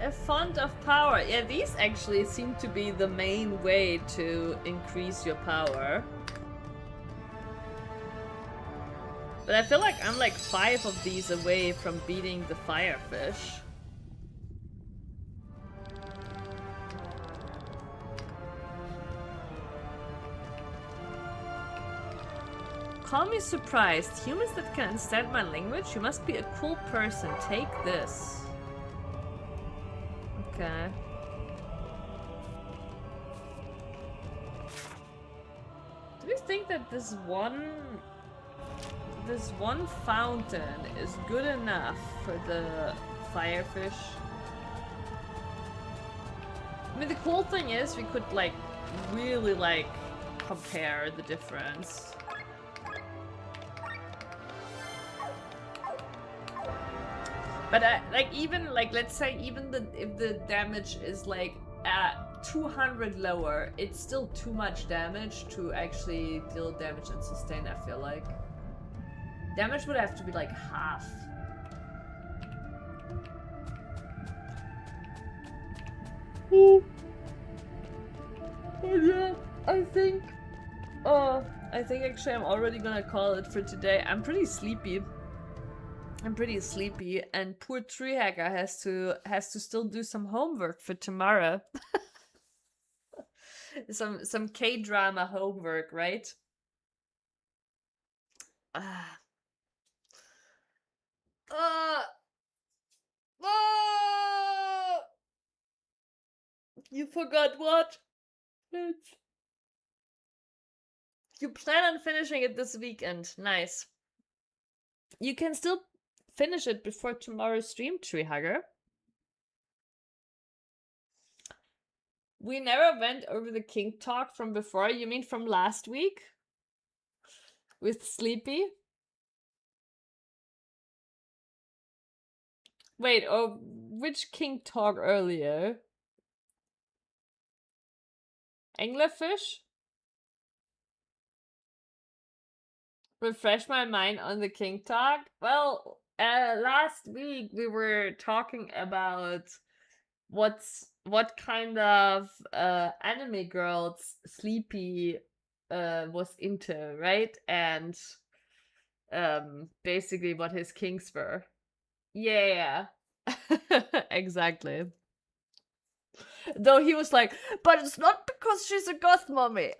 A font of power. Yeah, these actually seem to be the main way to increase your power. But I feel like I'm like 5 of these away from beating the firefish. Call me surprised. Humans that can understand my language? You must be a cool person. Take this. Okay. Do you think that this one fountain is good enough for the firefish? I mean, the cool thing is we could like really like compare the difference. But like even like let's say even if the damage is like 200 lower, it's still too much damage to actually deal damage and sustain. I feel like damage would have to be like half. Yeah, I think actually I'm already gonna call it for today. I'm pretty sleepy, and poor Tree Hacker has to still do some homework for tomorrow. some K-drama homework, right? You forgot what? You plan on finishing it this weekend. Nice. You can still finish it before tomorrow's stream, Tree Hugger. We never went over the kink talk from before. You mean from last week? With Sleepy? Wait, oh, which kink talk earlier? Anglerfish? Refresh my mind on the kink talk? Well, last week we were talking about what kind of anime girls Sleepy was into, right? And basically what his kinks were. Yeah. Exactly. Though he was like, but it's not because she's a goth mommy.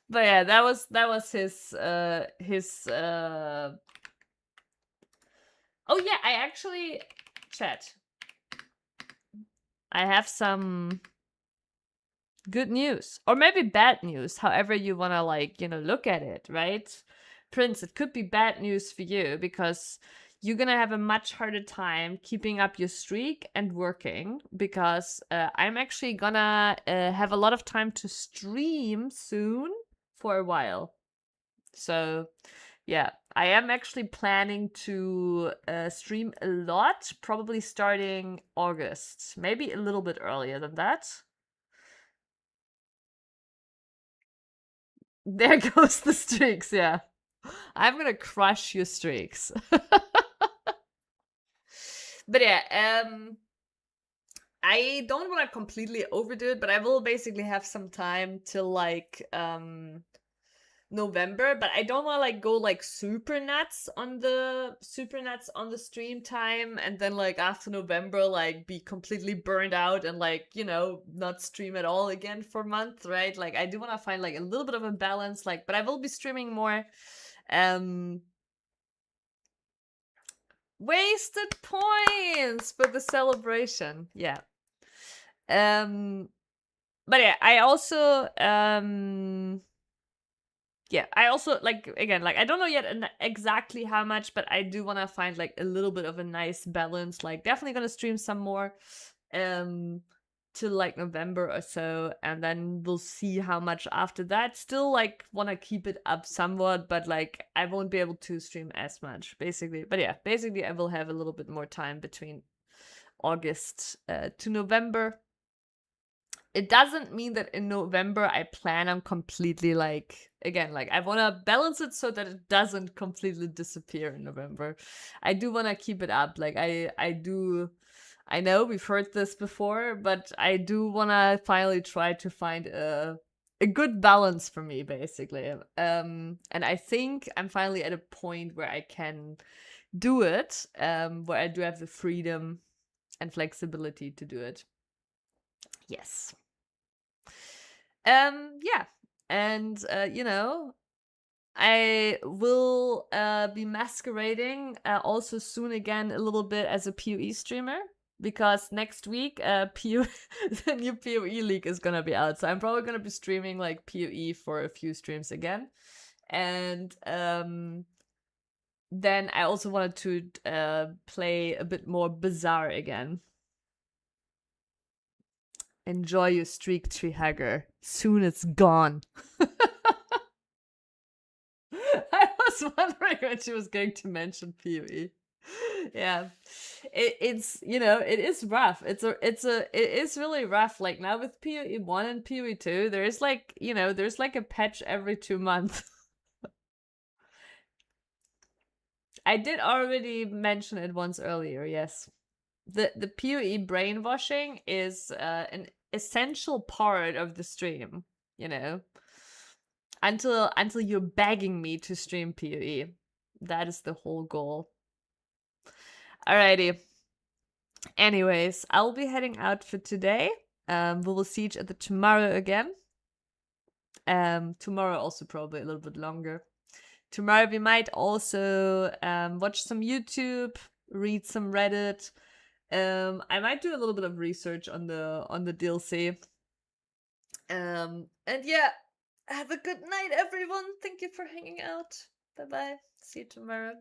But yeah, that was his Oh yeah, I actually chat. I have some good news, or maybe bad news, however you want to like, look at it, right? Prince, it could be bad news for you because you're gonna have a much harder time keeping up your streak and working, because I'm actually gonna have a lot of time to stream soon for a while. So yeah, I am actually planning to stream a lot, probably starting August, maybe a little bit earlier than that. There goes the streaks, yeah. I'm gonna crush your streaks. But yeah, I don't want to completely overdo it, but I will basically have some time till like November, but I don't want to like go like super nuts on the stream time, and then like after November like be completely burned out and like, not stream at all again for a month, right? Like I do want to find like a little bit of a balance, like, but I will be streaming more. Wasted points for the celebration. Yeah. But yeah, I also like, again, like I don't know yet exactly how much, but I do want to find like a little bit of a nice balance. Like definitely gonna stream some more till like November or so, and then we'll see how much after that. Still like want to keep it up somewhat, but like I won't be able to stream as much basically. But yeah, basically I will have a little bit more time between August to November. It doesn't mean that in November I plan on completely like, again, like I want to balance it so that it doesn't completely disappear in November. I do want to keep it up. Like I know we've heard this before, but I do want to finally try to find a good balance for me, basically. And I think I'm finally at a point where I can do it, where I do have the freedom and flexibility to do it. Yes. Yeah. And you know, I will be masquerading also soon again a little bit as a PoE streamer, because next week the new PoE league is gonna be out. So I'm probably gonna be streaming like PoE for a few streams again. And then I also wanted to play a bit more Bizarre again. Enjoy your streak, Tree Hagger. Soon it's gone. I was wondering when she was going to mention PoE. Yeah, it's it is rough. It is really rough. Like now with PoE 1 and PoE 2, there's like there's like a patch every 2 months. I did already mention it once earlier. Yes, the PoE brainwashing is an essential part of the stream. You know, until you're begging me to stream PoE. That is the whole goal. Alrighty. Anyways, I'll be heading out for today. We will see each other tomorrow again. Tomorrow also probably a little bit longer. Tomorrow we might also watch some YouTube, read some Reddit. I might do a little bit of research on the DLC. And yeah, have a good night, everyone. Thank you for hanging out. Bye bye. See you tomorrow.